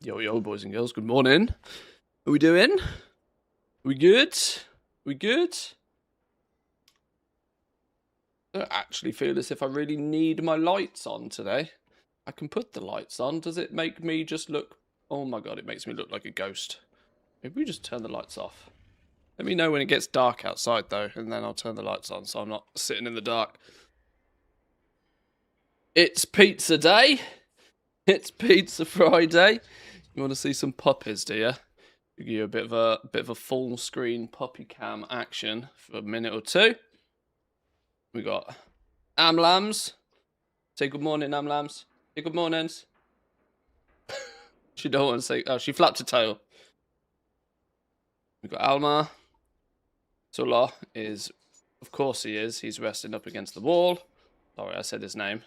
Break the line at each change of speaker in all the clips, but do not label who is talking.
Yo, yo, boys and girls, good morning. Are we doing? We good? We good? I don't actually feel as if I really need my lights on today. I can put the lights on. Does it make me just look... Oh my god, it makes me look like a ghost. Maybe we just turn the lights off. Let me know when it gets dark outside, though, and then I'll turn the lights on so I'm not sitting in the dark. It's pizza day. It's pizza Friday. You want to see some puppies, do you? Give you a bit of a full screen puppy cam action for a minute or two. We got Amlams. Say good morning, Amlams. Say good mornings. She don't want to say. Oh, she flapped her tail. We got Alma. Sula is, of course, he is. He's resting up against the wall. Sorry, I said his name.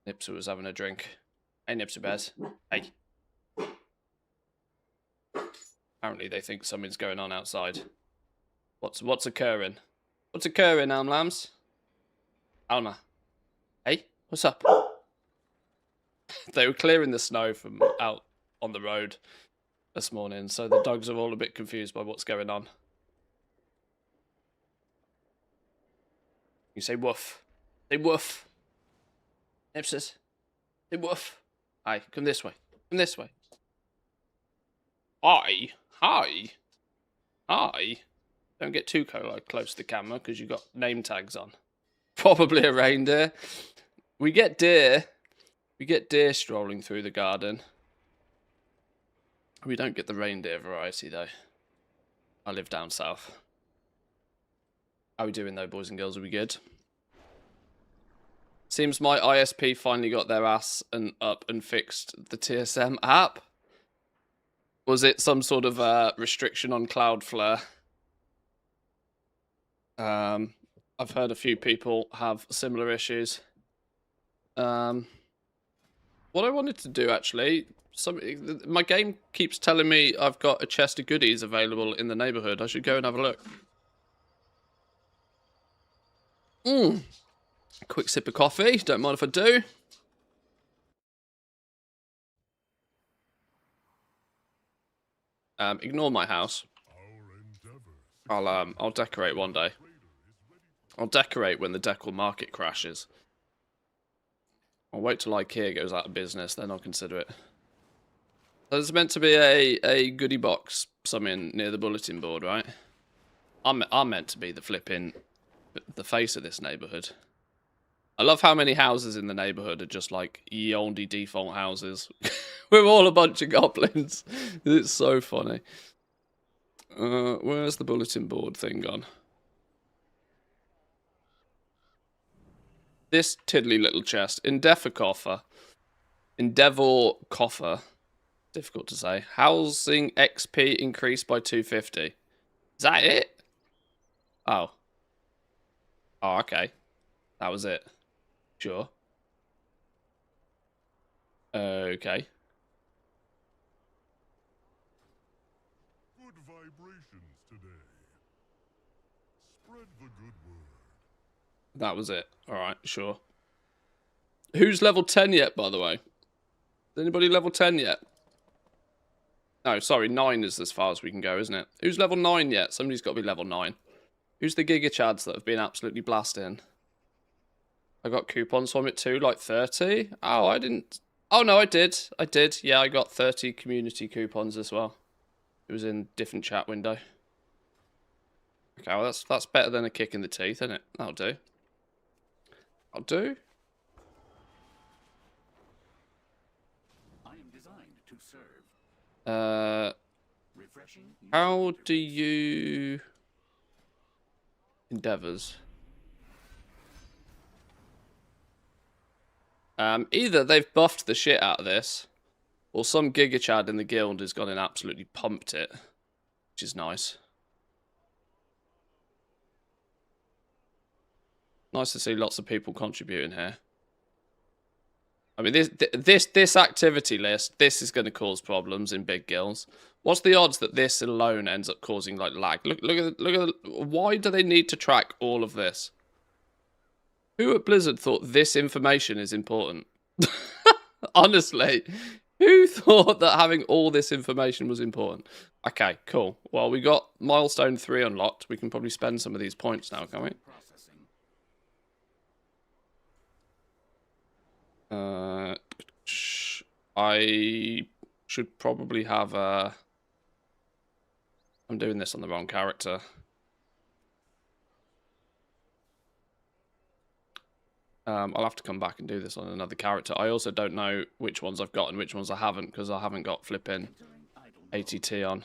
Nipser was having a drink. Hey, Nipser Bears. Hey. Apparently, they think something's going on outside. What's occurring? What's occurring, Almlams? Alma. Hey, what's up? They were clearing the snow from out on the road this morning, so the dogs are all a bit confused by what's going on. You say woof. Say woof. Nipsers. Say woof. Hi, come this way. Come this way. Hi. Hi. Hi. Don't get too close to the camera because you've got name tags on. Probably a reindeer. We get deer. We get deer strolling through the garden. We don't get the reindeer variety, though. I live down south. How are we doing, though, boys and girls? Are we good? Seems my ISP finally got their ass up and fixed the TSM app. Was it some sort of restriction on Cloudflare? I've heard a few people have similar issues. What I wanted to do, actually, my game keeps telling me I've got a chest of goodies available in the neighborhood. I should go and have a look. Quick sip of coffee. Don't mind if I do. Ignore my house. I'll decorate one day. I'll decorate when the Decor market crashes. I'll wait till IKEA goes out of business, then I'll consider it. There's meant to be a goodie box something near the bulletin board, right? I'm meant to be the the face of this neighborhood. I love how many houses in the neighborhood are just like ye olde default houses. We're all a bunch of goblins. It's so funny. Where's the bulletin board thing gone? This tiddly little chest. Endeavor coffer. Difficult to say. Housing XP increased by 250. Is that it? Oh. Oh, okay. That was it. Sure. Okay.
Good vibrations today. Spread the good word.
That was it. Alright, sure. Who's level 10 yet, by the way? Is anybody level 10 yet? No, sorry, 9 is as far as we can go, isn't it? Who's level 9 yet? Somebody's got to be level 9. Who's the Giga Chads that have been absolutely blasting? I got coupons from it too, like 30. Oh, I didn't... Oh, no, I did. I did. Yeah, I got 30 community coupons as well. It was in different chat window. Okay, well, that's better than a kick in the teeth, isn't it? That'll do. I'll do.
I am designed to serve. Refreshing.
How do you... Endeavors. Either they've buffed the shit out of this, or some Giga Chad in the guild has gone and absolutely pumped it, which is nice. Nice to see lots of people contributing here. I mean, this activity list, this is going to cause problems in big guilds. What's the odds that this alone ends up causing like lag? Look at why do they need to track all of this? Who at Blizzard thought this information is important? Honestly, Who thought that having all this information was important? Okay, cool. Well, we got milestone 3 unlocked. We can probably spend some of these points now, can't we? I should probably have a... I'm doing this on the wrong character. I'll have to come back and do this on another character. I also don't know which ones I've got and which ones I haven't, because I haven't got flipping ATT on.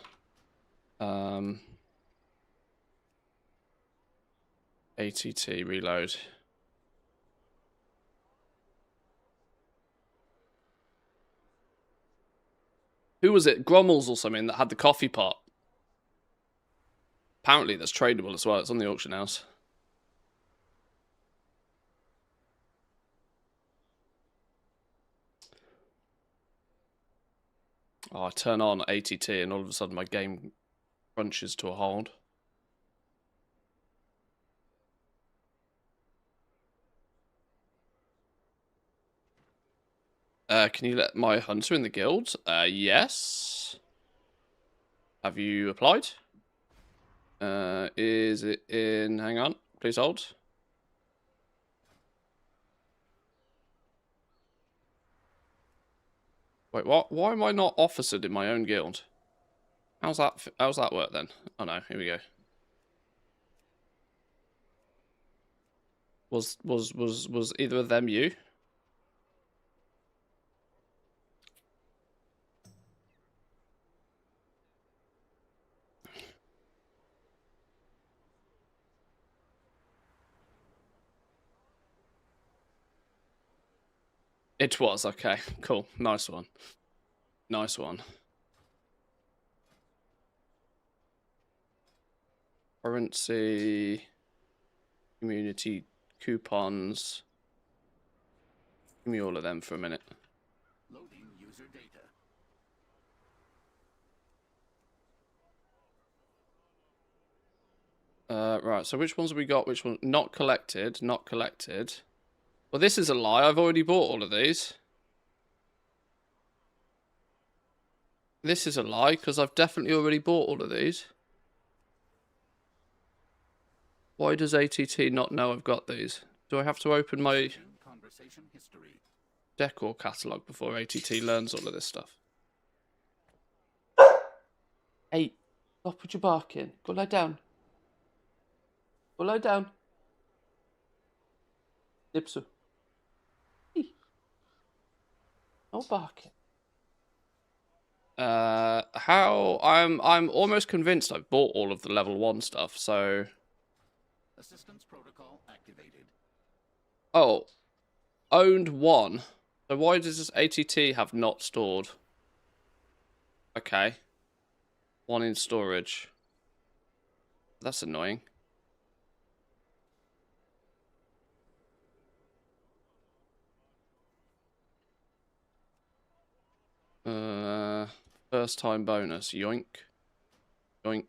ATT reload. Who was it? Grommel's or something that had the coffee pot. Apparently that's tradable as well. It's on the auction house. Oh, I turn on ATT and all of a sudden my game crunches to a halt. Can you let my hunter in the guild? Yes. Have you applied? Is it in... Hang on. Please hold. Wait, what? Why am I not officered in my own guild? How's that work then? Oh no, here we go. Was either of them you? It was, okay. Cool. Nice one. Nice one. Currency, community coupons. Give me all of them for a minute.
Loading user data.
Right, so which ones have we got? Which one? Not collected, not collected. Well, this is a lie. I've already bought all of these. This is a lie, because I've definitely already bought all of these. Why does ATT not know I've got these? Do I have to open my
Conversation history.
Decor catalogue before ATT learns all of this stuff? Hey, stop put your bark in. Go lie down. Go lie down. Dipsu. Hey. No barking. How I'm almost convinced I've bought all of the level 1 stuff, so
Assistance protocol activated.
oh, owned 1. So why does this ATT have not stored? Okay. 1 in storage. That's annoying. First time bonus. Yoink. Yoink.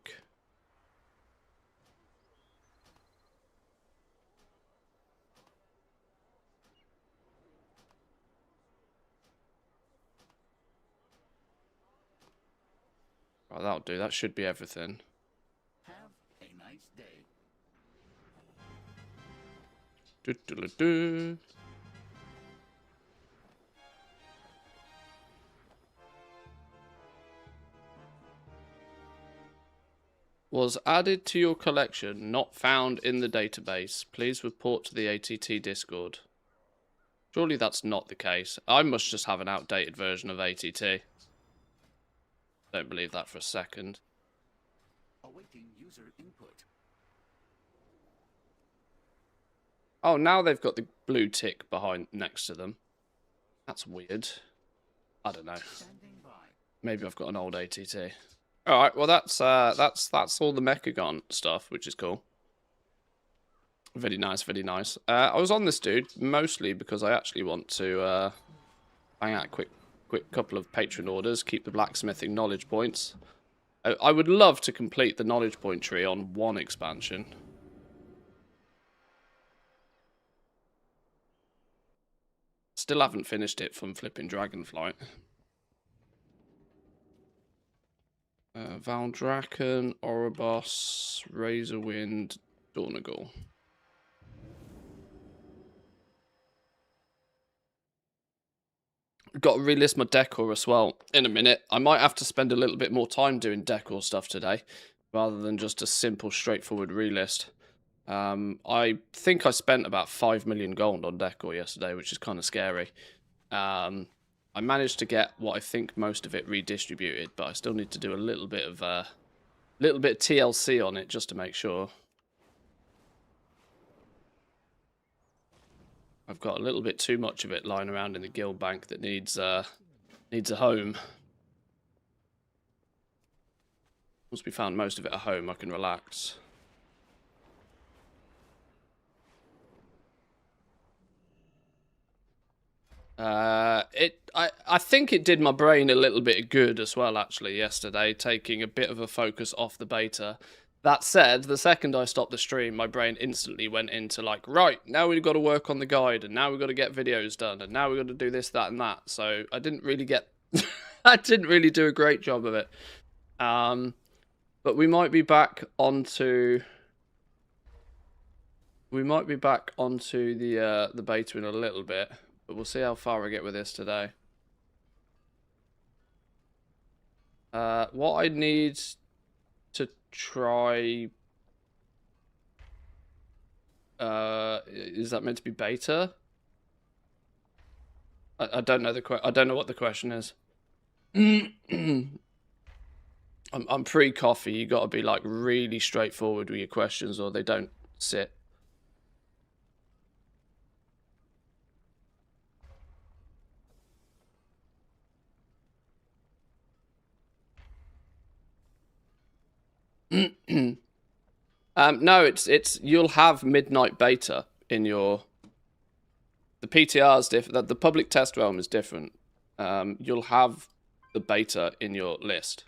Right, that'll do. That should be everything.
Have a nice day.
Do-do-do-do. Was added to your collection, not found in the database. Please report to the ATT Discord. Surely that's not the case. I must just have an outdated version of ATT. Don't believe that for a second.
Awaiting user input.
Oh, now they've got the blue tick behind next to them. That's weird. I don't know.
Standing by.
Maybe I've got an old ATT. All right, well that's all the Mechagon stuff, which is cool. Very nice, very nice. I was on this dude mostly because I actually want to bang out a quick couple of patron orders, keep the blacksmithing knowledge points. I would love to complete the knowledge point tree on 1 expansion. Still haven't finished it from flipping Dragonflight. Valdraken, Oribos, Razorwind, Dornagal. Got to relist my decor as well in a minute. I might have to spend a little bit more time doing decor stuff today, rather than just a simple, straightforward relist. I think I spent about 5 million gold on decor yesterday, which is kind of scary. I managed to get what I think most of it redistributed, but I still need to do a little bit of TLC on it just to make sure. I've got a little bit too much of it lying around in the guild bank that needs a home. Once we found most of it a home, I can relax. I think it did my brain a little bit of good as well, actually, yesterday, taking a bit of a focus off the beta. That said, the second I stopped the stream, my brain instantly went into like, right, now we've got to work on the guide, and now we've got to get videos done, and now we've got to do this, that, and that. So I didn't really get, I didn't really do a great job of it. But we might be back onto the beta in a little bit. But we'll see how far I get with this today. What I need to try... is that meant to be beta? I don't know I don't know what the question is. I'm pre-coffee. You got to be like really straightforward with your questions, or they don't sit. No, it's you'll have midnight beta in your. The PTR is different. The public test realm is different. You'll have the beta in your list.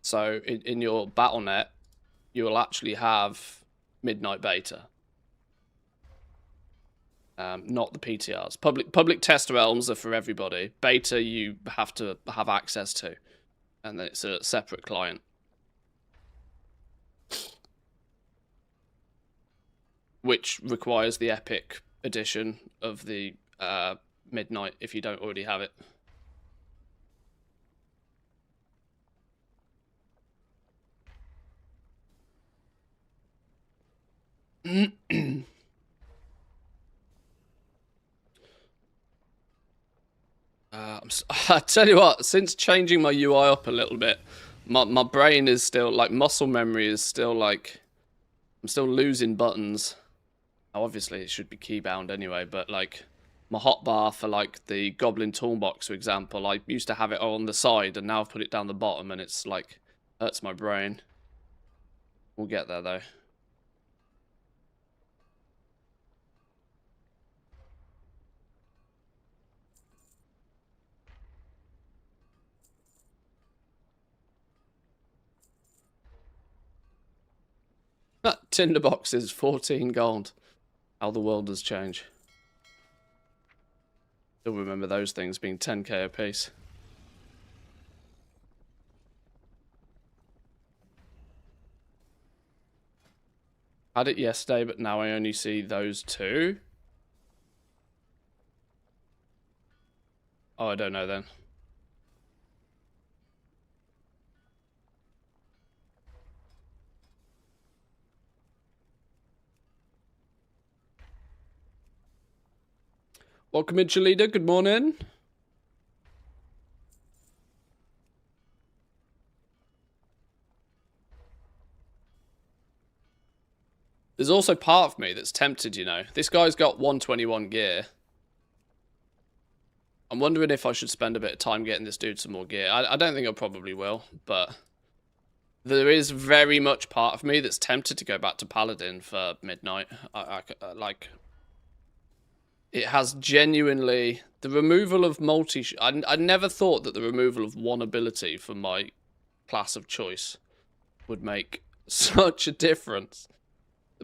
So in your BattleNet, you will actually have midnight beta. Not the PTRs. Public test realms are for everybody. Beta you have to have access to. And then it's a separate client. Which requires the Epic edition of the Midnight if you don't already have it. I tell you what, since changing my UI up a little bit, my brain is still, like, muscle memory is still, like, I'm still losing buttons. Now, obviously, it should be keybound anyway, but, like, my hotbar for, like, the Goblin Toolbox, for example, I used to have it on the side, and now I've put it down the bottom, and it's, like, hurts my brain. We'll get there, though. Tinderbox is 14 gold. How the world has changed. Still remember those things being 10k a piece. Had it yesterday, but now I only see those two. Oh, I don't know then. Welcome in, Chalida. Good morning. There's also part of me that's tempted, you know. This guy's got 121 gear. I'm wondering if I should spend a bit of time getting this dude some more gear. I don't think I probably will, but there is very much part of me that's tempted to go back to Paladin for Midnight. Like... It has genuinely... The removal of I never thought that the removal of one ability from my class of choice would make such a difference.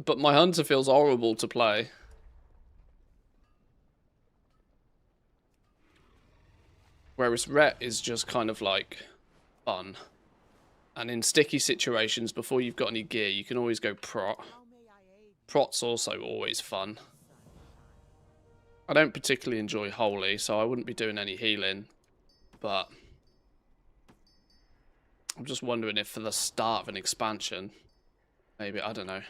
But my Hunter feels horrible to play. Whereas Ret is just kind of like fun. And in sticky situations, before you've got any gear, you can always go prot. Prot's also always fun. I don't particularly enjoy Holy, so I wouldn't be doing any healing. But I'm just wondering if for the start of an expansion, maybe, I don't know.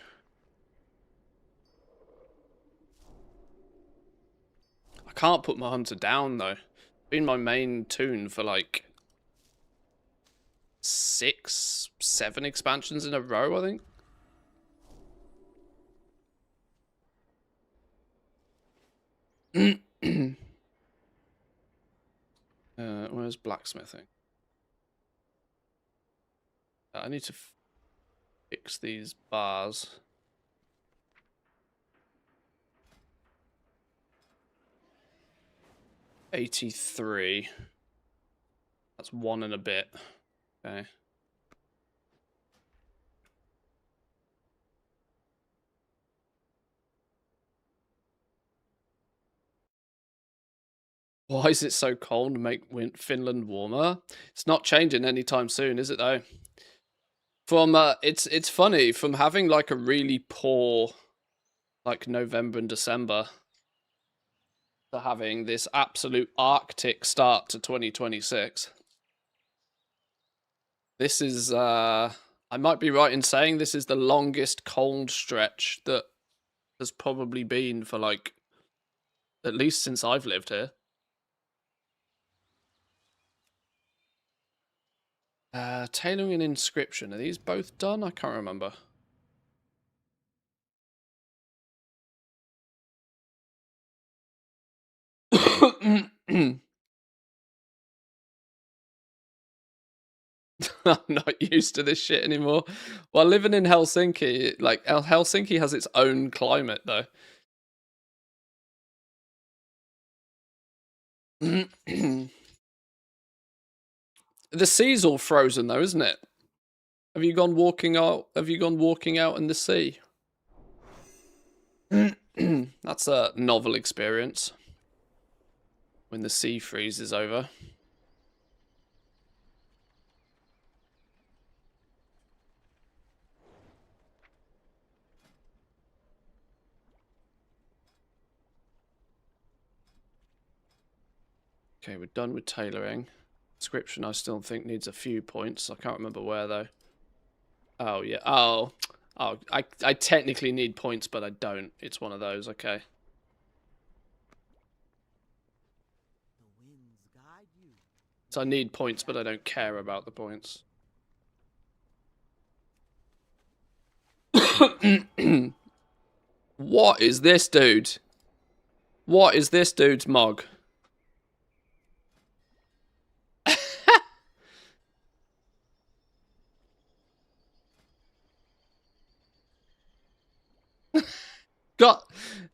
I can't put my Hunter down, though. Been my main toon for like 6, 7 expansions in a row, I think. Where's blacksmithing? I need to fix these bars. $83. That's 1 and a bit. Okay. Why is it so cold to make Finland warmer? It's not changing anytime soon, is it though? From it's funny, from having like a really poor like November and December to having this absolute Arctic start to 2026. This is I might be right in saying this is the longest cold stretch that has probably been for like at least since I've lived here. Tailoring and inscription. Are these both done? I can't remember. I'm not used to this shit anymore. Well, living in Helsinki, like Helsinki has its own climate though. The sea's all frozen though, isn't it? Have you gone walking out? Have you gone walking out in the sea? That's a novel experience. When the sea freezes over. Okay, we're done with tailoring. Inscription I still think needs a few points. I can't remember where though. Oh yeah. Oh, I technically need points, but I don't. It's one of those. Okay. So I need points, but I don't care about the points. What is this dude? What is this dude's mug? Got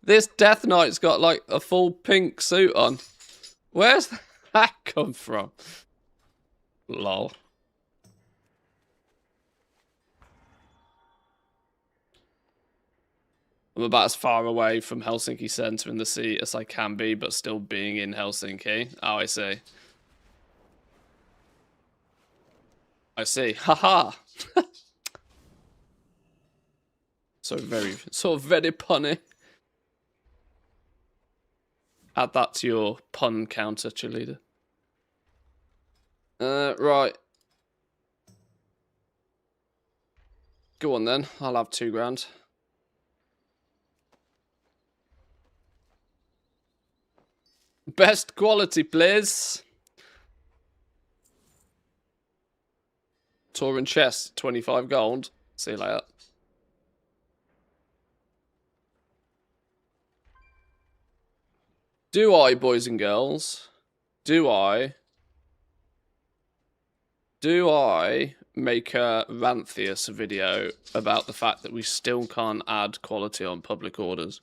this Death Knight's got like a full pink suit on. Where's that come from? Lol. I'm about as far away from Helsinki Centre in the sea as I can be, but still being in Helsinki. Oh, I see. I see. Haha. So very punny. Add that to your pun counter, cheerleader. Right. Go on then. I'll have £2 grand. Best quality, please. Touring chest, 25 gold. See you later. Do I, boys and girls, do I make a Ranthius video about the fact that we still can't add quality on public orders?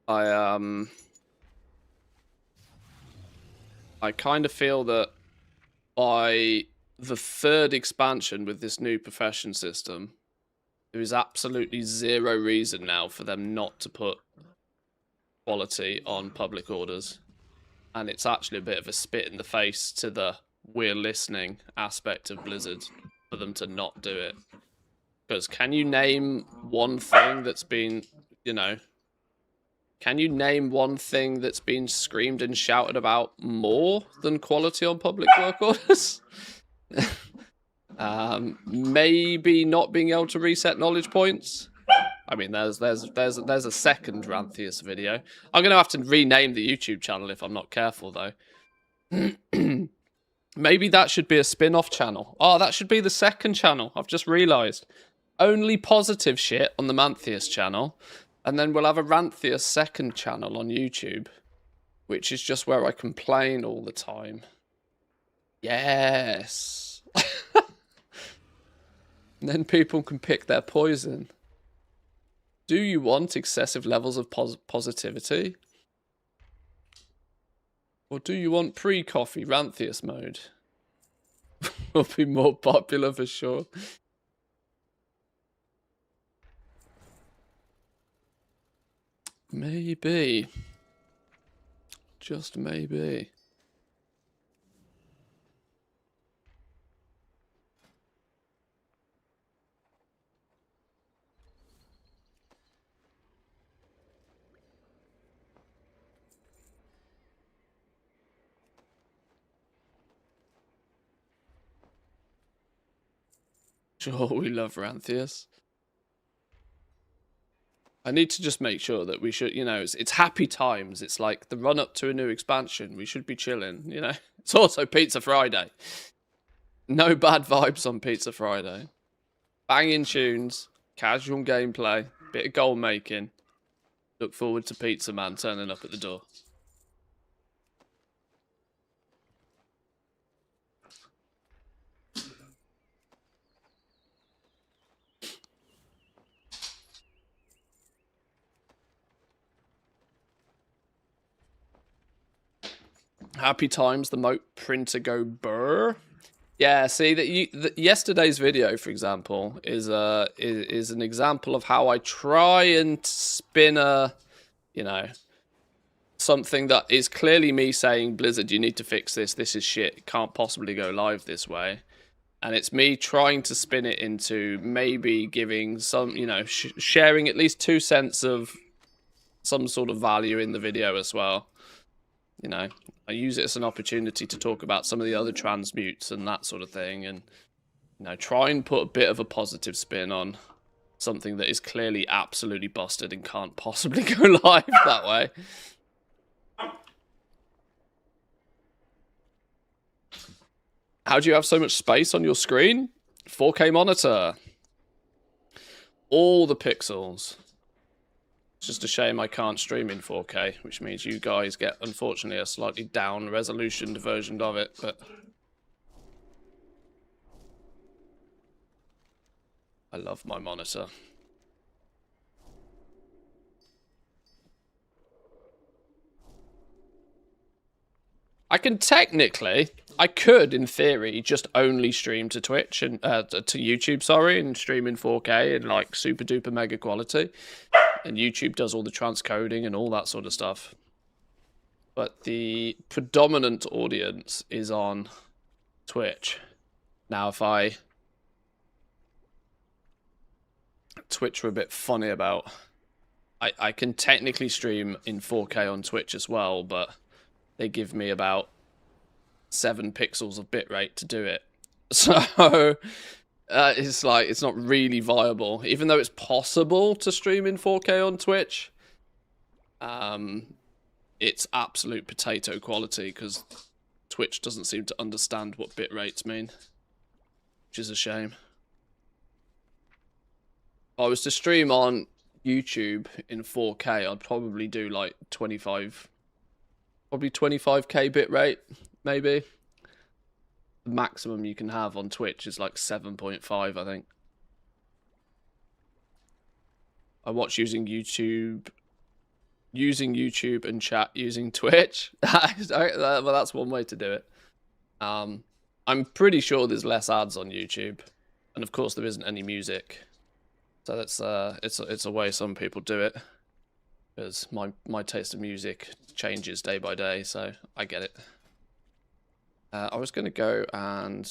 I kind of feel that by the 3rd expansion with this new profession system, There is absolutely zero reason now for them not to put quality on public orders. And it's actually a bit of a spit in the face to the we're listening aspect of Blizzard for them to not do it. Because can you name one thing that's been, you know, can you name one thing that's been screamed and shouted about more than quality on public work orders? Maybe not being able to reset knowledge points. I mean, there's a second Ranthius video. I'm gonna have to rename the YouTube channel if I'm not careful, though. Maybe that should be a spin-off channel. Oh, that should be the second channel. I've just realised. Only positive shit on the Manthius channel, and then we'll have a Ranthius second channel on YouTube, which is just where I complain all the time. Yes. And then people can pick their poison. Do you want excessive levels of positivity? Or do you want pre-coffee Ranthius mode? Will be more popular for sure. Maybe. Just maybe. Sure, we love Ranthius. I need to just make sure that we should, you know, it's happy times. It's like the run up to a new expansion. We should be chilling, you know. It's also Pizza Friday. No bad vibes on Pizza Friday. Banging tunes, casual gameplay, bit of goal making. Look forward to Pizza Man turning up at the door. Happy times, the moat printer go burr. Yeah, see that yesterday's video, for example, is an example of how I try and spin a, you know, something that is clearly me saying, Blizzard, you need to fix this. This is shit. It can't possibly go live this way. And it's me trying to spin it into maybe giving some, you know, sharing at least 2 cents of some sort of value in the video as well. You know, I use it as an opportunity to talk about some of the other transmutes and that sort of thing, and, you know, try and put a bit of a positive spin on something that is clearly absolutely busted and can't possibly go live that way. How do you have so much space on your screen? 4K monitor. All the pixels. It's just a shame I can't stream in 4K, which means you guys get, unfortunately, a slightly down resolutioned version of it, but I love my monitor. I could, in theory, just only stream to Twitch and to YouTube, sorry, and stream in 4K in like super duper mega quality. And YouTube does all the transcoding and all that sort of stuff. But the predominant audience is on Twitch. Now, if Twitch were a bit funny about, I can technically stream in 4K on Twitch as well, but they give me about 7 pixels of bitrate to do it. So it's like, it's not really viable. Even though it's possible to stream in 4K on Twitch, it's absolute potato quality because Twitch doesn't seem to understand what bitrates mean, which is a shame. If I was to stream on YouTube in 4K, I'd probably do like 25k bitrate, maybe. The maximum you can have on Twitch is like 7.5, I think. I watch using YouTube and chat using Twitch. Well, that's one way to do it. I'm pretty sure there's less ads on YouTube, and of course there isn't any music. So that's it's a way some people do it. Because my taste of music changes day by day, so I get it. I was going to go and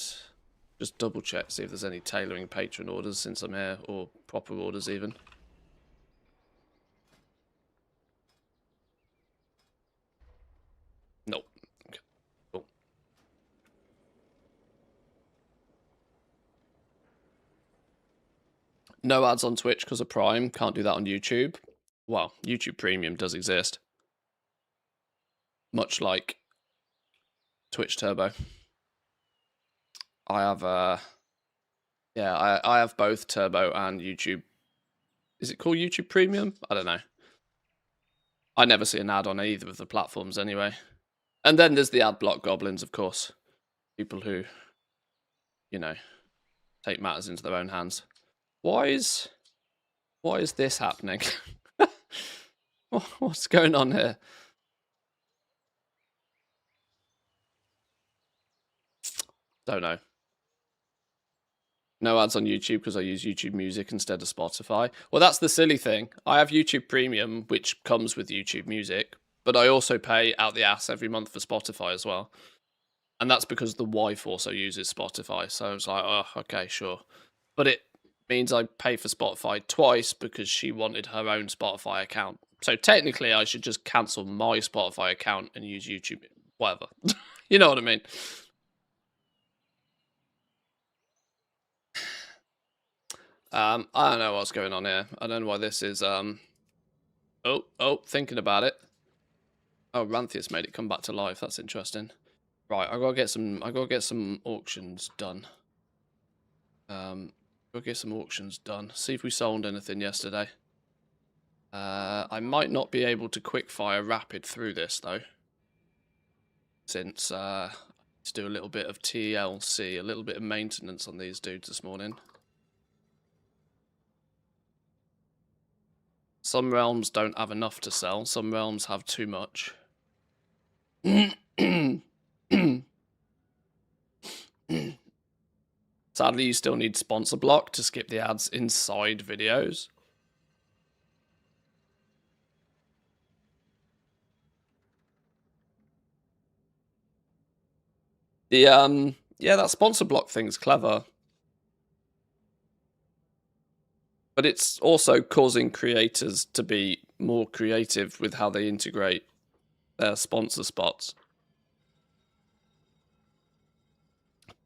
just double check, see if there's any tailoring patron orders since I'm here, or proper orders even. Nope. Okay. Cool. No ads on Twitch because of Prime. Can't do that on YouTube. Well, YouTube Premium does exist. Much like Twitch Turbo. I have yeah, I have both Turbo and YouTube. Is it called YouTube Premium? I don't know. I never see an ad on either of the platforms anyway. And then there's the ad block goblins, of course. People who, you know, take matters into their own hands. Why is this happening? What's going on here? Don't know. No ads on YouTube because I use YouTube Music instead of Spotify. Well, that's the silly thing. I have YouTube Premium, which comes with YouTube Music, but I also pay out the ass every month for Spotify as well. And that's because the wife also uses Spotify. So it's like, oh, okay, sure. But it means I pay for Spotify twice because she wanted her own Spotify account. So technically, I should just cancel my Spotify account and use YouTube, whatever. You know what I mean? I don't know what's going on here. I don't know why this is, thinking about it. Oh, Ranthius made it come back to life. That's interesting. Right, I gotta get some auctions done. Gotta get some auctions done. See if we sold anything yesterday. I might not be able to quickfire rapid through this though. Since to do a little bit of TLC, a little bit of maintenance on these dudes this morning. Some realms don't have enough to sell, some realms have too much. Sadly, you still need sponsor block to skip the ads inside videos. The yeah, that sponsor block thing's clever. But it's also causing creators to be more creative with how they integrate their sponsor spots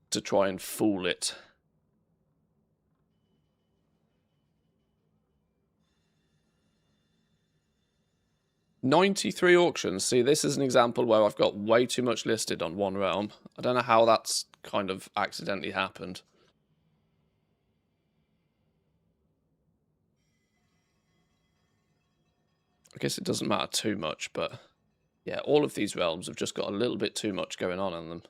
to try and fool it. $93 auctions. See, this is an example where I've got way too much listed on one realm. I don't know how that's kind of accidentally happened. I guess it doesn't matter too much, but yeah, all of these realms have just got a little bit too much going on in them.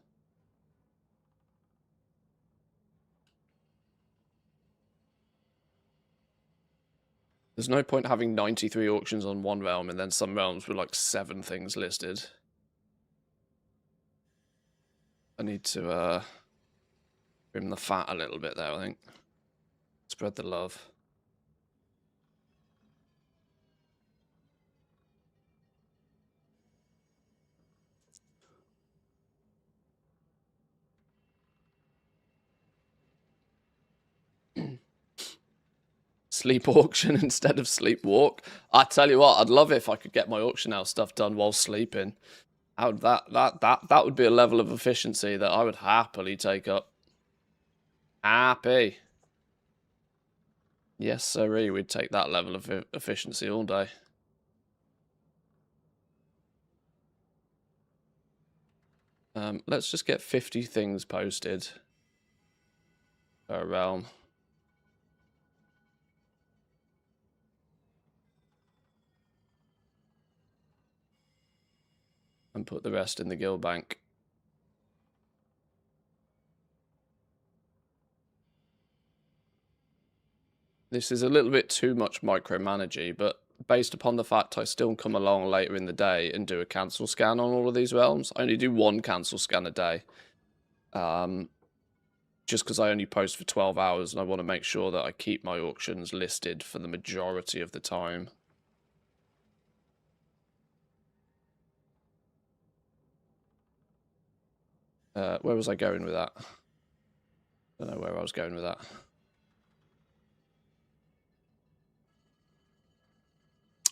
There's no point having 93 auctions on one realm and then some realms with like 7 things listed. I need to trim the fat a little bit there, I think. Spread the love. Sleep auction instead of sleep walk. I tell you what, I'd love it if I could get my auction house stuff done while sleeping. How would that would be a level of efficiency that I would happily take up. Happy. Yes, sirree, we'd take that level of efficiency all day. Let's just get 50 things posted per realm. And put the rest in the guild bank. This is a little bit too much micromanaging, but based upon the fact I still come along later in the day and do a cancel scan on all of these realms, I only do 1 cancel scan a day. just because I only post for 12 hours and I want to make sure that I keep my auctions listed for the majority of the time. Where was I going with that? I don't know where I was going with that.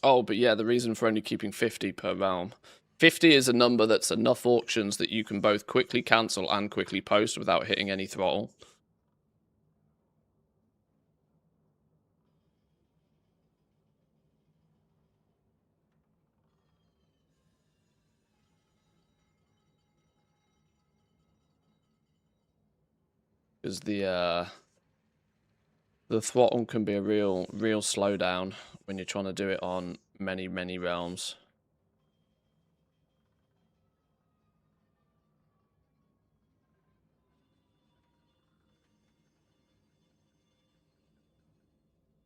Oh, but yeah, the reason for only keeping 50 per realm. 50 is a number that's enough auctions that you can both quickly cancel and quickly post without hitting any throttle. Because the throttle can be a real slowdown when you're trying to do it on many realms.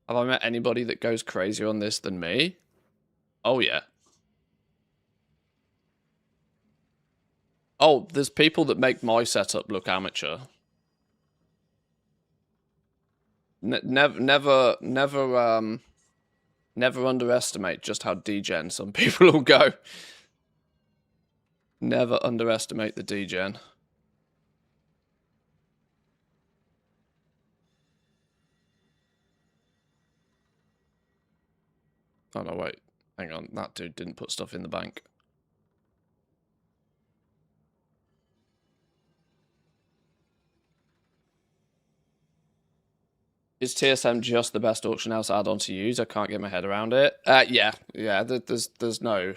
Have I met anybody that goes crazier on this than me? Oh, yeah. Oh, there's people that make my setup look amateur. Never underestimate just how degen some people will go. Never underestimate the degen. Oh no, wait. Hang on. That dude didn't put stuff in the bank. Is TSM just the best auction house add-on to use? I can't get my head around it. Yeah. There's no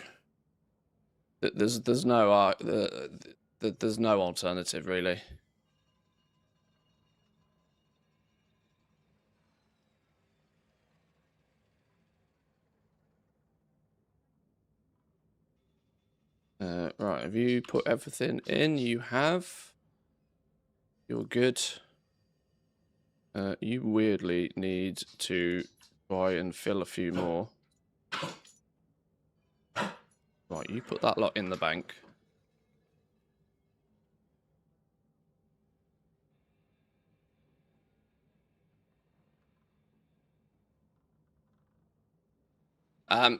alternative really. Right, have you put everything in? You have. You're good. You weirdly need to try and fill a few more. Right, you put that lot in the bank.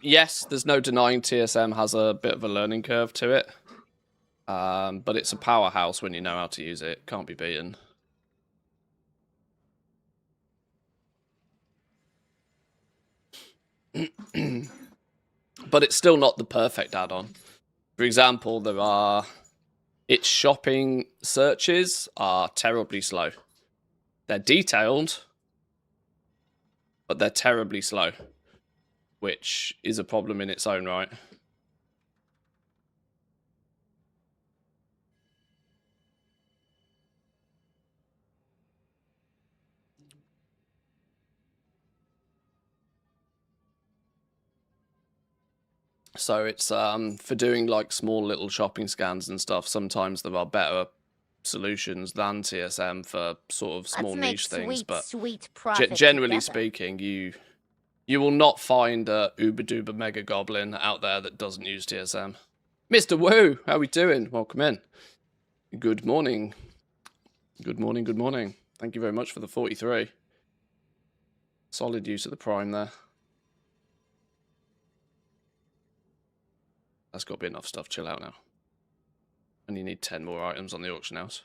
Yes, there's no denying TSM has a bit of a learning curve to it. But it's a powerhouse when you know how to use it. Can't be beaten. But it's still not the perfect add-on. For example, its shopping searches are terribly slow. They're detailed, but they're terribly slow, which is a problem in its own right. So it's for doing like small little shopping scans and stuff, sometimes there are better solutions than TSM for sort of small niche things, but
sweet profit
generally
together.
speaking, you will not find a uber duper mega goblin out there that doesn't use TSM. Mr. Woo, how we doing? Welcome in. Good morning. Good morning, good morning. Thank you very much for the 43. Solid use of the prime there. That's got to be enough stuff. Chill out now. And you need 10 more items on the auction house.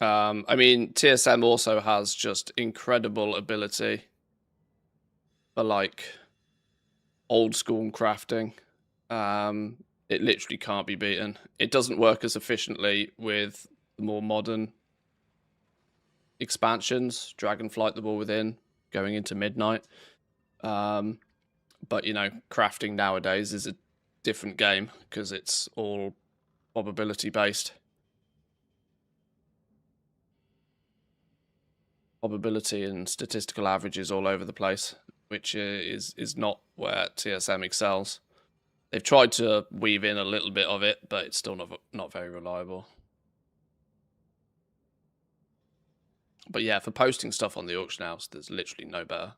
I mean, TSM also has just incredible ability for like old school crafting. It literally can't be beaten. It doesn't work as efficiently with the more modern expansions, Dragonflight, the War Within, going into Midnight. But, you know, crafting nowadays is a different game because it's all probability based. Probability and statistical averages all over the place, which is not where TSM excels. They've tried to weave in a little bit of it, but it's still not very reliable. But yeah, for posting stuff on the auction house, there's literally no better.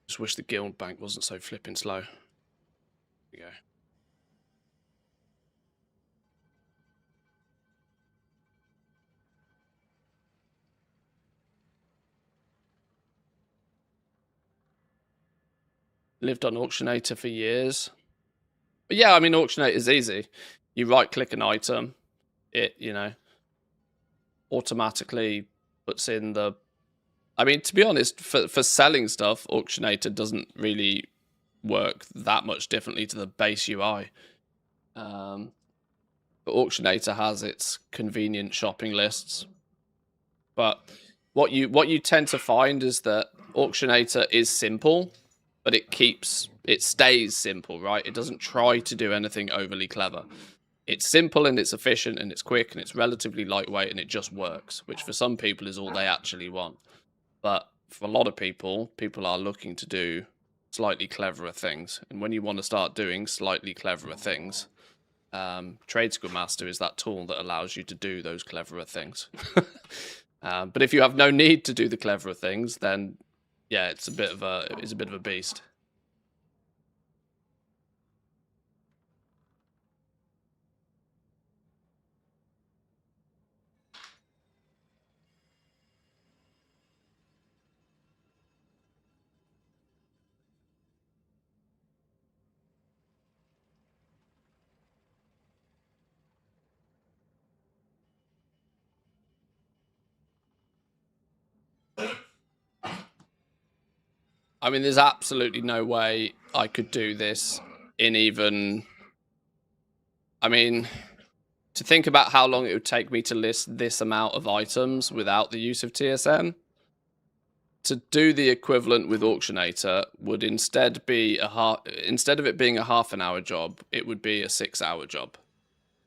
Just wish the guild bank wasn't so flipping slow. There we go. Lived on Auctionator for years. But yeah, I mean, Auctionator is easy. You right-click an item, it, you know, automatically puts in the... I mean, to be honest, for selling stuff, Auctionator doesn't really work that much differently to the base UI. But Auctionator has its convenient shopping lists. But what you tend to find is that Auctionator is simple, but it stays simple, right? It doesn't try to do anything overly clever. It's simple and it's efficient and it's quick and it's relatively lightweight and it just works, which for some people is all they actually want. But for a lot of people are looking to do slightly cleverer things. And when you want to start doing slightly cleverer things, Trade School Master is that tool that allows you to do those cleverer things. But if you have no need to do the cleverer things, then yeah, it's a bit of a beast. I mean, there's absolutely no way I could do this in even... I mean, to think about how long it would take me to list this amount of items without the use of TSM, to do the equivalent with Auctionator would instead of it being a half an hour job, it would be a 6-hour job.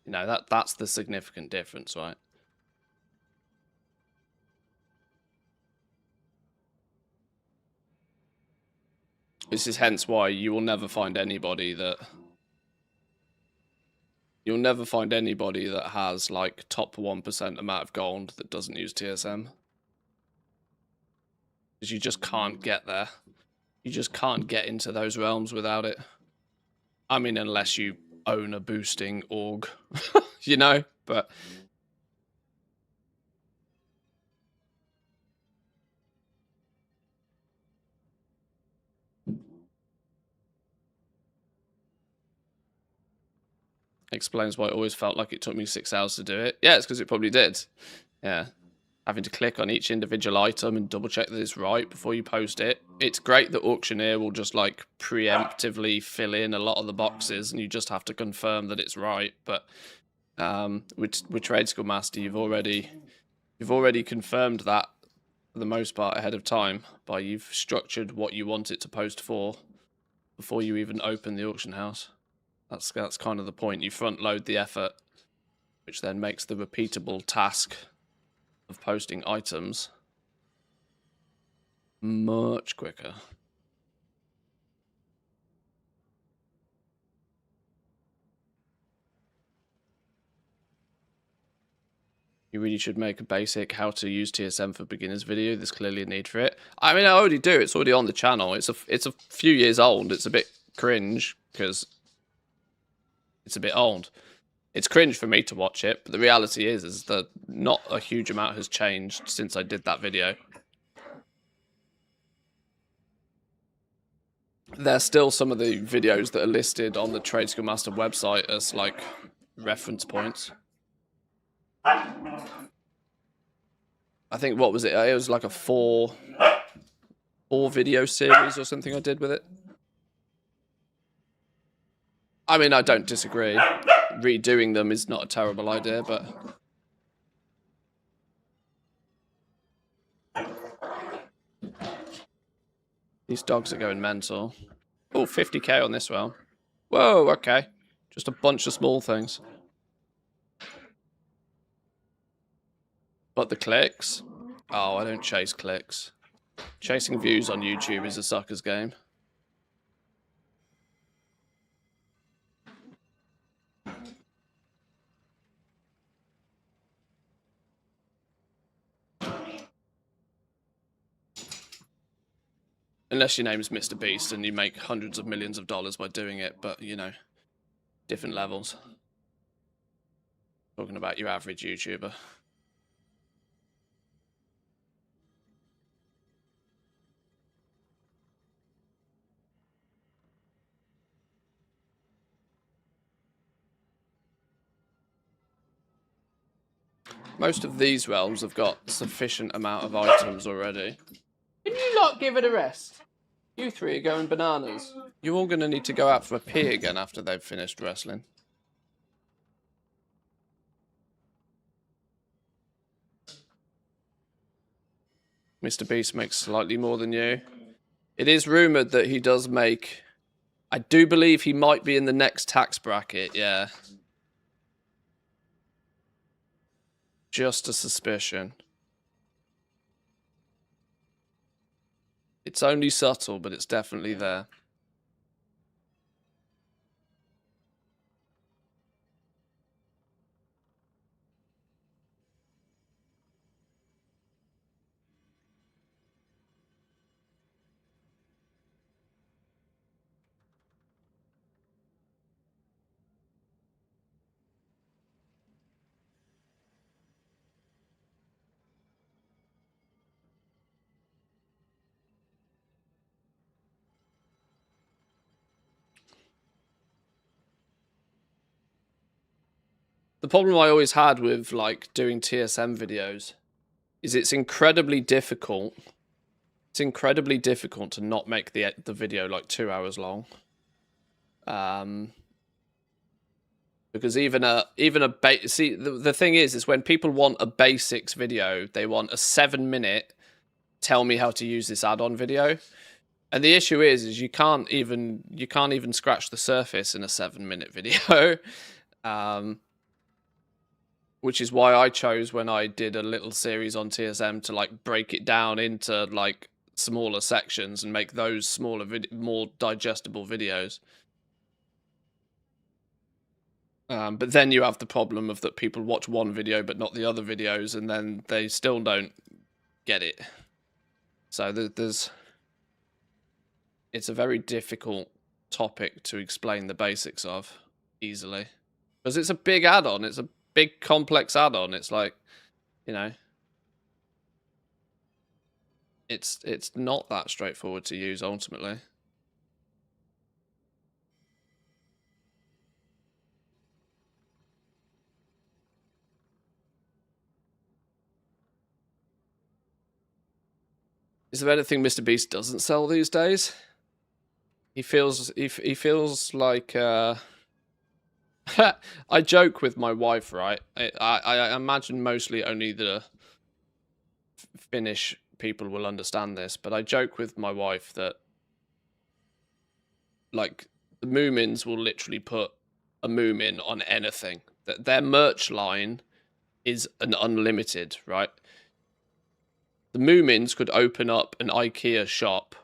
You know, that's the significant difference, right? This is hence why you will never find anybody that... You'll never find anybody that has, like, top 1% amount of gold that doesn't use TSM. Because you just can't get there. You just can't get into those realms without it. I mean, unless you own a boosting org, you know, but... Explains why it always felt like it took me 6 hours to do it. Yeah, it's because it probably did. Yeah. Having to click on each individual item and double check that it's right before you post it. It's great that Auctioneer will just like preemptively fill in a lot of the boxes and you just have to confirm that it's right. But with Trade School Master, you've already confirmed that for the most part ahead of time by you've structured what you want it to post for before you even open the auction house. That's kind of the point. You front load the effort, which then makes the repeatable task of posting items much quicker. You really should make a basic how to use TSM for beginners video. There's clearly a need for it. I mean, I already do. It's already on the channel. It's a few years old. It's a bit cringe because it's a bit old. It's cringe for me to watch it, but the reality is that not a huge amount has changed since I did that video. There's still some of the videos that are listed on the Trade School Master website as like reference points. I think, what was it? It was like a four video series or something I did with it. I mean, I don't disagree. Redoing them is not a terrible idea, but... These dogs are going mental. Oh, 50k on this one. Whoa, okay. Just a bunch of small things. But the clicks? Oh, I don't chase clicks. Chasing views on YouTube is a sucker's game. Unless your name's Mr. Beast and you make hundreds of millions of dollars by doing it, but, you know, different levels. Talking about your average YouTuber. Most of these realms have got sufficient amount of items already. Can you not give it a rest? You three are going bananas. You're all going to need to go out for a pee again after they've finished wrestling. Mr. Beast makes slightly more than you. It is rumoured that he does make... I do believe he might be in the next tax bracket, yeah. Just a suspicion. It's only subtle, but it's definitely there. The problem I always had with like doing TSM videos is it's incredibly difficult. It's incredibly difficult to not make the video like 2 hours long. Because even a see the thing is when people want a basics video, they want a 7-minute tell me how to use this add-on video. And the issue is you can't even scratch the surface in a 7-minute video. Which is why I chose when I did a little series on TSM to like break it down into like smaller sections and make those smaller, more digestible videos. But then you have the problem of that people watch one video but not the other videos, and then they still don't get it. So it's a very difficult topic to explain the basics of easily, because it's a big add-on. It's a big complex add-on. It's like, you know, it's not that straightforward to use ultimately. Is there anything Mr. Beast doesn't sell these days? He feels like I joke with my wife, right? I imagine mostly only the Finnish people will understand this, but I joke with my wife that like the Moomins will literally put a Moomin on anything. That their merch line is an unlimited, right? The Moomins could open up an IKEA shop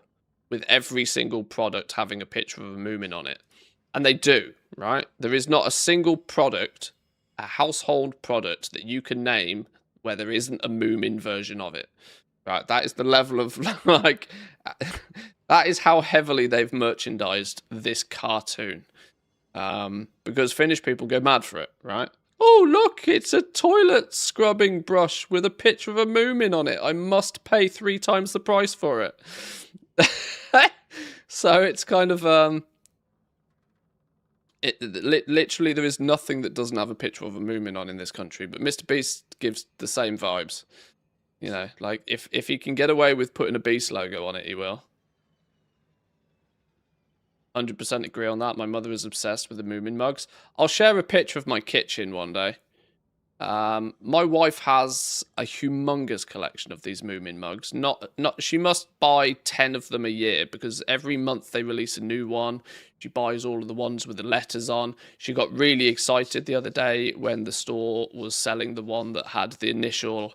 with every single product having a picture of a Moomin on it. And they do, right? There is not a single product, a household product that you can name where there isn't a Moomin version of it. Right? That is the level of, like, that is how heavily they've merchandised this cartoon. Because Finnish people go mad for it, right? Oh, look, it's a toilet scrubbing brush with a picture of a Moomin on it. I must pay 3 times the price for it. So it's kind of, literally there is nothing that doesn't have a picture of a Moomin on in this country, but Mr. Beast gives the same vibes. You know, like, if he can get away with putting a Beast logo on it, he will. 100% agree on that. My mother is obsessed with the Moomin mugs. I'll share a picture of my kitchen one day. My wife has a humongous collection of these Moomin mugs. She must buy 10 of them a year, because every month they release a new one. She buys all of the ones with the letters on. She got really excited the other day when the store was selling the one that had the initial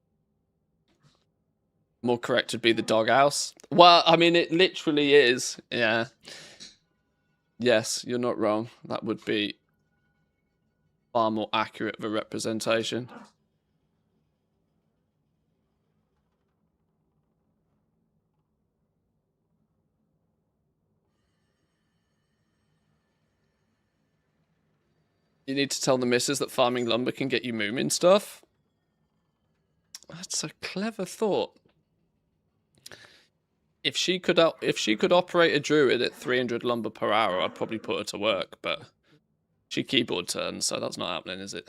More correct would be the doghouse. Well, I mean, it literally is. Yeah. Yes, you're not wrong. That would be far more accurate of a representation. You need to tell the missus that farming lumber can get you moomin stuff. That's a clever thought. If she could operate a druid at 300 lumber per hour, I'd probably put her to work, but she keyboard turns, so that's not happening, is it?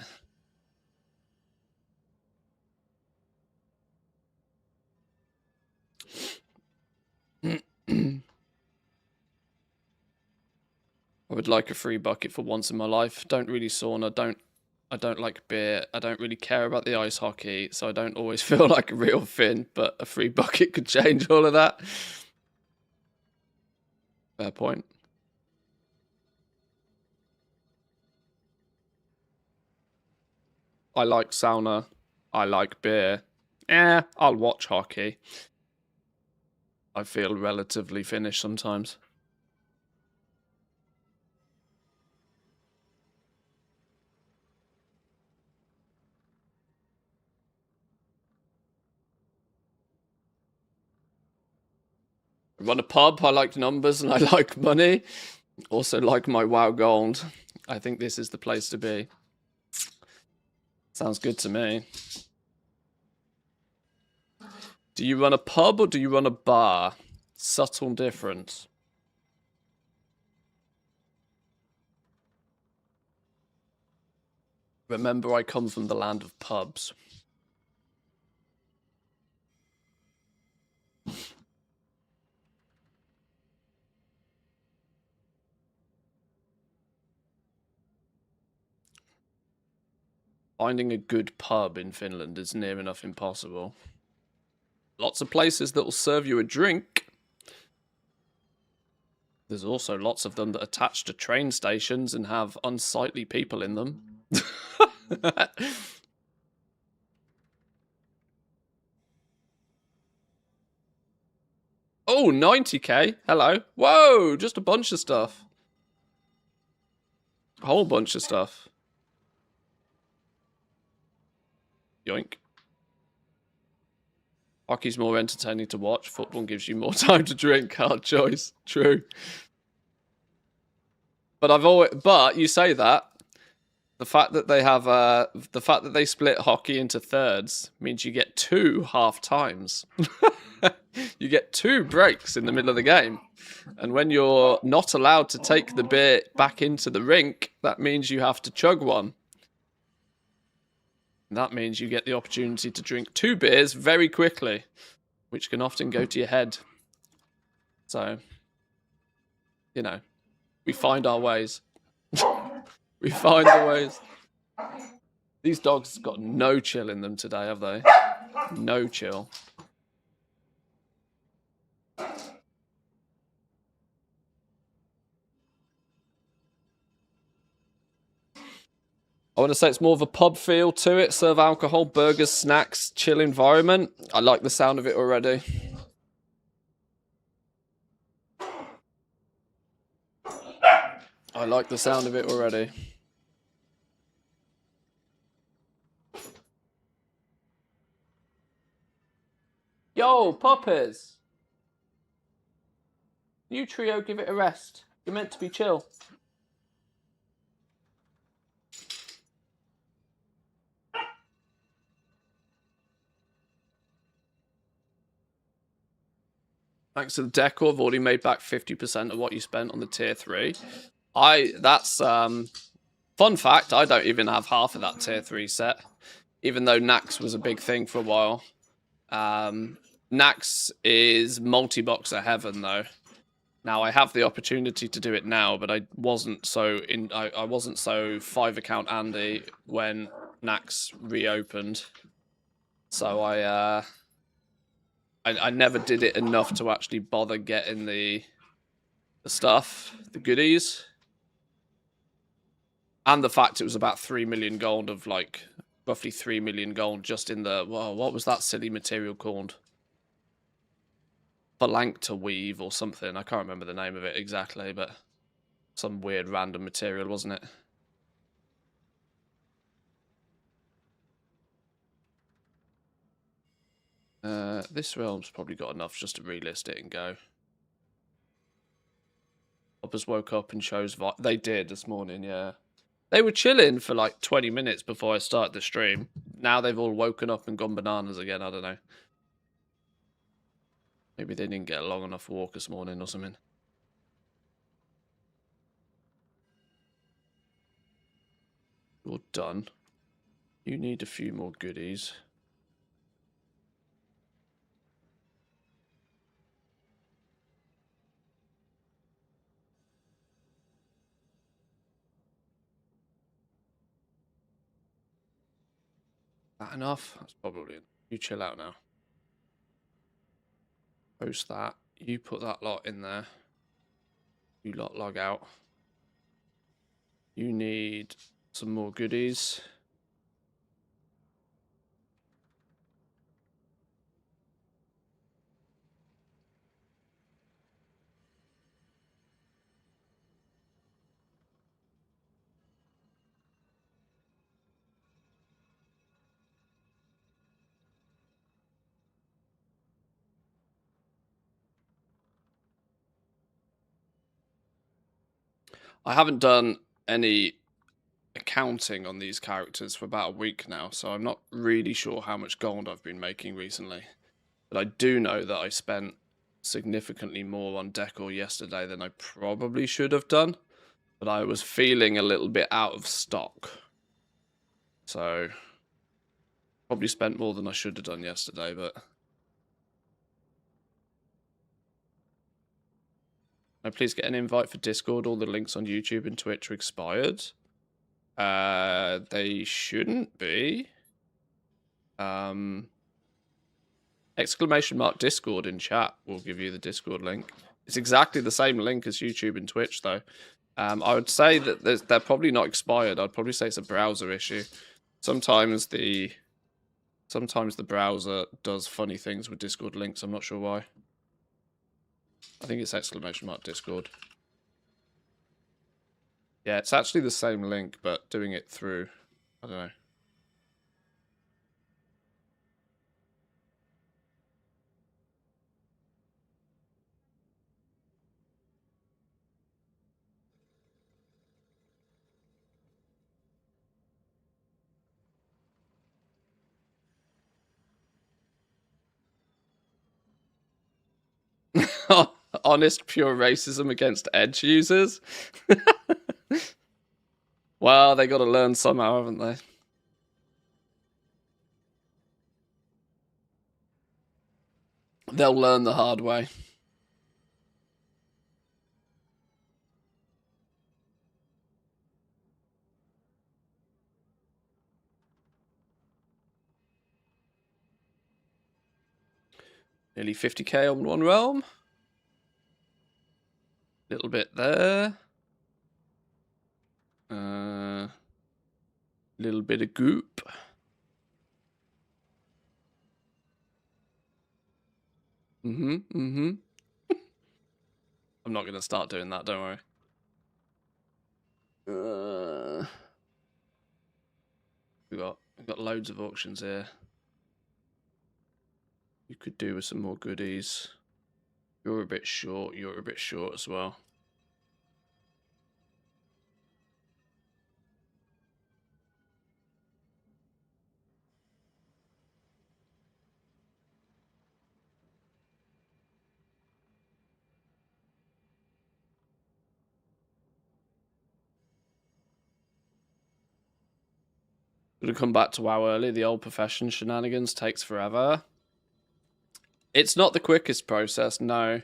I would like a free bucket for once in my life. Don't really sauna, I don't like beer. I don't really care about the ice hockey, so I don't always feel like a real Finn, but a free bucket could change all of that. Fair point. I like sauna. I like beer. I'll watch hockey. I feel relatively Finnish sometimes. I run a pub. I like numbers and I like money. Also like my WoW gold. I think this is the place to be. Sounds good to me. Do you run a pub or do you run a bar? Subtle difference. Remember, I come from the land of pubs. Finding a good pub in Finland is near enough impossible. Lots of places that will serve you a drink. There's also lots of them that attach to train stations and have unsightly people in them. Oh, 90k. Hello. Whoa, just a bunch of stuff. A whole bunch of stuff. Yoink. Hockey's more entertaining to watch. Football gives you more time to drink. Hard choice. True. But you say that. The fact that they split hockey into thirds means you get 2 half times. You get 2 breaks in the middle of the game. And when you're not allowed to take the beer back into the rink, that means you have to chug one. And that means you get the opportunity to drink 2 beers very quickly, which can often go to your head. So, you know, we find our ways. We find the ways. These dogs got no chill in them today, have they? No chill. I want to say it's more of a pub feel to it. Serve alcohol, burgers, snacks, chill environment. I like the sound of it already. I like the sound of it already. Yo, puppies! You trio, give it a rest. You're meant to be chill. Thanks to the Decor, I've already made back 50% of what you spent on the tier 3. That's fun fact, I don't even have half of that tier 3 set. Even though Nax was a big thing for a while. Nax is multi-boxer heaven though. Now I have the opportunity to do it now, but I wasn't so 5 account Andy when Nax reopened. So I never did it enough to actually bother getting the stuff, the goodies. And the fact it was about 3 million gold of like roughly 3 million gold just in the, well, what was that silly material called? phalanx weave or something. I can't remember the name of it exactly, but some weird random material, wasn't it? This realm's probably got enough just to relist it and go. Hoppers woke up and chose... They did this morning, yeah. They were chilling for like 20 minutes before I started the stream. Now they've all woken up and gone bananas again, I don't know. Maybe they didn't get a long enough walk this morning or something. You're done. You need a few more goodies. That enough? That's probably enough. You chill out now. Post that. You put that lot in there. You lot log out. You need some more goodies. I haven't done any accounting on these characters for about a week now, so I'm not really sure how much gold I've been making recently. But I do know that I spent significantly more on Decor yesterday than I probably should have done. But I was feeling a little bit out of stock. So, probably spent more than I should have done yesterday, but... Now, please get an invite for Discord. All the links on YouTube and Twitch are expired. They shouldn't be. Exclamation mark Discord in chat will give you the Discord link. It's exactly the same link as YouTube and Twitch, though. I would say that they're probably not expired. I'd probably say it's a browser issue. Sometimes the browser does funny things with Discord links. I'm not sure why. I think it's exclamation mark Discord. Yeah, it's actually the same link, but doing it through, I don't know. Honest, pure racism against Edge users? Well, they got to learn somehow, haven't they? They'll learn the hard way. Nearly 50k on one realm. Little bit there. Little bit of goop. I'm not going to start doing that, don't worry. We've got loads of auctions here. You could do with some more goodies. You're a bit short. You're a bit short as well. Gonna come back to WoW early. The old profession shenanigans takes forever. It's not the quickest process, no.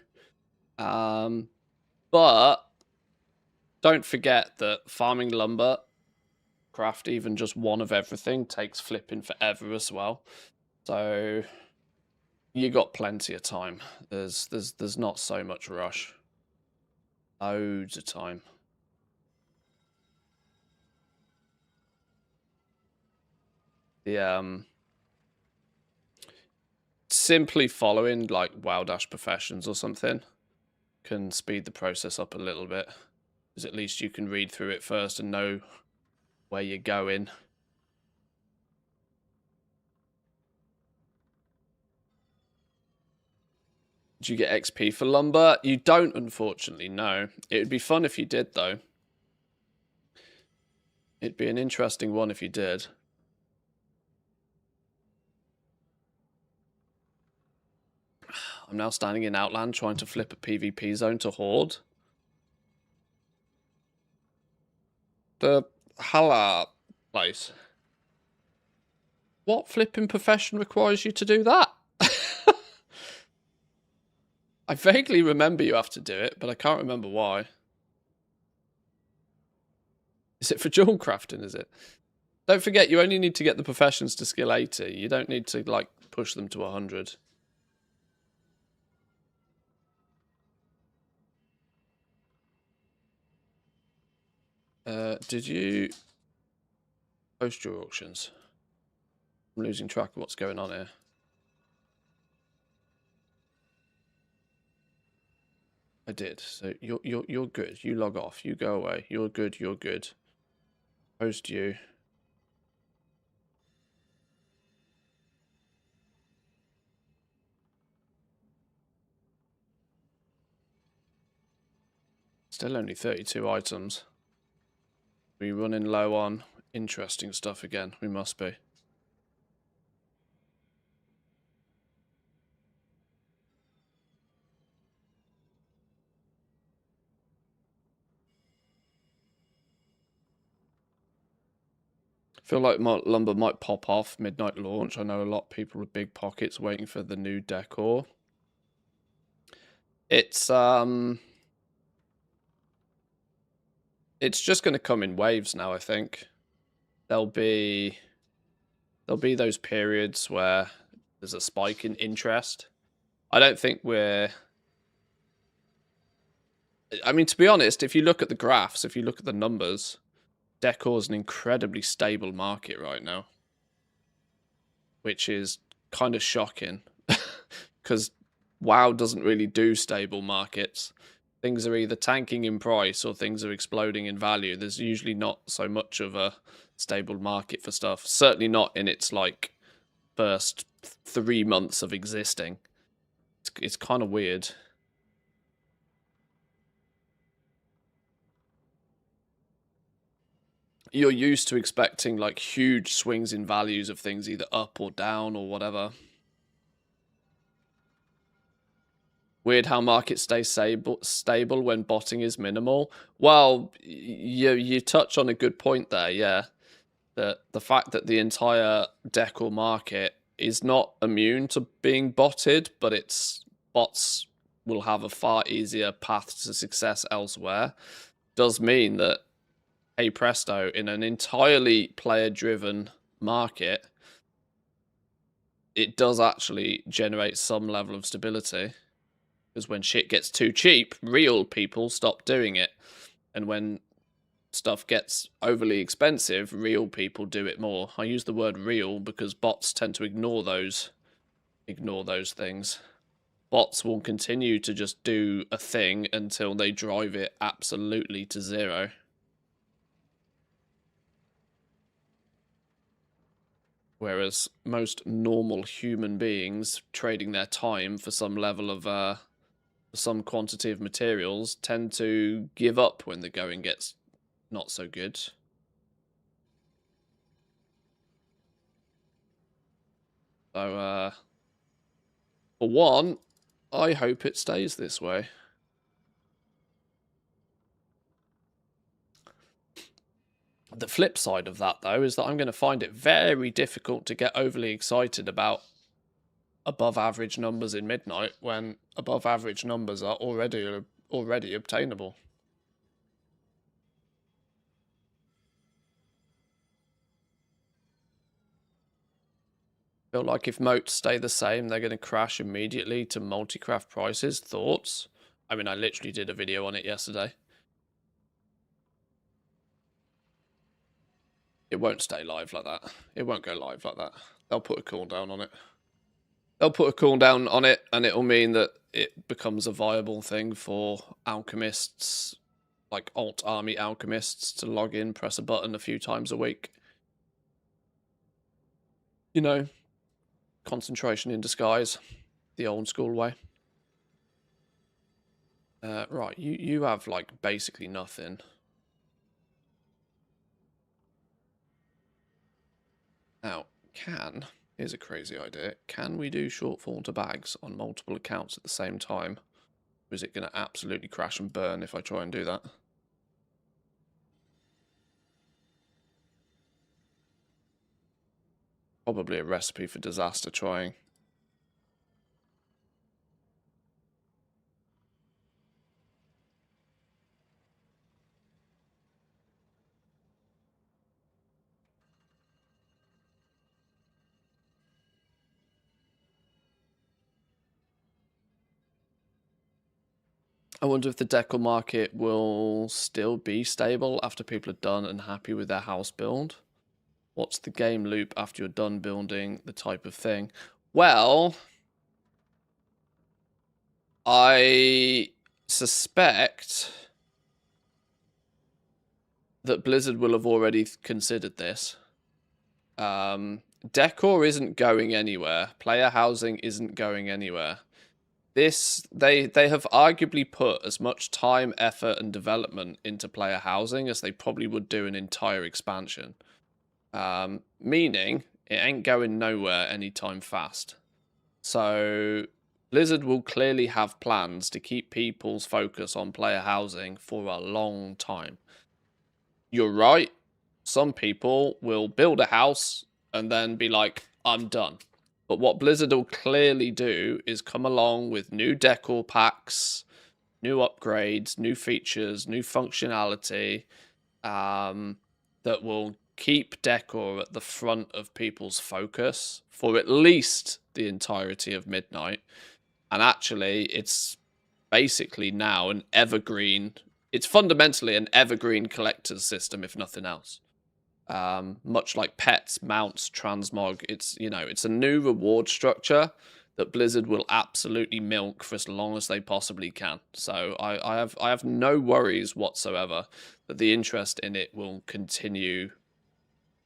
But don't forget that farming lumber, craft even just one of everything, takes flipping forever as well. So you got plenty of time. There's not so much rush. Loads of time. simply following like WoW Dash Professions or something can speed the process up a little bit. Because at least you can read through it first and know where you're going. Did you get XP for lumber? You don't, unfortunately, no. It would be fun if you did, though. It'd be an interesting one if you did. I'm now standing in Outland trying to flip a PvP zone to Horde. The Hala place. What flipping profession requires you to do that? I vaguely remember you have to do it, but I can't remember why. Is it for jewel crafting, is it? Don't forget, you only need to get the professions to skill 80. You don't need to, like, push them to 100. Did you post your auctions? I'm losing track of what's going on here. I did. So you're good. You log off. You go away. You're good. You're good. Post you. Still only 32 items. We running low on interesting stuff again. We must be. Feel like my lumber might pop off midnight launch. I know a lot of people with big pockets waiting for the new decor. It's just going to come in waves now, I think. There'll be those periods where there's a spike in interest. I don't think we're... I mean, to be honest, if you look at the graphs, if you look at the numbers, Decor's an incredibly stable market right now. Which is kind of shocking. Because WoW doesn't really do stable markets. Things are either tanking in price or things are exploding in value. There's usually not so much of a stable market for stuff. Certainly not in its, like, first 3 months of existing. It's kind of weird. You're used to expecting, like, huge swings in values of things either up or down or whatever. Weird how markets stay stable when botting is minimal. Well, you touch on a good point there, yeah. The fact that the entire Decor market is not immune to being botted, but its bots will have a far easier path to success elsewhere, does mean that, hey presto, in an entirely player-driven market, it does actually generate some level of stability. Because when shit gets too cheap, real people stop doing it. And when stuff gets overly expensive, real people do it more. I use the word real because bots tend to ignore those things. Bots will continue to just do a thing until they drive it absolutely to zero. Whereas most normal human beings trading their time for some level of some quantity of materials tend to give up when the going gets not so good. So, for one, I hope it stays this way. The flip side of that, though, is that I'm going to find it very difficult to get overly excited about above average numbers in Midnight when above average numbers are already obtainable. Feel like if moats stay the same, they're going to crash immediately to multi-craft prices. Thoughts? I mean, I literally did a video on it yesterday. It won't stay live like that. It won't go live like that. They'll put a cooldown on it. They'll put a cooldown on it, and it'll mean that it becomes a viable thing for alchemists, like alt army alchemists, to log in, press a button a few times a week. You know, concentration in disguise, the old school way. Right, you have like basically nothing. Now, here's a crazy idea. Can we do shortfall to bags on multiple accounts at the same time? Or is it going to absolutely crash and burn if I try and do that? Probably a recipe for disaster trying. I wonder if the Decor market will still be stable after people are done and happy with their house build. What's the game loop after you're done building, the type of thing? Well, I suspect that Blizzard will have already considered this. Decor isn't going anywhere. Player housing isn't going anywhere. They have arguably put as much time, effort, and development into player housing as they probably would do an entire expansion. Meaning it ain't going nowhere anytime fast. So Blizzard will clearly have plans to keep people's focus on player housing for a long time. You're right. Some people will build a house and then be like, I'm done. But what Blizzard will clearly do is come along with new decor packs, new upgrades, new features, new functionality that will keep decor at the front of people's focus for at least the entirety of Midnight. And actually, it's basically now an evergreen. It's fundamentally an evergreen collector's system, if nothing else. Much like pets, mounts, transmog, it's a new reward structure that Blizzard will absolutely milk for as long as they possibly can. So I have no worries whatsoever that the interest in it will continue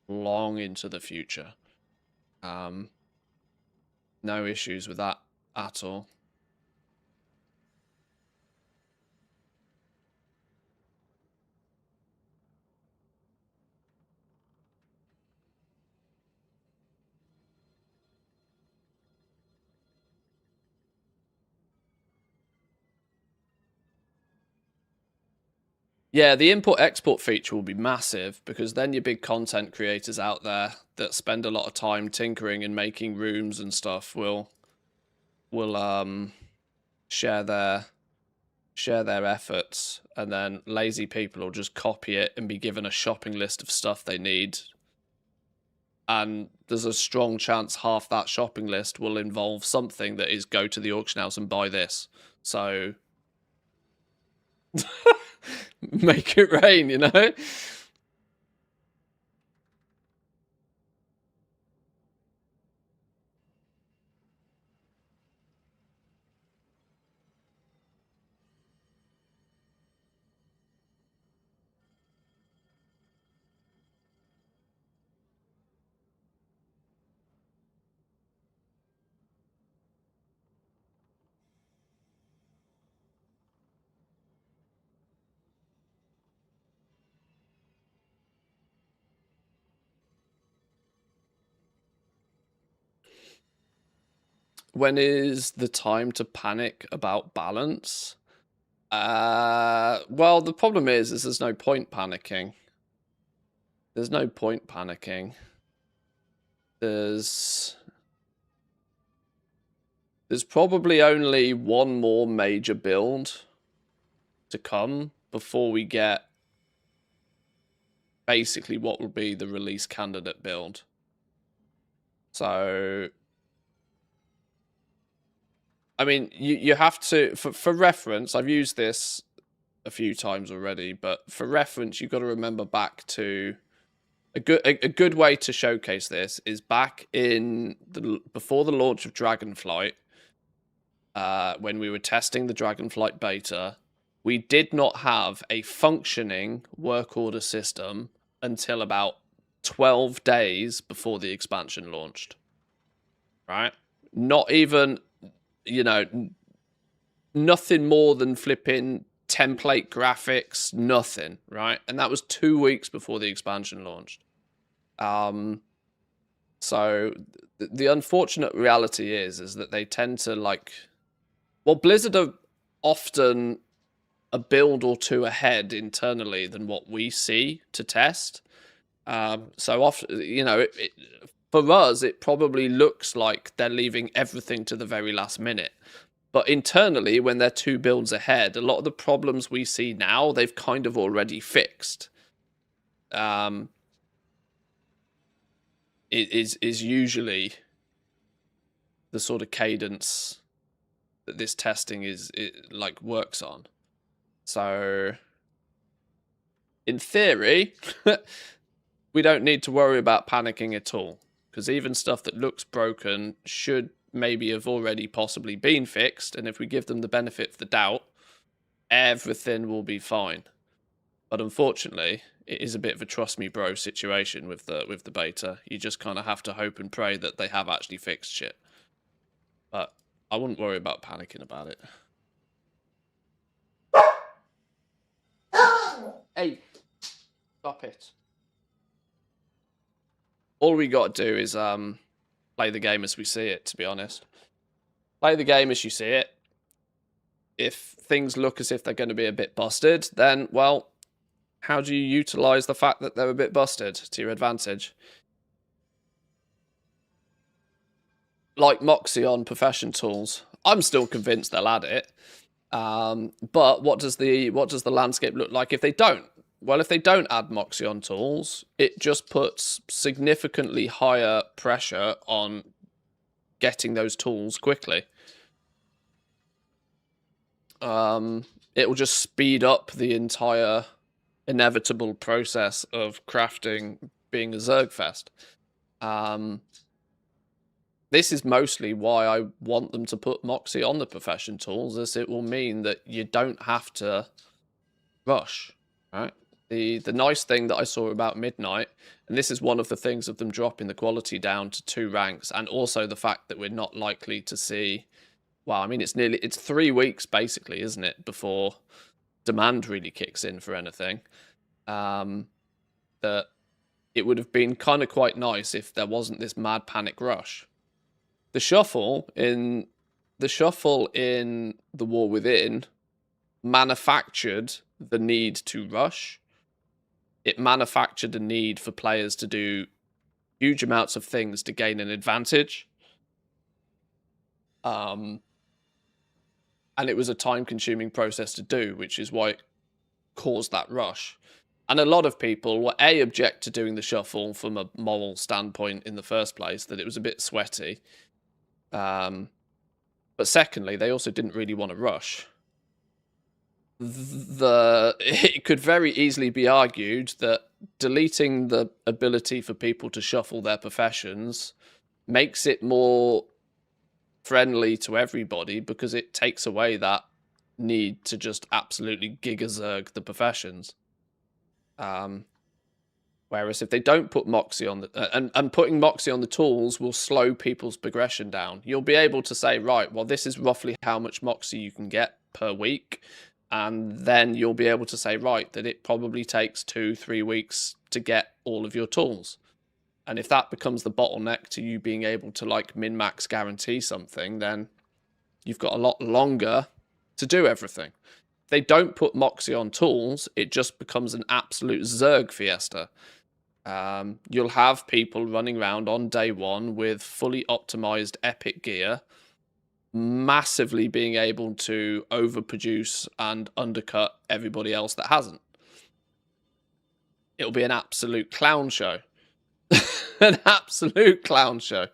long into the future. No issues with that at all. Yeah, the import-export feature will be massive because then your big content creators out there that spend a lot of time tinkering and making rooms and stuff will share their efforts, and then lazy people will just copy it and be given a shopping list of stuff they need. And there's a strong chance half that shopping list will involve something that is go to the auction house and buy this. So make it rain, you know? When is the time to panic about balance? Well, the problem is there's no point panicking. There's no point panicking. There's probably only one more major build to come before we get basically what will be the release candidate build. So I mean, you have to, for reference, I've used this a few times already, but for reference, you've got to remember back to A good way to showcase this is back in before the launch of Dragonflight, when we were testing the Dragonflight beta, we did not have a functioning work order system until about 12 days before the expansion launched. Right? Not even, nothing more than flipping template graphics, nothing, right? And that was 2 weeks before the expansion launched. So the unfortunate reality is that they tend to Blizzard are often a build or two ahead internally than what we see to test. So often, for us, it probably looks like they're leaving everything to the very last minute. But internally, when they're 2 builds ahead, a lot of the problems we see now, they've kind of already fixed. It is usually the sort of cadence that this testing works on. So, in theory, we don't need to worry about panicking at all, because even stuff that looks broken should maybe have already possibly been fixed, and if we give them the benefit of the doubt, everything will be fine. But unfortunately, it is a bit of a trust me bro situation with the beta. You just kind of have to hope and pray that they have actually fixed shit. But I wouldn't worry about panicking about it. Hey, stop it. All we got to do is play the game as we see it, to be honest. Play the game as you see it. If things look as if they're going to be a bit busted, then, well, how do you utilize the fact that they're a bit busted to your advantage? Like Moxie on profession tools, I'm still convinced they'll add it. But what does the landscape look like if they don't? Well, if they don't add Moxie on tools, it just puts significantly higher pressure on getting those tools quickly. It will just speed up the entire inevitable process of crafting being a Zergfest. This is mostly why I want them to put Moxie on the profession tools, as it will mean that you don't have to rush, right? The nice thing that I saw about Midnight, and this is one of the things of them dropping the quality down to 2 ranks, and also the fact that we're not likely to see, well, I mean, it's 3 weeks basically, isn't it, before demand really kicks in for anything. That it would have been kind of quite nice if there wasn't this mad panic rush. The shuffle in The War Within manufactured the need to rush. It manufactured a need for players to do huge amounts of things to gain an advantage. And it was a time-consuming process to do, which is why it caused that rush. And a lot of people were object to doing the shuffle from a moral standpoint in the first place, that it was a bit sweaty. But secondly, they also didn't really want to rush. It could very easily be argued that deleting the ability for people to shuffle their professions makes it more friendly to everybody, because it takes away that need to just absolutely gigazerg the professions. Whereas if they don't put Moxie on and putting Moxie on the tools will slow people's progression down. You'll be able to say, right, well, this is roughly how much Moxie you can get per week. And then you'll be able to say, right, that it probably takes 2-3 weeks to get all of your tools. And if that becomes the bottleneck to you being able to min-max guarantee something, then you've got a lot longer to do everything. If they don't put Moxie on tools, it just becomes an absolute Zerg fiesta. You'll have people running around on day 1 with fully optimized epic gear, massively being able to overproduce and undercut everybody else that hasn't. It'll be an absolute clown show. An absolute clown show.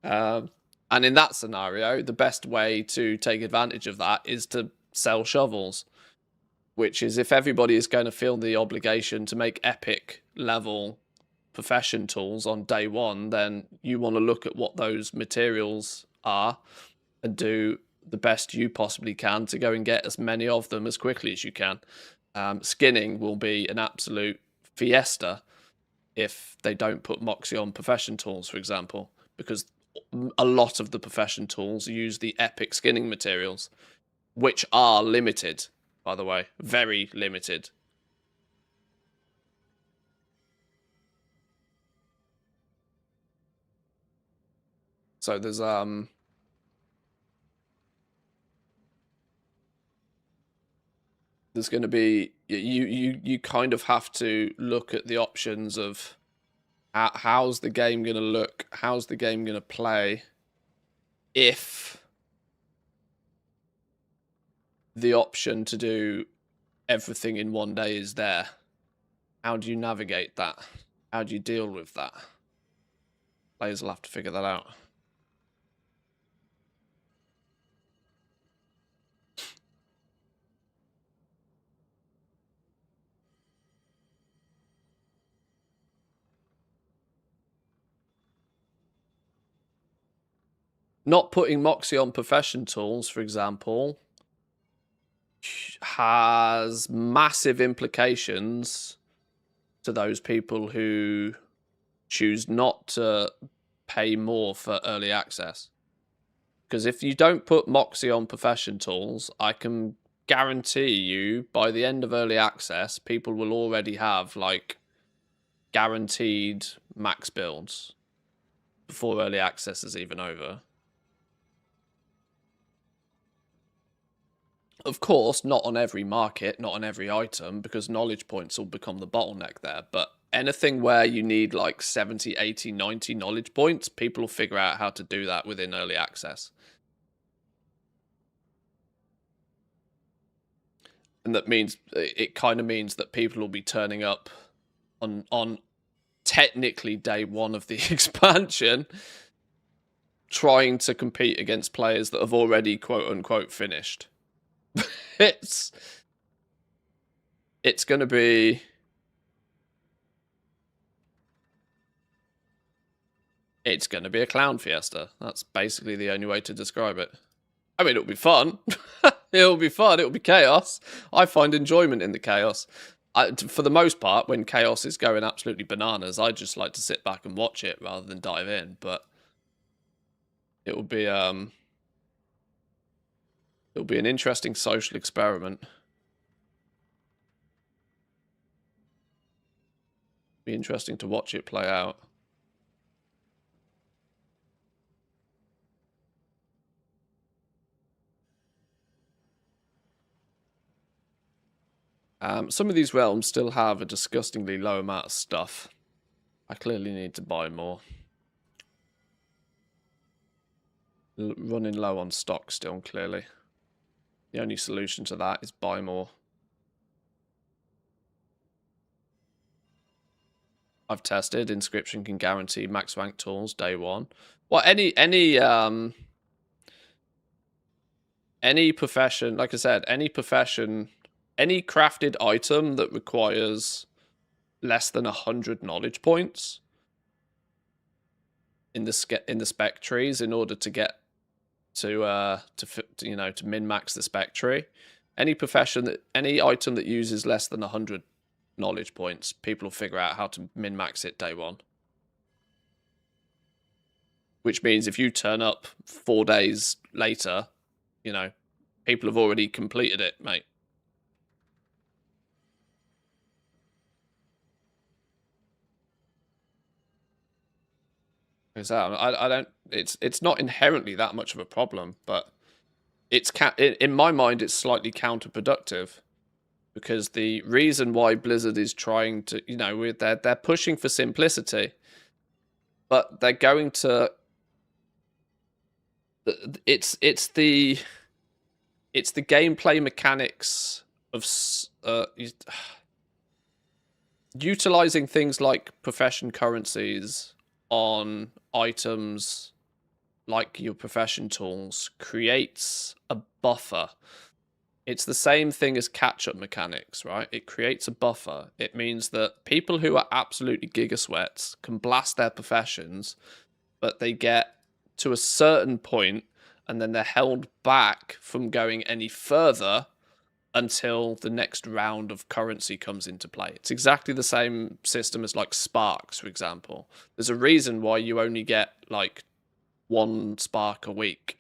And in that scenario, the best way to take advantage of that is to sell shovels, which is, if everybody is going to feel the obligation to make epic level profession tools on day one, then you want to look at what those materials are and do the best you possibly can to go and get as many of them as quickly as you can. Skinning will be an absolute fiesta if they don't put Moxie on profession tools, for example, because a lot of the profession tools use the epic skinning materials, which are limited, by the way, very limited. So there's going to be you kind of have to look at the options of how's the game going to look, how's the game going to play if the option to do everything in one day is there. How do you navigate that? How do you deal with that? Players will have to figure that out. Not putting Moxie on profession tools, for example, has massive implications to those people who choose not to pay more for early access. Because if you don't put Moxie on profession tools, I can guarantee you by the end of early access, people will already have like guaranteed max builds before early access is even over. Of course, not on every market, not on every item, because knowledge points will become the bottleneck there. But anything where you need like 70, 80, 90 knowledge points, people will figure out how to do that within early access. And that means, it kind of means that people will be turning up on technically day one of the expansion, trying to compete against players that have already quote unquote finished. It's going to be a clown fiesta. That's basically the only way to describe it. I mean, it'll be fun. It'll be fun. It'll be chaos. I find enjoyment in the chaos. For the most part, when chaos is going absolutely bananas, I just like to sit back and watch it rather than dive in. But it will be an interesting social experiment. Be interesting to watch it play out. Some of these realms still have a disgustingly low amount of stuff. I clearly need to buy more. Running low on stock still, clearly. The only solution to that is buy more. I've tested. Inscription can guarantee max rank tools day one. Well, any profession, like I said, any profession, any crafted item that requires less than 100 knowledge points in the spec trees in order to get to min max the spec tree. Any item that uses less than 100 knowledge points, people will figure out how to min max it day one. Which means if you turn up 4 days later, people have already completed it, mate. I don't. It's not inherently that much of a problem, but in my mind it's slightly counterproductive, because the reason why Blizzard is trying to, they're pushing for simplicity, but they're going to. It's the gameplay mechanics of utilizing things like profession currencies on items like your profession tools creates a buffer It's the same thing as catch-up mechanics, right? It creates a buffer. It means that people who are absolutely gigasweats can blast their professions, but they get to a certain point and then they're held back from going any further until the next round of currency comes into play. It's exactly the same system as like sparks, for example. There's a reason why you only get like 1 spark a week.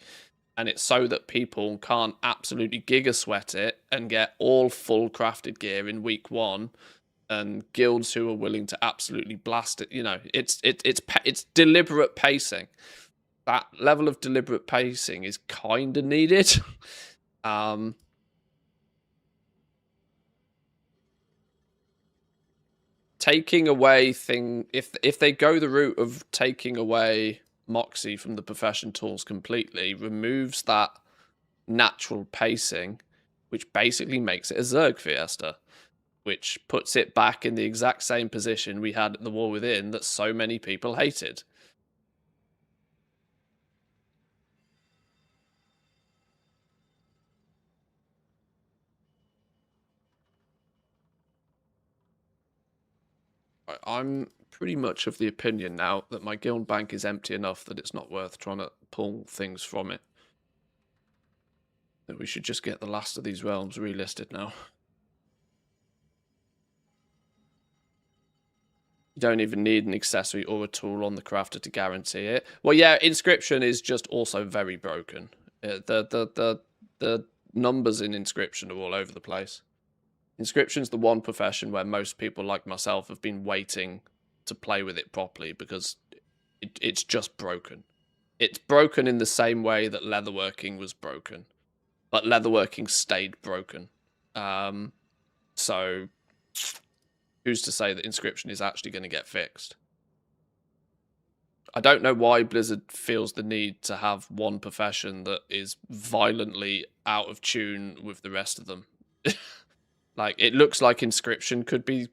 And it's so that people can't absolutely giga sweat it and get all full crafted gear in week 1, and guilds who are willing to absolutely blast it. You know, it's deliberate pacing. That level of deliberate pacing is kind of needed. Taking away if they go the route of taking away Moxie from the profession tools completely, removes that natural pacing, which basically makes it a Zerg Fiesta, which puts it back in the exact same position we had at the War Within that so many people hated. I'm pretty much of the opinion now that my guild bank is empty enough that it's not worth trying to pull things from it. That we should just get the last of these realms relisted now. You don't even need an accessory or a tool on the crafter to guarantee it. Well, yeah, inscription is just also very broken. The numbers in inscription are all over the place. Inscription's the one profession where most people like myself have been waiting to play with it properly because it's just broken. It's broken in the same way that leatherworking was broken, but leatherworking stayed broken. So who's to say that inscription is actually going to get fixed? I don't know why Blizzard feels the need to have one profession that is violently out of tune with the rest of them. Like, it looks like inscription could be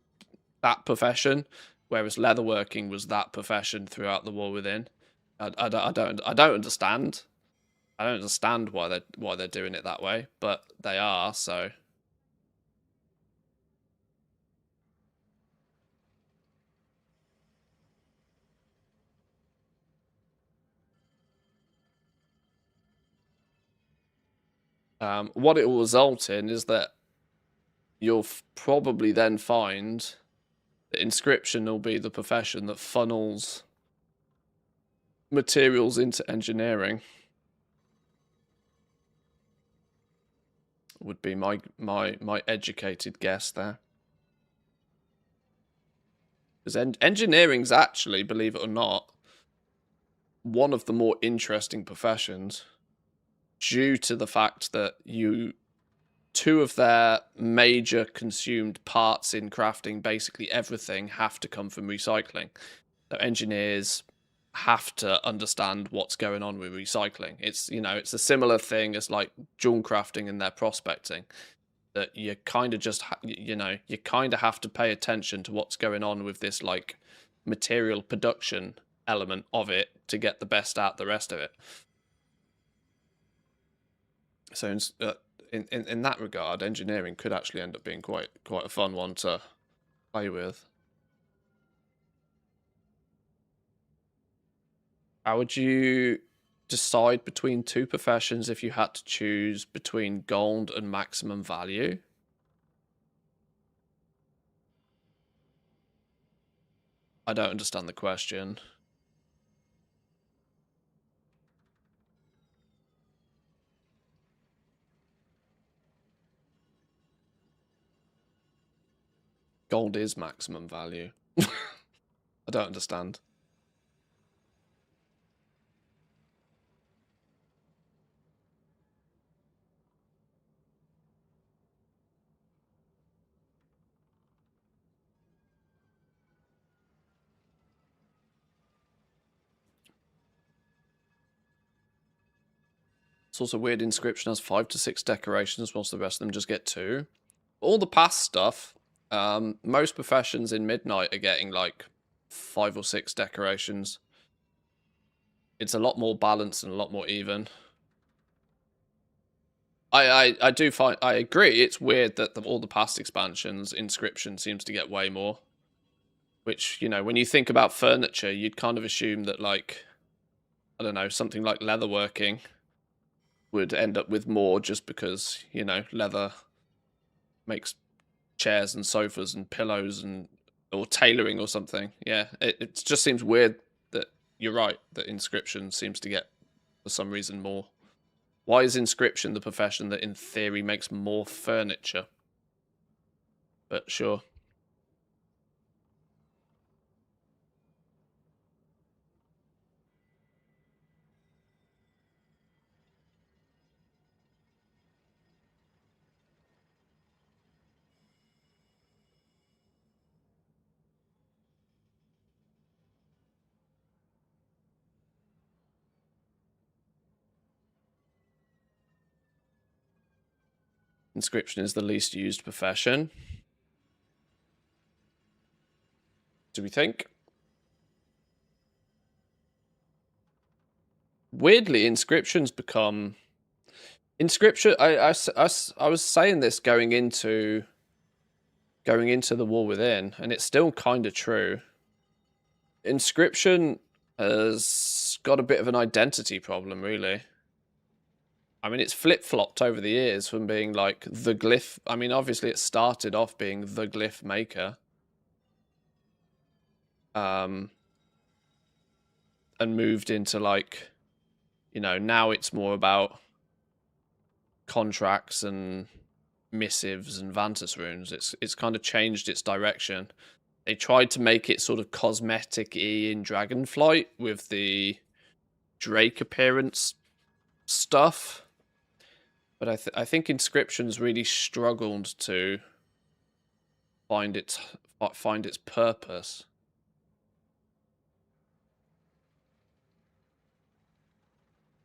that profession, whereas leatherworking was that profession throughout the War Within. I don't understand. I don't understand why they're doing it that way, but they are. So what it will result in is that you'll probably then find that inscription will be the profession that funnels materials into engineering. Would be my educated guess there. Because engineering's actually, believe it or not, one of the more interesting professions, due to the fact that two of their major consumed parts in crafting basically everything have to come from recycling. So engineers have to understand what's going on with recycling. It's, you know, it's a similar thing as like jewel crafting and their prospecting, that you kind of just you kind of have to pay attention to what's going on with this like material production element of it to get the best out the rest of it. So in that regard, engineering could actually end up being quite a fun one to play with. How would you decide between two professions if you had to choose between gold and maximum value? I don't understand the question. Gold is maximum value. I don't understand. It's also weird inscription has 5 to 6 decorations, whilst the rest of them just get 2. All the past stuff, most professions in Midnight are getting like 5 or 6 decorations. It's a lot more balanced and a lot more even. I do find, I agree, it's weird that all the past expansions, Inscription seems to get way more. Which, you know, when you think about furniture, you'd kind of assume that, like, I don't know, something like leatherworking would end up with more just because, you know, leather makes chairs and sofas and pillows and or tailoring or something. Yeah, it just seems weird that you're right that Inscription seems to get for some reason more. Why is Inscription the profession that in theory makes more furniture? But sure. Inscription is the least used profession. Do we think? Weirdly, Inscription's become... Inscription, I was saying this going into the War Within, and it's still kind of true. Inscription has got a bit of an identity problem, really. I mean, it's flip-flopped over the years from being like the glyph. I mean, obviously it started off being the glyph maker. And moved into, like, you know, now it's more about contracts and missives and Vantus runes. It's kind of changed its direction. They tried to make it sort of cosmetic-y in Dragonflight with the Drake appearance stuff. But I think Inscription's really struggled to find its purpose.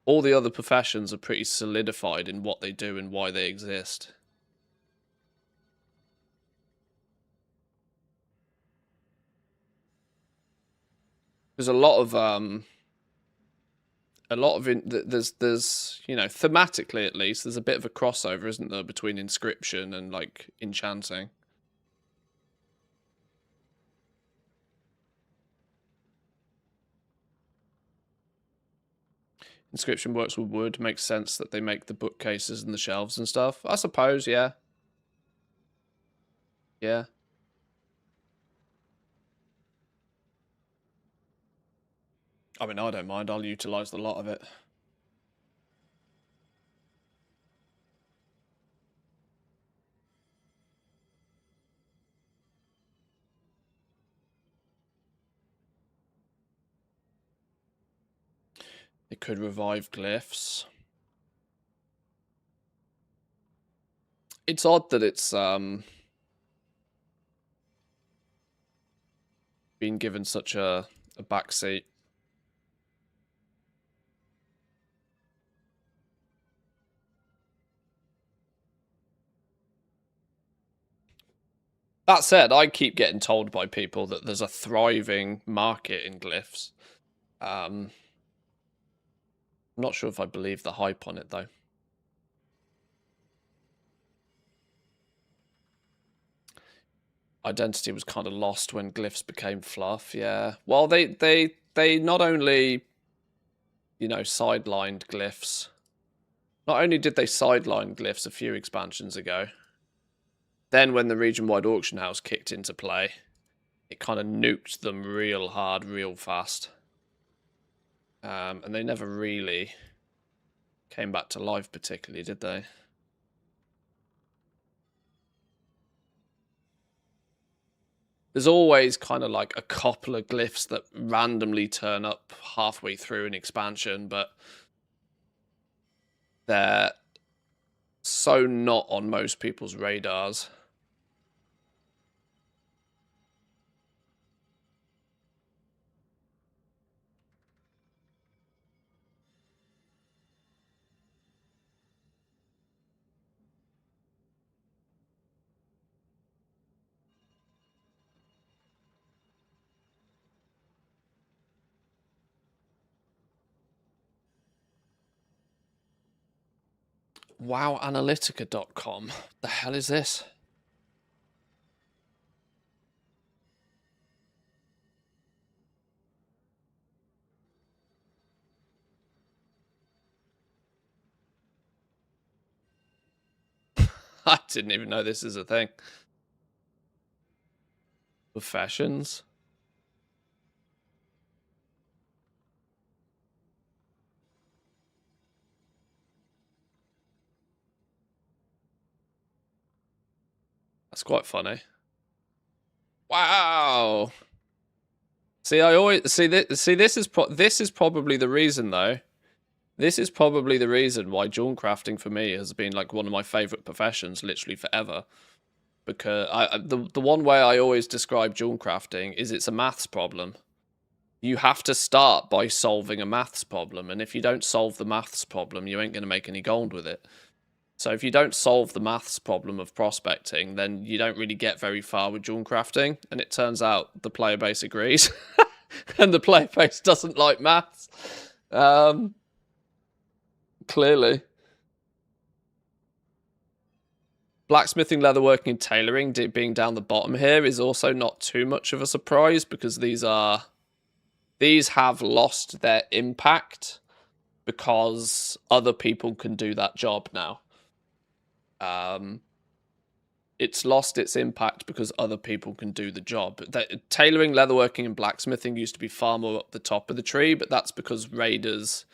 All the other professions are pretty solidified in what they do and why they exist. There's a lot of there's you know, thematically at least, there's a bit of a crossover, isn't there, between Inscription and, like, enchanting. Inscription works with wood, makes sense that they make the bookcases and the shelves and stuff. I suppose, yeah. Yeah. I mean, I don't mind. I'll utilize a lot of it. It could revive glyphs. It's odd that it's been given such a backseat. That said, I keep getting told by people that there's a thriving market in glyphs. I'm not sure if I believe the hype on it, though. Identity was kind of lost when glyphs became fluff, yeah. Well, they not only, you know, sidelined glyphs. Not only did they sideline glyphs a few expansions ago, then when the region-wide auction house kicked into play, it kind of nuked them real hard, real fast. And they never really came back to life particularly, did they? There's always kind of like a couple of glyphs that randomly turn up halfway through an expansion, but they're so not on most people's radars. WowAnalytica.com. The hell is this? I didn't even know this is a thing. Professions. That's quite funny. Wow. See, I always see this. See, this is probably the reason, though. This is probably the reason why jewel crafting for me has been like one of my favorite professions, literally forever. Because the one way I always describe jewel crafting is it's a maths problem. You have to start by solving a maths problem, and if you don't solve the maths problem, you ain't going to make any gold with it. So if you don't solve the maths problem of prospecting, then you don't really get very far with jewel crafting. And it turns out the player base agrees, and the player base doesn't like maths. Clearly. Blacksmithing, leatherworking, and tailoring being down the bottom here is also not too much of a surprise, because these have lost their impact because other people can do that job now. It's lost its impact because other people can do the job. Tailoring, leatherworking, and blacksmithing used to be far more up the top of the tree, but that's because raiders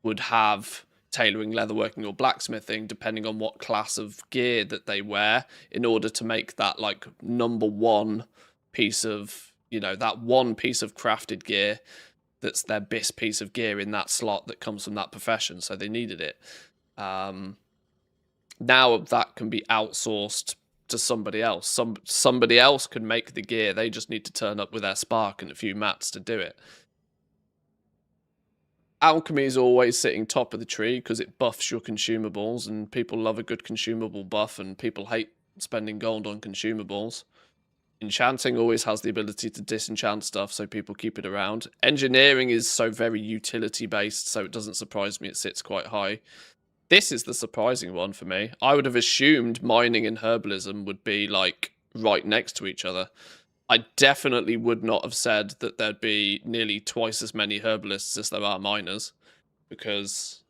would have tailoring, leatherworking, or blacksmithing, depending on what class of gear that they wear, in order to make that like number one piece of, that one piece of crafted gear that's their best piece of gear in that slot that comes from that profession. So they needed it. Now that can be outsourced to somebody else. Somebody else can make the gear. They just need to turn up with their spark and a few mats to do it. Alchemy is always sitting top of the tree because it buffs your consumables, and people love a good consumable buff, and people hate spending gold on consumables. Enchanting always has the ability to disenchant stuff, so people keep it around. Engineering is so very utility based, so it doesn't surprise me it sits quite high. This is the surprising one for me. I would have assumed mining and herbalism would be like right next to each other. I definitely would not have said that there'd be nearly twice as many herbalists as there are miners, because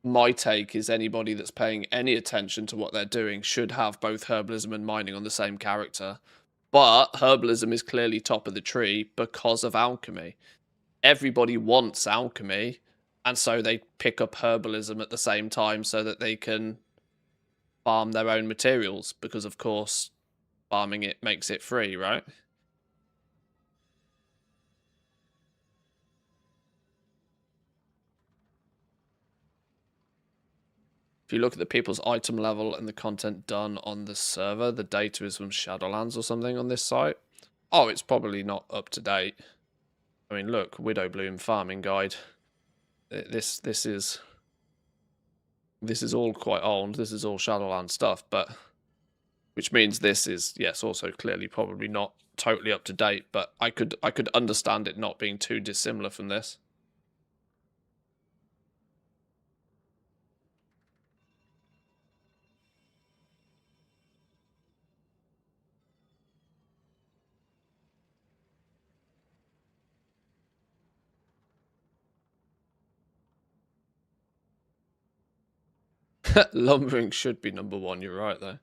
my take is anybody that's paying any attention to what they're doing should have both herbalism and mining on the same character. But herbalism is clearly top of the tree because of alchemy. Everybody wants alchemy, and so they pick up herbalism at the same time so that they can farm their own materials, because of course farming it makes it free, right? If you look at the people's item level and the content done on the server, the data is from Shadowlands or something on this site. Oh, it's probably not up to date. I mean, look, Widowbloom farming guide. This is all quite old. This is all Shadowlands stuff, but which means this is, yes, also clearly probably not totally up to date, but I could understand it not being too dissimilar from this. Lumbering should be number one, you're right though.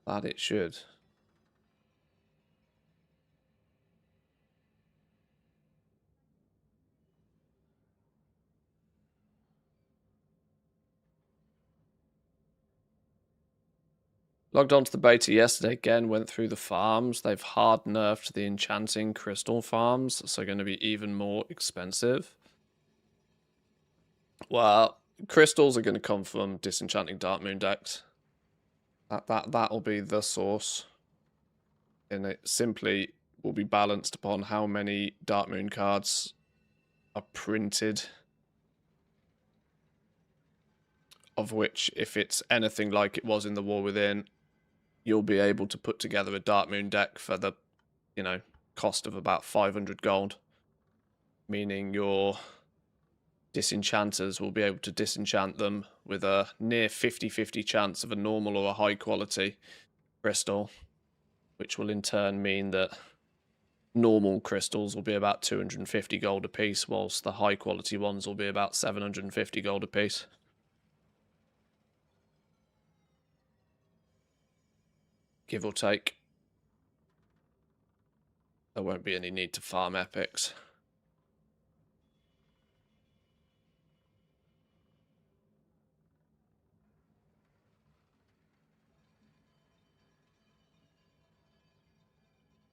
That it should. Logged onto the beta yesterday again, went through the farms. They've hard nerfed the enchanting crystal farms, so going to be even more expensive. Well, crystals are going to come from disenchanting Dark Moon decks. That'll be the source. And it simply will be balanced upon how many Dark Moon cards are printed. Of which, if it's anything like it was in the War Within, you'll be able to put together a Dark Moon deck for the, cost of about 500 gold. Meaning you're disenchanters will be able to disenchant them with a near 50-50 chance of a normal or a high quality crystal, which will in turn mean that normal crystals will be about 250 gold apiece, whilst the high quality ones will be about 750 gold apiece. Give or take. There won't be any need to farm epics.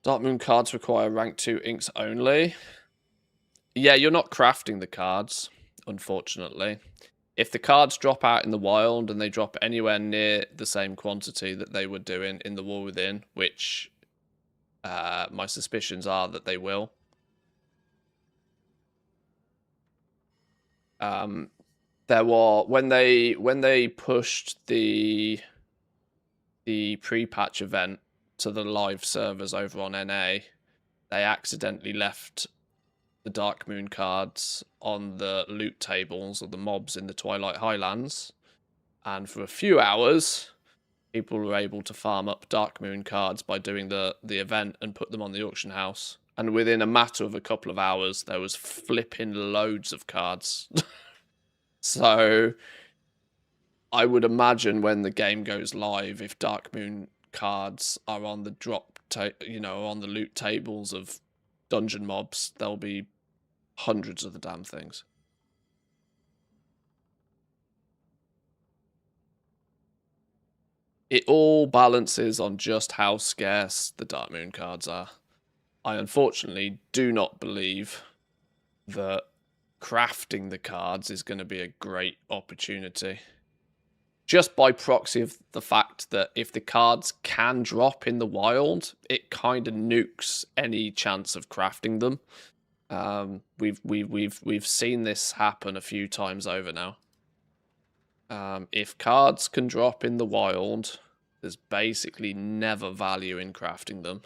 Dark Moon cards require rank 2 inks only. Yeah, you're not crafting the cards, unfortunately. If the cards drop out in the wild and they drop anywhere near the same quantity that they would do in the War Within, which my suspicions are that they will. There were when they pushed the pre-patch event to the live servers over on NA, they accidentally left the Dark Moon cards on the loot tables of the mobs in the Twilight Highlands, and for a few hours people were able to farm up Dark Moon cards by doing the event and put them on the auction house, and within a matter of a couple of hours there was flipping loads of cards. So I would imagine when the game goes live, if Dark Moon cards are on the on the loot tables of dungeon mobs, there'll be hundreds of the damn things. It all balances on just how scarce the Dark Moon cards are. I unfortunately do not believe that crafting the cards is going to be a great opportunity. Just by proxy of the fact that if the cards can drop in the wild, it kind of nukes any chance of crafting them. We've seen this happen a few times over now. If cards can drop in the wild, there's basically never value in crafting them.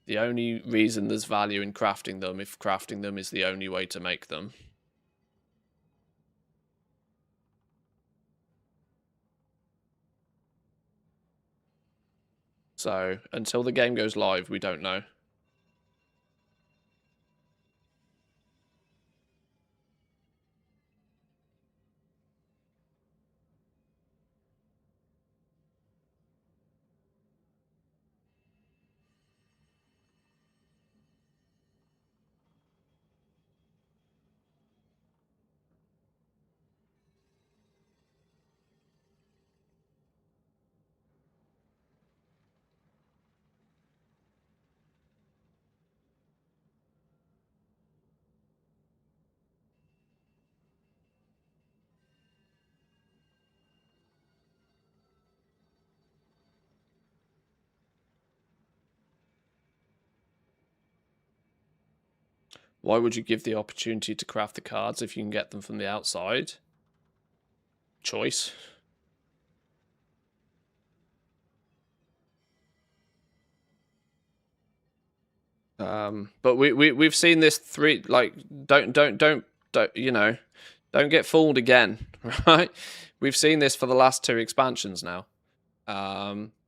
The only reason there's value in crafting them, if crafting them is the only way to make them. So, until the game goes live, we don't know. Why would you give the opportunity to craft the cards if you can get them from the outside? Choice. But we've seen this don't get fooled again, right? We've seen this for the last 2 expansions now.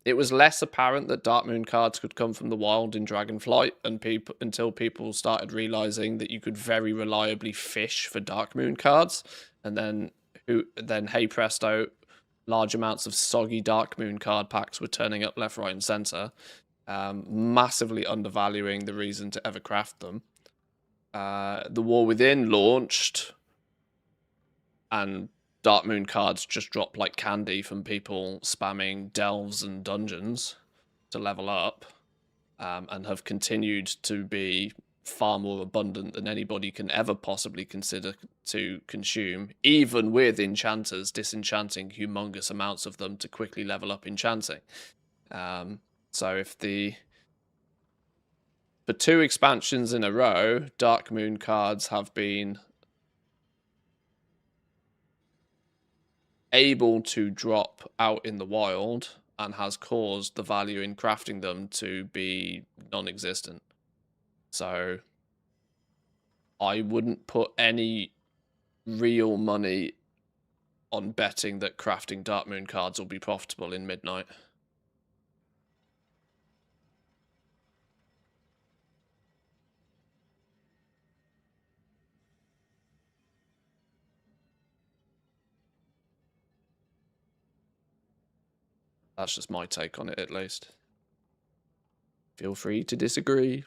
It was less apparent that Dark Moon cards could come from the wild in Dragonflight, until people started realizing that you could very reliably fish for Dark Moon cards, and then hey presto, large amounts of soggy Dark Moon card packs were turning up left, right, and center, massively undervaluing the reason to ever craft them. The War Within launched, and Dark Moon cards just dropped like candy from people spamming delves and dungeons to level up, and have continued to be far more abundant than anybody can ever possibly consider to consume, even with enchanters disenchanting humongous amounts of them to quickly level up enchanting. So for 2 expansions in a row, Dark Moon cards have been able to drop out in the wild, and has caused the value in crafting them to be non-existent. So I wouldn't put any real money on betting that crafting Dark Moon cards will be profitable in Midnight. That's just my take on it, at least. Feel free to disagree.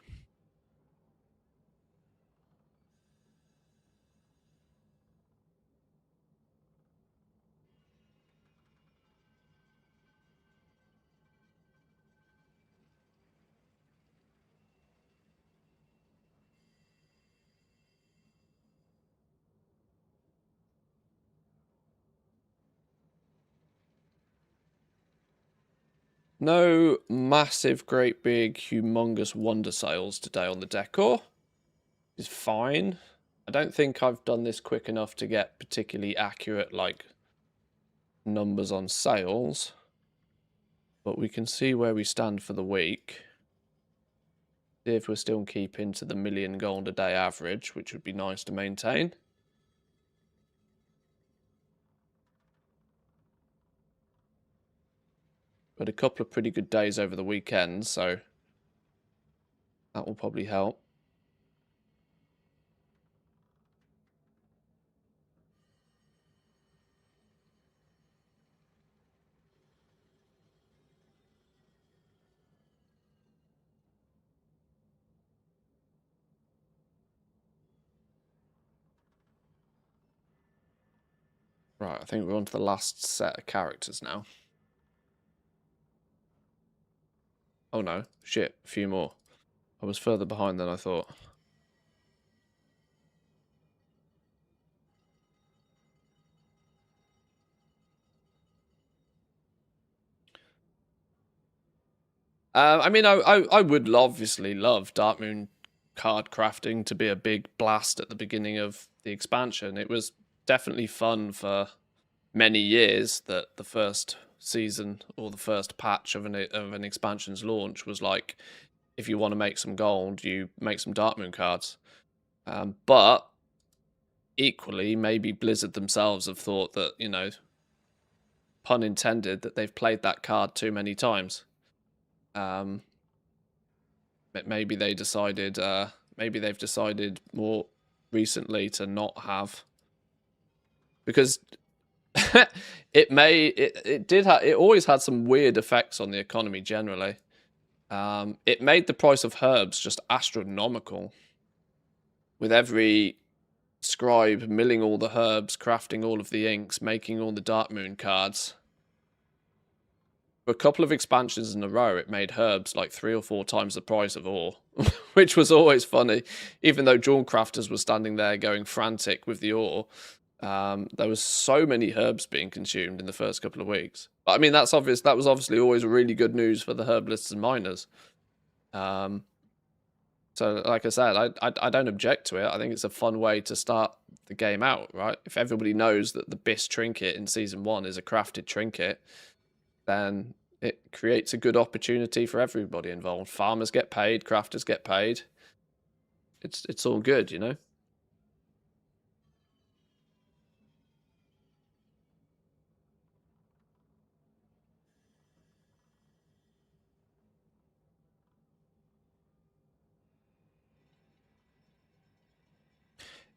No massive, great, big, humongous wonder sales today on the Decor. It's fine. I don't think I've done this quick enough to get particularly accurate, like, numbers on sales. But we can see where we stand for the week. See if we're still keeping to the million gold a day average, which would be nice to maintain. But a couple of pretty good days over the weekend, so that will probably help. Right, I think we're on to the last set of characters now. Oh no, shit, a few more. I was further behind than I thought. I mean, I would obviously love Dark Moon card crafting to be a big blast at the beginning of the expansion. It was definitely fun for many years that the first season or the first patch of an expansion's launch was like, if you want to make some gold, you make some Dark Moon cards. But equally, maybe Blizzard themselves have thought that, you know, pun intended, that they've played that card too many times. Maybe they decided, maybe they've decided more recently to not have, because it always had some weird effects on the economy generally. It made the price of herbs just astronomical, with every scribe milling all the herbs, crafting all of the inks, making all the Dark Moon cards. For a couple of expansions in a row, it made herbs like 3 or 4 times the price of ore, which was always funny. Even though Dawn Crafters were standing there going frantic with the ore, there was so many herbs being consumed in the first couple of weeks. But I mean, that's obvious. That was obviously always really good news for the herbalists and miners. So, like I said, I don't object to it. I think it's a fun way to start the game out, right? If everybody knows that the BIS trinket in Season 1 is a crafted trinket, then it creates a good opportunity for everybody involved. Farmers get paid, crafters get paid. It's all good, you know?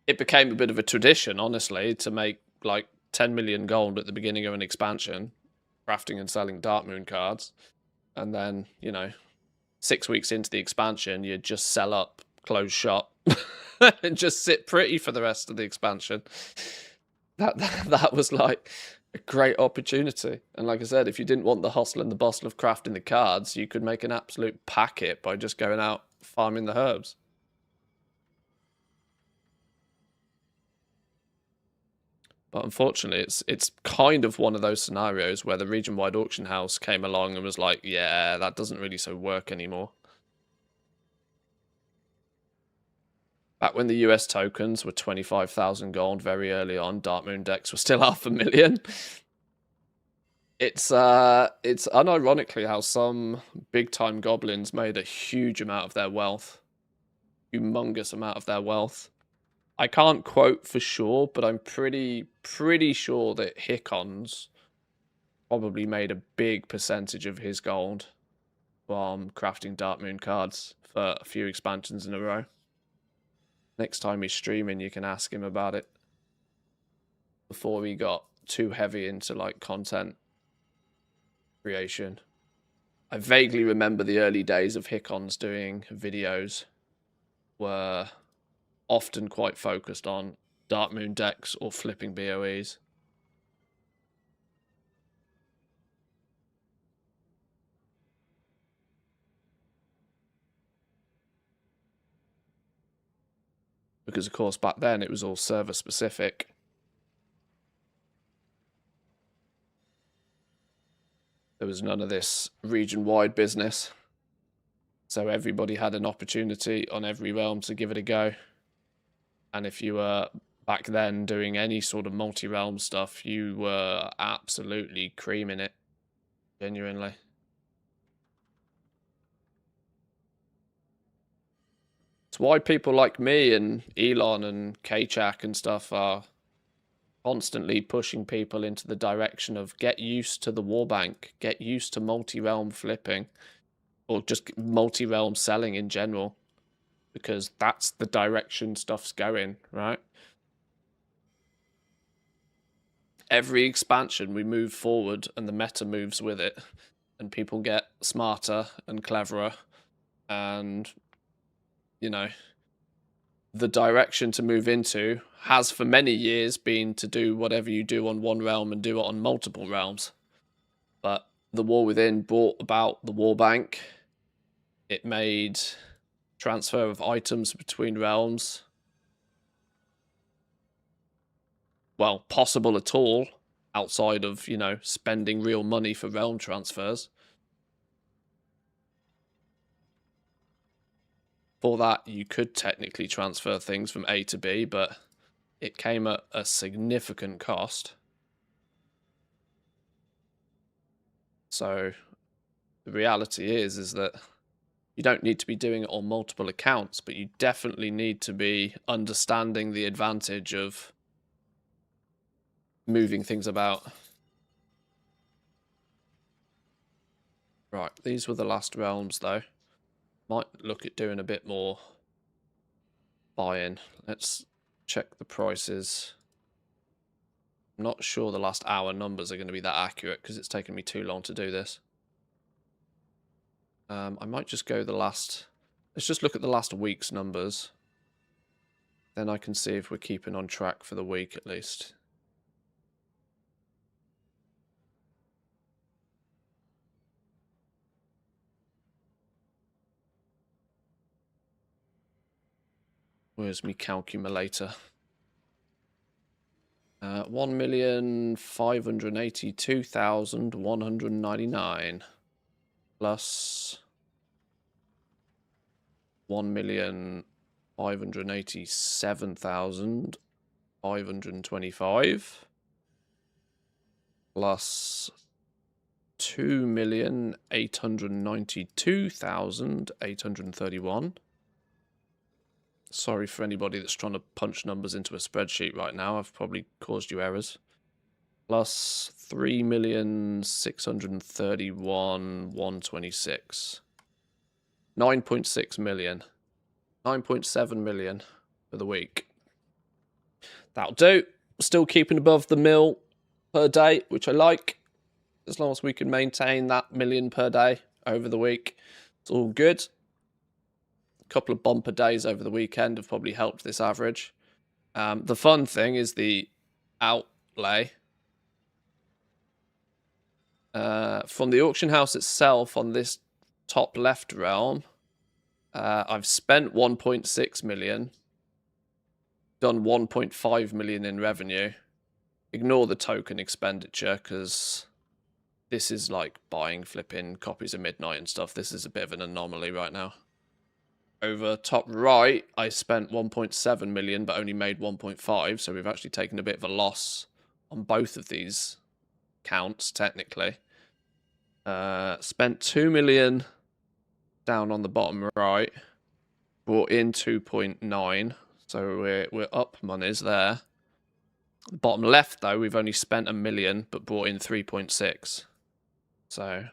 It became a bit of a tradition, honestly, to make like 10 million gold at the beginning of an expansion, crafting and selling Dark Moon cards. And then, you know, 6 weeks into the expansion, you just sell up, close shop, and just sit pretty for the rest of the expansion. That was like a great opportunity. And like I said, if you didn't want the hustle and the bustle of crafting the cards, you could make an absolute packet by just going out farming the herbs. But unfortunately, it's kind of one of those scenarios where the region-wide auction house came along and was like, yeah, that doesn't really so work anymore. Back when the US tokens were 25,000 gold very early on, Dark Moon decks were still 500,000. It's unironically how some big-time goblins made a huge amount of their wealth. Humongous amount of their wealth. I can't quote for sure, but I'm pretty sure that Hickons probably made a big percentage of his gold from crafting Dark Moon cards for a few expansions in a row. Next time he's streaming, you can ask him about it before he got too heavy into like content creation. I vaguely remember the early days of Hickons doing videos were often quite focused on Dark Moon decks or flipping BOEs. Because, of course, back then it was all server specific. There was none of this region-wide business. So everybody had an opportunity on every realm to give it a go. And if you were back then doing any sort of multi-realm stuff, you were absolutely creaming it. Genuinely. It's why people like me and Elon and Kachak and stuff are constantly pushing people into the direction of get used to the warbank, get used to multi-realm flipping, or just multi-realm selling in general, because that's the direction stuff's going, right? Every expansion we move forward and the meta moves with it, and people get smarter and cleverer, and you know, the direction to move into has for many years been to do whatever you do on one realm and do it on multiple realms. But the War Within brought about the war bank. It made transfer of items between realms, well, possible at all, outside of, you know, spending real money for realm transfers. For that, you could technically transfer things from A to B, but it came at a significant cost. So the reality is that you don't need to be doing it on multiple accounts, but you definitely need to be understanding the advantage of moving things about. Right, these were the last realms, though. Might look at doing a bit more buy-in. Let's check the prices. I'm not sure the last hour numbers are going to be that accurate because it's taken me too long to do this. I might just go the last... Let's just look at the last week's numbers. Then I can see if we're keeping on track for the week at least. Where's me calculator? 1,582,199 plus 1,587,525 plus 2,892,831. Sorry for anybody that's trying to punch numbers into a spreadsheet right now. I've probably caused you errors. Plus 3,631,126. 9.6 million. 9.7 million for the week. That'll do. Still keeping above the mil per day, which I like. As long as we can maintain that million per day over the week, it's all good. A couple of bumper days over the weekend have probably helped this average. The fun thing is the outlay. From the auction house itself on this top left realm, I've spent 1.6 million, done 1.5 million in revenue. Ignore the token expenditure because this is like buying flipping copies of Midnight and stuff. This is a bit of an anomaly right now. Over top right, I spent 1.7 million but only made 1.5, so we've actually taken a bit of a loss on both of these counts, technically. Spent 2 million down on the bottom right, brought in 2.9, So we're up monies there. The bottom left, though, we've only spent 1 million, but brought in 3.6. So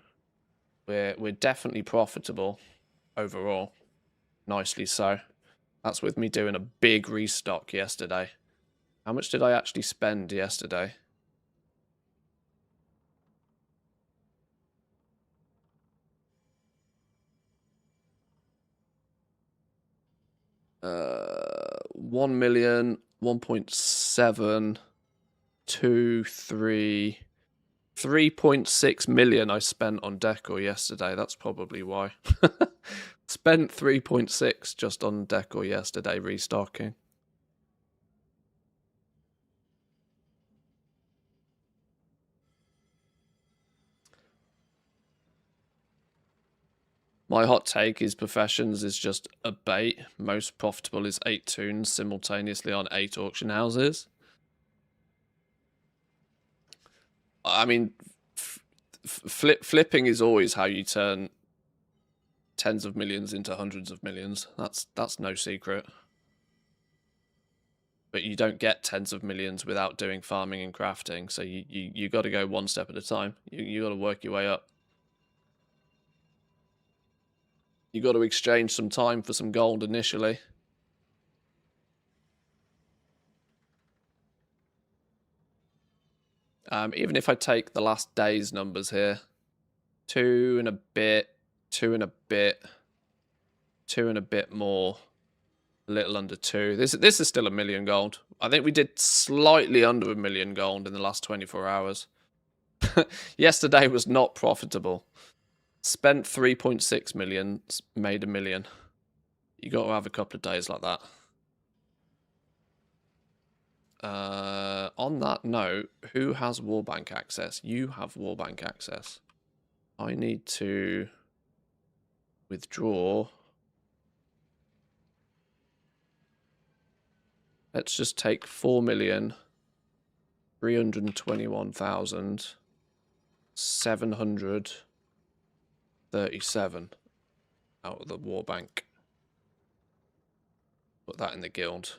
we're definitely profitable overall. Nicely so. That's with me doing a big restock yesterday. How much did I actually spend yesterday? Uh, 1 million, 1.7, 2, 3, 3.6 million I spent on Decor yesterday. That's probably why. Spent 3.6 just on Decor yesterday restocking. My hot take is Professions is just a bait. Most profitable is 8 tunes simultaneously on 8 auction houses. I mean, flipping is always how you turn tens of millions into hundreds of millions. That's no secret. But you don't get tens of millions without doing farming and crafting. So you got to go one step at a time. You got to work your way up. You got to exchange some time for some gold initially. Even if I take the last day's numbers here, 2 and a bit, 2 and a bit, 2 and a bit more, a little under 2. This is still 1 million gold. I think we did slightly under 1 million gold in the last 24 hours. Yesterday was not profitable. Spent 3.6 million, made 1 million. You got to have a couple of days like that. On that note, who has Warbank access? You have Warbank access. I need to withdraw. Let's just take 4,321,737 out of the Warbank. Put that in the guild.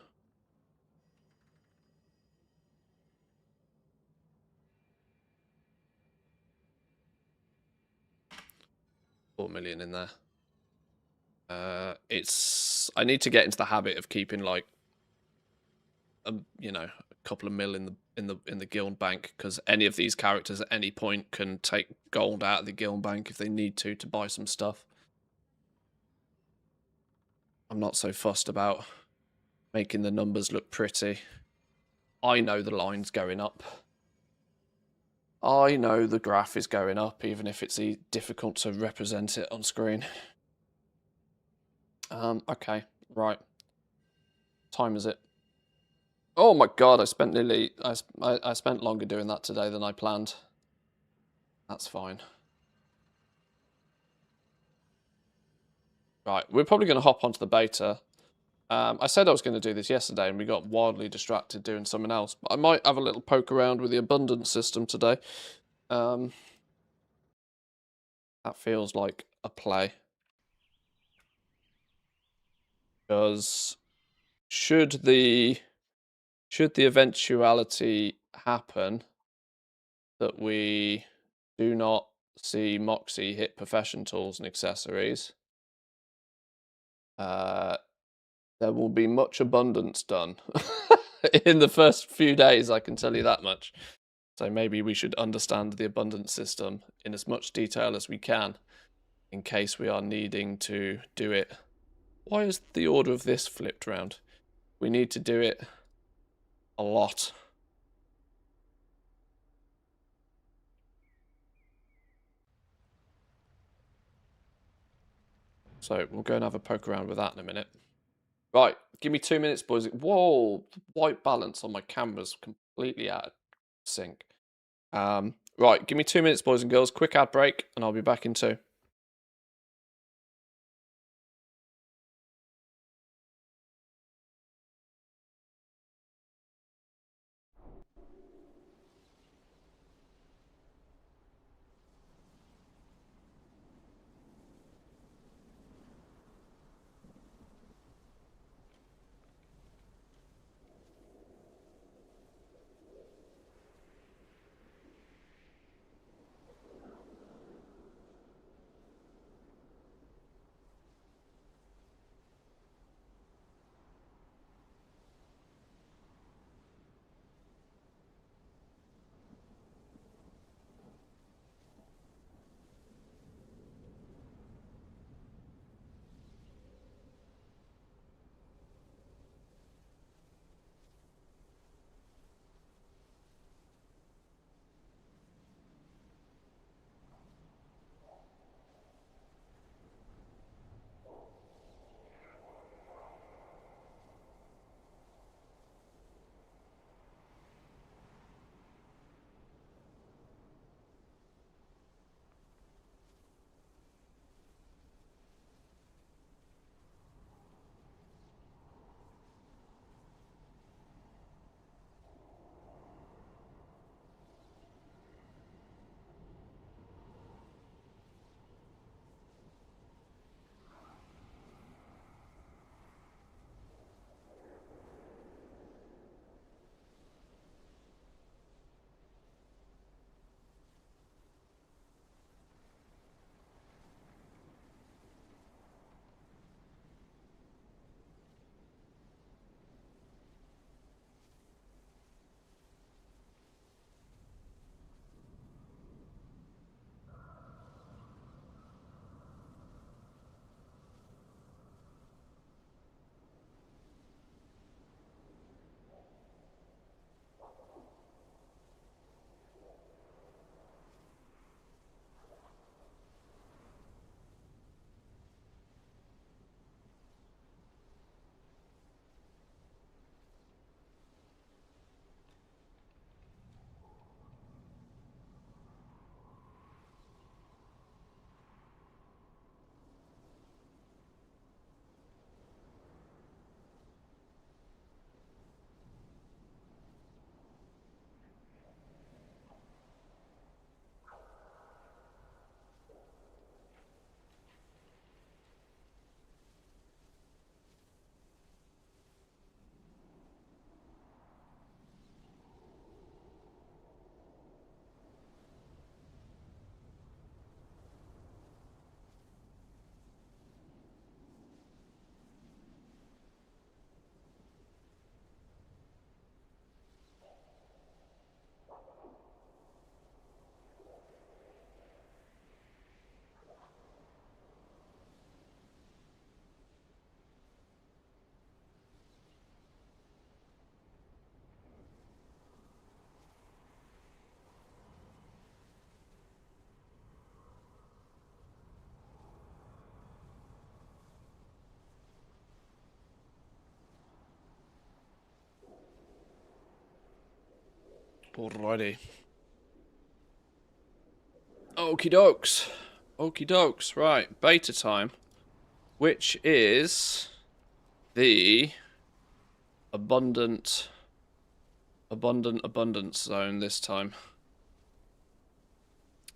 $4 million in there. I need to get into the habit of keeping like a couple of mil in the guild bank, because any of these characters at any point can take gold out of the guild bank if they need to buy some stuff. I'm not so fussed about making the numbers look pretty. I know the line's going up. I know the graph is going up, even if it's difficult to represent it on screen. Okay, right. Time is it? Oh my god, I spent longer doing that today than I planned. That's fine. Right, we're probably going to hop onto the beta. I said I was going to do this yesterday and we got wildly distracted doing something else. But I might have a little poke around with the abundance system today. That feels like a play. Because should the eventuality happen that we do not see Moxie hit profession tools and accessories, there will be much abundance done in the first few days, I can tell you that much. So maybe we should understand the abundance system in as much detail as we can in case we are needing to do it. Why is the order of this flipped round? We need to do it a lot. So we'll go and have a poke around with that in a minute. Right, give me 2 minutes, boys. Whoa, white balance on my camera's completely out of sync. Right, give me 2 minutes, boys and girls. Quick ad break, and I'll be back in 2. Alrighty. Okie dokes. Okie dokes. Right, beta time. Which is the abundance zone this time.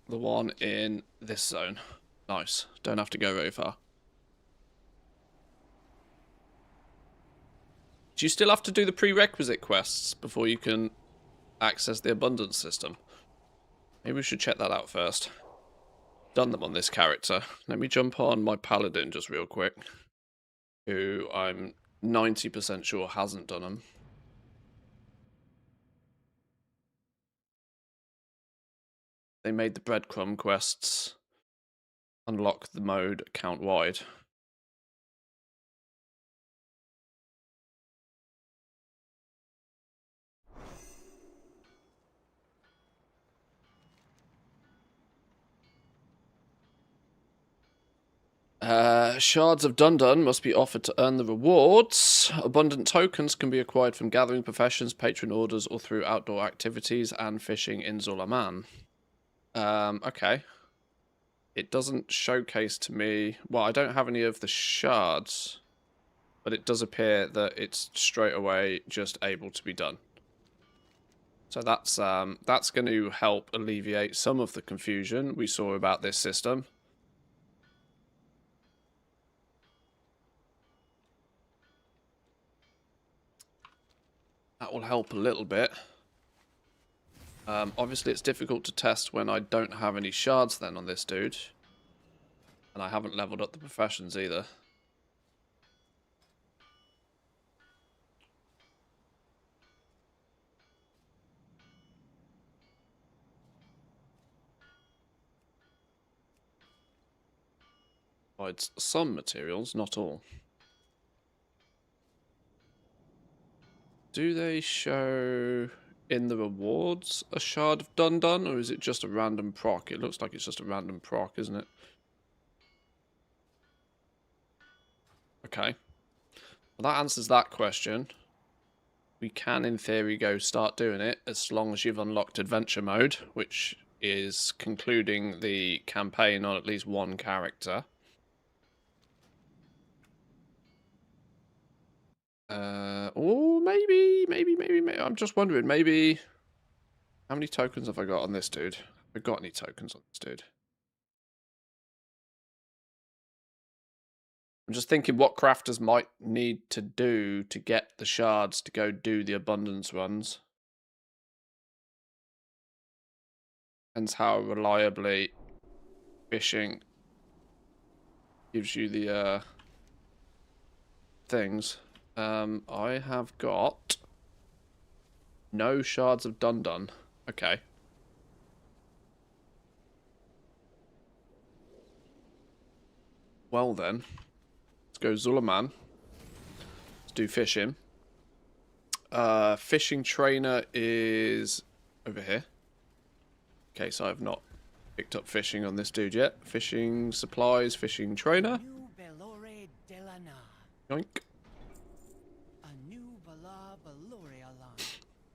The one in this zone. Nice. Don't have to go very far. Do you still have to do the prerequisite quests before you can access the abundance system? Maybe we should check that out first. Done them on this character. Let me jump on my paladin just real quick, who I'm 90% sure hasn't done them. They made the breadcrumb quests unlock the mode count wide. Shards of Dundun must be offered to earn the rewards. Abundant tokens can be acquired from gathering professions, patron orders, or through outdoor activities and fishing in Zulaman. Okay. It doesn't showcase to me... Well, I don't have any of the shards, but it does appear that it's straight away just able to be done. So that's going to help alleviate some of the confusion we saw about this system. That will help a little bit. Obviously, it's difficult to test when I don't have any shards then on this dude. And I haven't leveled up the professions either. Provides some materials, not all. Do they show in the rewards a shard of Dundun, or is it just a random proc? It looks like it's just a random proc, isn't it? Okay. Well, that answers that question. We can, in theory, go start doing it as long as you've unlocked adventure mode, which is concluding the campaign on at least one character. Or maybe. I'm just wondering, maybe... How many tokens have I got on this dude? Have I got any tokens on this dude? I'm just thinking what crafters might need to do to get the shards to go do the abundance runs. Depends how reliably fishing gives you the things. I have got no shards of Dundun. Okay. Well then, let's go Zulaman. Let's do fishing. Fishing trainer is over here. Okay, so I've not picked up fishing on this dude yet. Fishing supplies, fishing trainer. Yoink.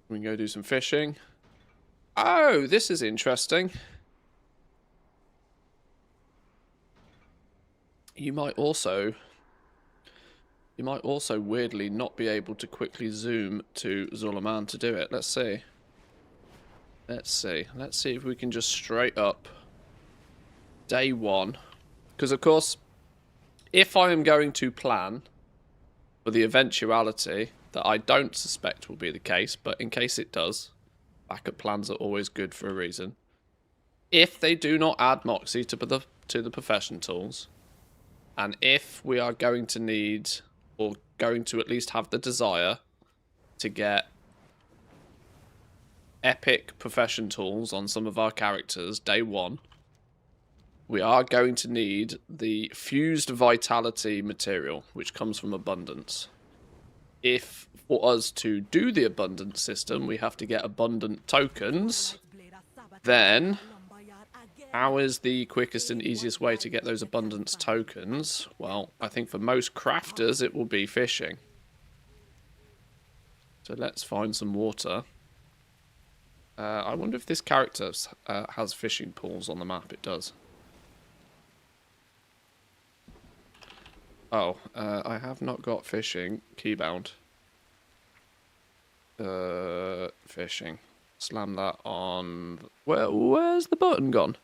We can go do some fishing. Oh, this is interesting. You might also weirdly not be able to quickly zoom to Zulaman to do it. Let's see. Let's see if we can just straight up day one. Because of course, if I am going to plan for the eventuality that I don't suspect will be the case, but in case it does, backup plans are always good for a reason. If they do not add Moxie to the profession tools, and if we are going to need, or going to at least have the desire to get epic profession tools on some of our characters day one, we are going to need the fused vitality material, which comes from abundance. If for us to do the abundance system, we have to get abundant tokens, then how is the quickest and easiest way to get those abundance tokens? Well, I think for most crafters, it will be fishing. So let's find some water. I wonder if this character has fishing pools on the map. It does. Oh, I have not got fishing. Keybound. Fishing. Slam that on... Where's the button gone?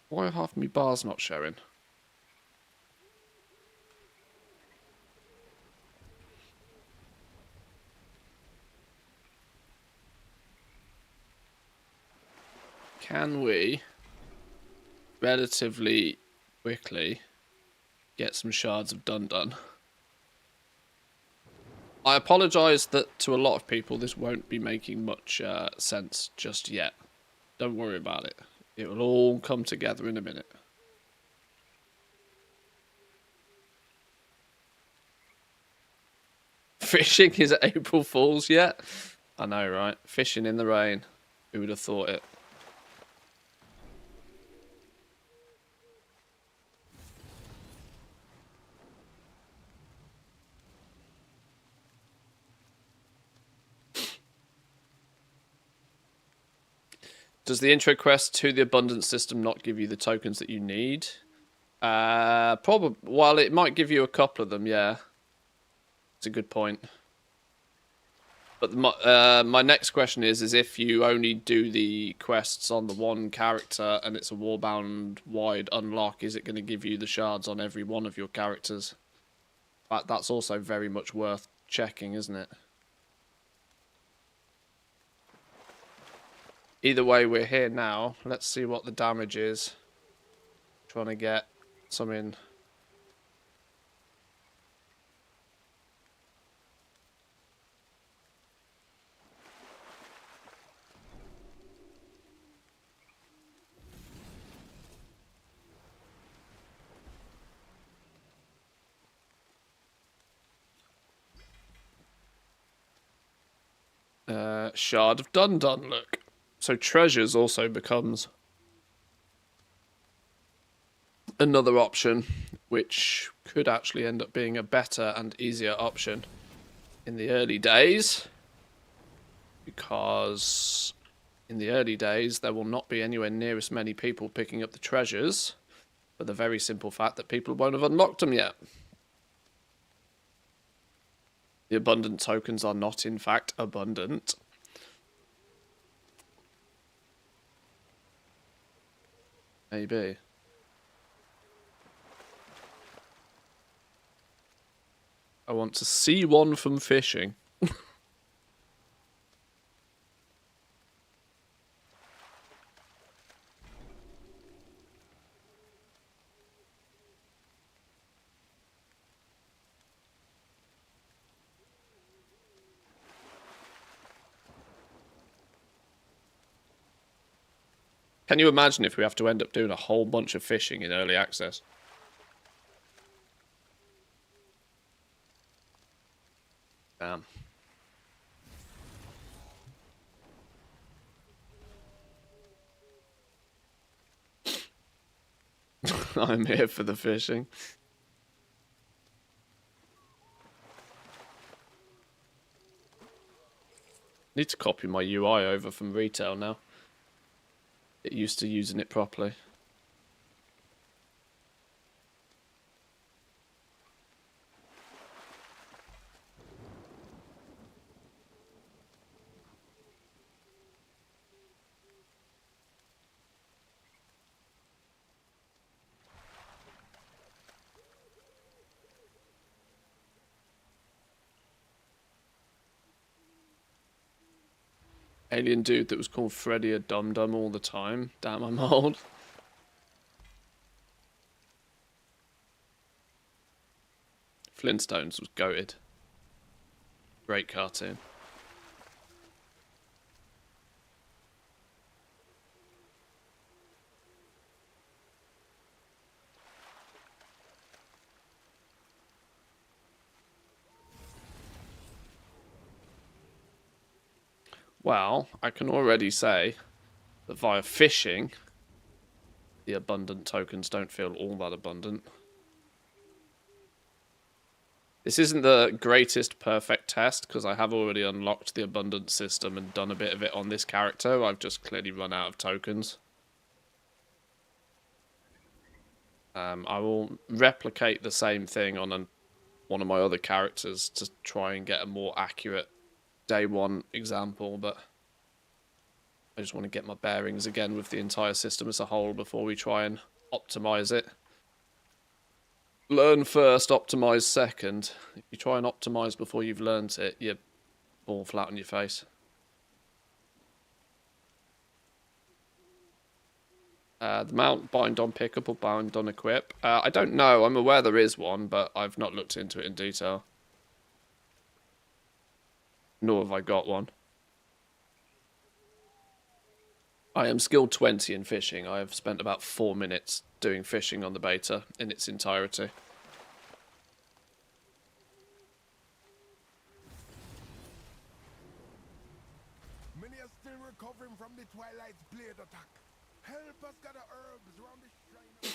Why are half my bars not showing? Can we relatively quickly get some shards of dun-dun? I apologise that to a lot of people this won't be making much sense just yet. Don't worry about it. It will all come together in a minute. Fishing is April Fool's yet? I know, right? Fishing in the rain. Who would have thought it? Does the intro quest to the abundance system not give you the tokens that you need? Probably. Well, it might give you a couple of them, yeah. It's a good point. But my next question is if you only do the quests on the one character and it's a Warbound wide unlock, is it going to give you the shards on every one of your characters? That's also very much worth checking, isn't it? Either way, we're here now. Let's see what the damage is. Trying to get some in. Shard of Dun-Dun, look. So treasures also becomes another option, which could actually end up being a better and easier option in the early days. Because in the early days, there will not be anywhere near as many people picking up the treasures for the very simple fact that people won't have unlocked them yet. The abundant tokens are not, in fact, abundant. Maybe. I want to see one from fishing. Can you imagine if we have to end up doing a whole bunch of fishing in early access? Damn. I'm here for the fishing. Need to copy my UI over from retail now. Get used to using it properly. Alien dude that was called Freddy a dum-dum all the time. Damn, I'm old. Flintstones was goated. Great cartoon. Well, I can already say that via fishing, the the abundant tokens don't feel all that abundant. This isn't the greatest perfect test, because I have already unlocked the abundance system and done a bit of it on this character. I've just clearly run out of tokens. I will replicate the same thing on one of my other characters to try and get a more accurate day one example, but I just want to get my bearings again with the entire system as a whole before we try and optimize it. Learn first, optimize second. If you try and optimize before you've learnt it, you fall flat on your face. The mount bind on pickup or bind on equip. I don't know. I'm aware there is one, but I've not looked into it in detail. Nor have I got one. I am skilled 20 in fishing. I have spent about 4 minutes doing fishing on the beta in its entirety.
Many are still recovering from the Twilight's blade attack. Help us gather herbs around the shrine.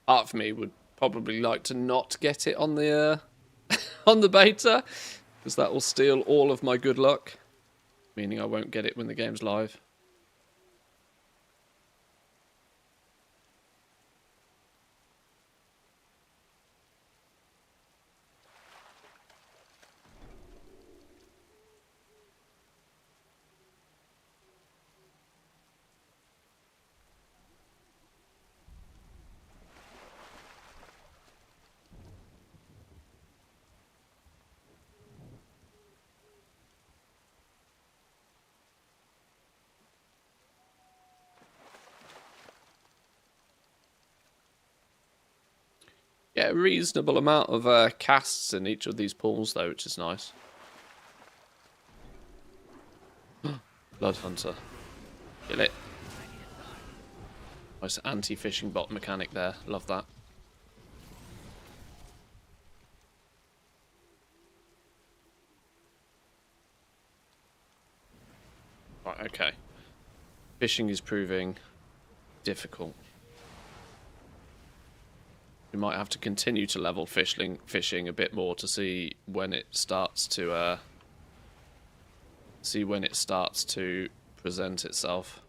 Part of me would probably like to not get it on the on the beta, because that will steal all of my good luck, meaning I won't get it when the game's live. Yeah, a reasonable amount of casts in each of these pools, though, which is nice. Blood Hunter. Kill it. Nice anti-fishing bot mechanic there. Love that. Right, okay. Fishing is proving difficult. We might have to continue to level fishing a bit more to see when it starts to present itself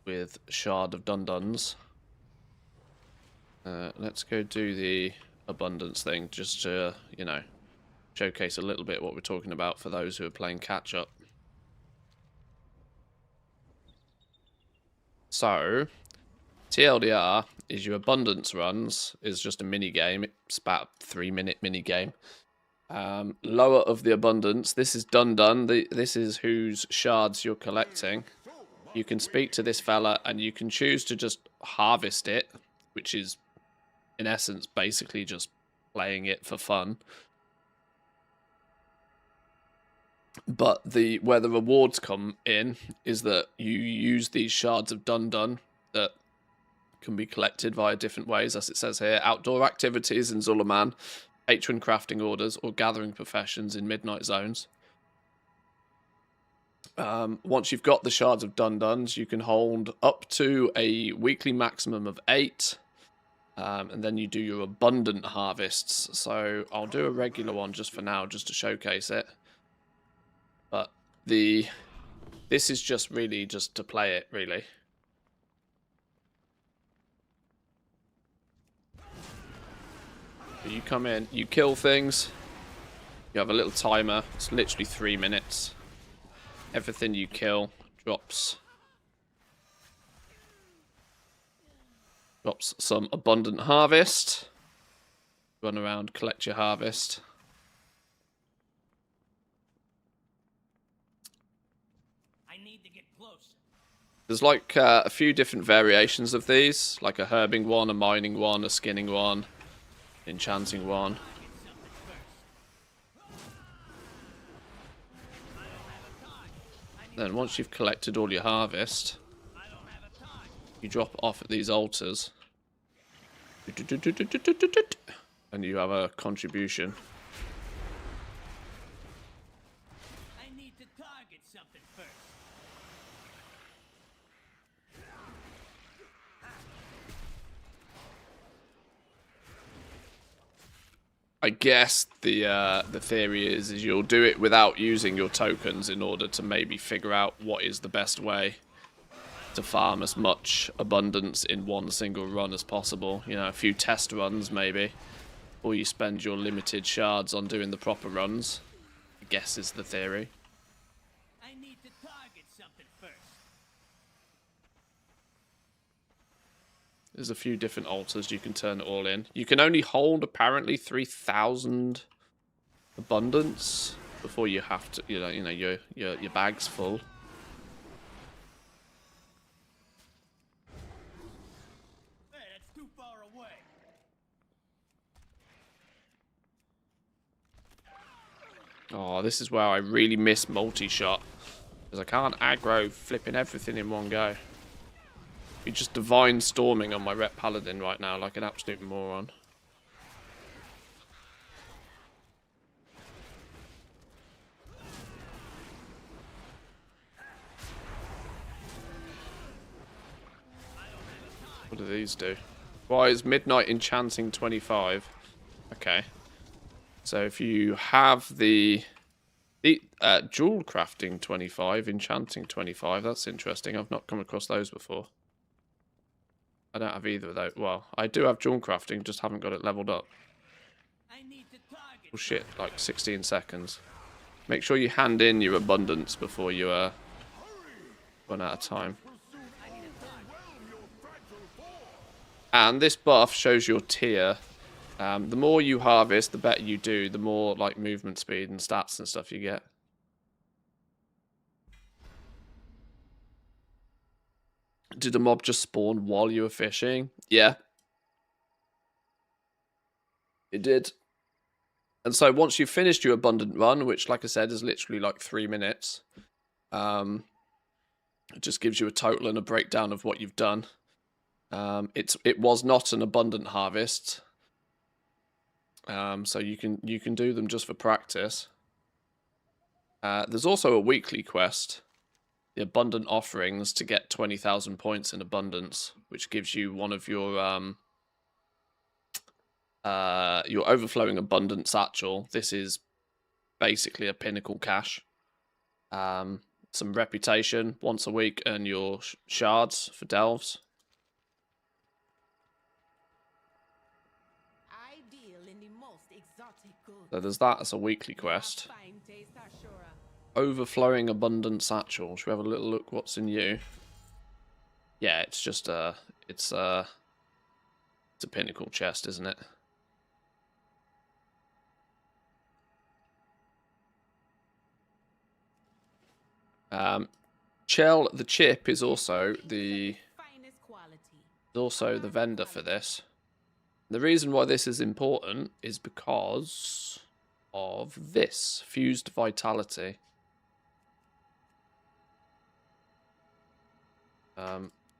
with Shard of Dunduns. Let's go do the abundance thing just to, you know, showcase a little bit what we're talking about for those who are playing catch up. So, TLDR is your abundance runs is just a mini game. It's about a 3-minute mini game. Lower of the abundance, this is done. This is whose shards you're collecting. You can speak to this fella and you can choose to just harvest it, which is in essence basically just playing it for fun. But where the rewards come in is that you use these shards of Dun that can be collected via different ways, as it says here. Outdoor activities in Zulaman, patron crafting orders, or gathering professions in midnight zones. Once you've got the shards of Dunduns, you can hold up to a weekly maximum of 8. And then you do your abundant harvests. So I'll do a regular one just for now, just to showcase it. But this is just really just to play it, really. You come in, you kill things. You have a little timer. It's literally 3 minutes. Everything you kill drops some abundant harvest. Run around, collect your harvest.
I need to get close.
There's like a few different variations of these, like a herbing one, a mining one, a skinning one, enchanting one. Then once you've collected all your harvest, you drop it off at these altars. And you have a contribution.
I need to talk.
I guess the theory is you'll do it without using your tokens in order to maybe figure out what is the best way to farm as much abundance in one single run as possible. You know, a few test runs maybe, or you spend your limited shards on doing the proper runs. I guess is the theory.
I need to target something first.
There's a few different altars you can turn it all in. You can only hold apparently 3,000 abundance before you have to, you know your bag's full.
Hey, that's too far away.
Oh, this is where I really miss multi-shot. Because I can't aggro flipping everything in one go. You're just divine storming on my rep paladin right now like an absolute moron. What do these do? Why is Midnight Enchanting 25? Okay. So if you have the Jewel Crafting 25, Enchanting 25, that's interesting. I've not come across those before. I don't have either of those. Well, I do have Jewel Crafting, just haven't got it leveled up.
I need to target.
Oh shit, like 16 seconds. Make sure you hand in your abundance before you run out of time. And this buff shows your tier. The more you harvest, the better you do, the more like movement speed and stats and stuff you get. Did a mob just spawn while you were fishing? Yeah. It did. And so once you've finished your abundant run, which like I said is literally like 3 minutes, it just gives you a total and a breakdown of what you've done. It was not an abundant harvest. So you can do them just for practice. There's also a weekly quest, the Abundant Offerings, to get 20,000 points in abundance, which gives you one of your overflowing abundant satchel. This is basically a pinnacle cache. Some reputation once a week, earn your shards for delves. So there's that as a weekly quest. Overflowing abundant satchel. Should we have a little look what's in you? Yeah, it's just it's a pinnacle chest, isn't it? Chell the Chip is also the vendor for this. The reason why this is important is because of this fused vitality.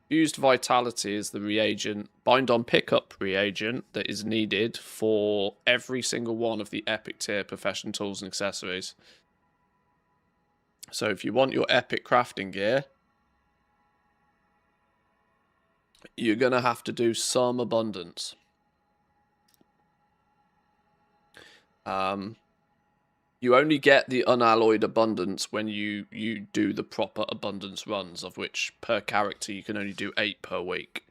Fused vitality is the reagent, bind on pickup reagent, that is needed for every single one of the epic tier profession tools and accessories. So if you want your epic crafting gear, you're going to have to do some abundance. You only get the unalloyed abundance when you do the proper abundance runs, of which per character you can only do 8 per week.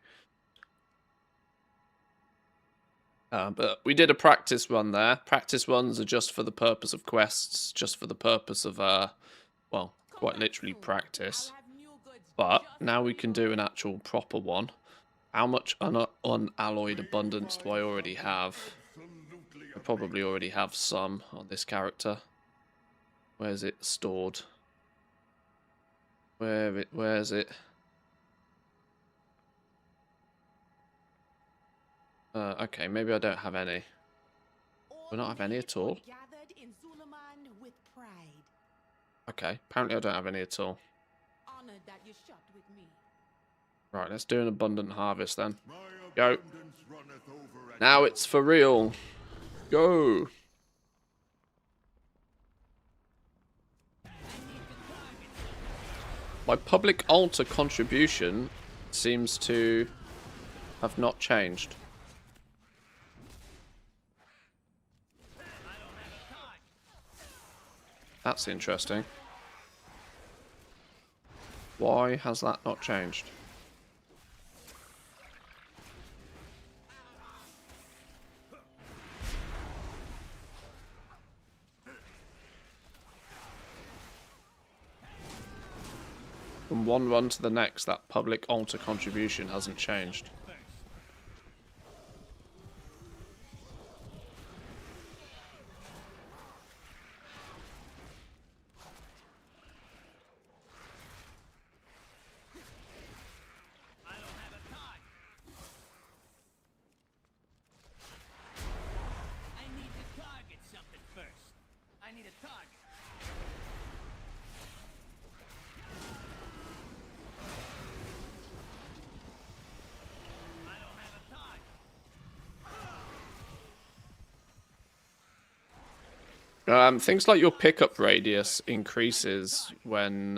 But we did a practice run there. Practice runs are just for the purpose of quests, just for the purpose of, well, quite literally practice. But now we can do an actual proper one. How much unalloyed abundance do I already have? I probably already have some on this character. Where's it stored? Where's it? Okay, maybe I don't have any. Do I not have any at all? Okay, apparently I don't have any at all. Right, let's do an abundant harvest then. Go. Now it's for real. Go. My public altar contribution seems to have not changed. That's interesting. Why has that not changed? From one run to the next, that public altar contribution hasn't changed. Things like your pickup radius increases when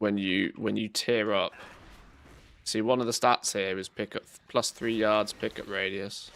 you tear up. See, one of the stats here is pickup plus 3 yards pickup radius.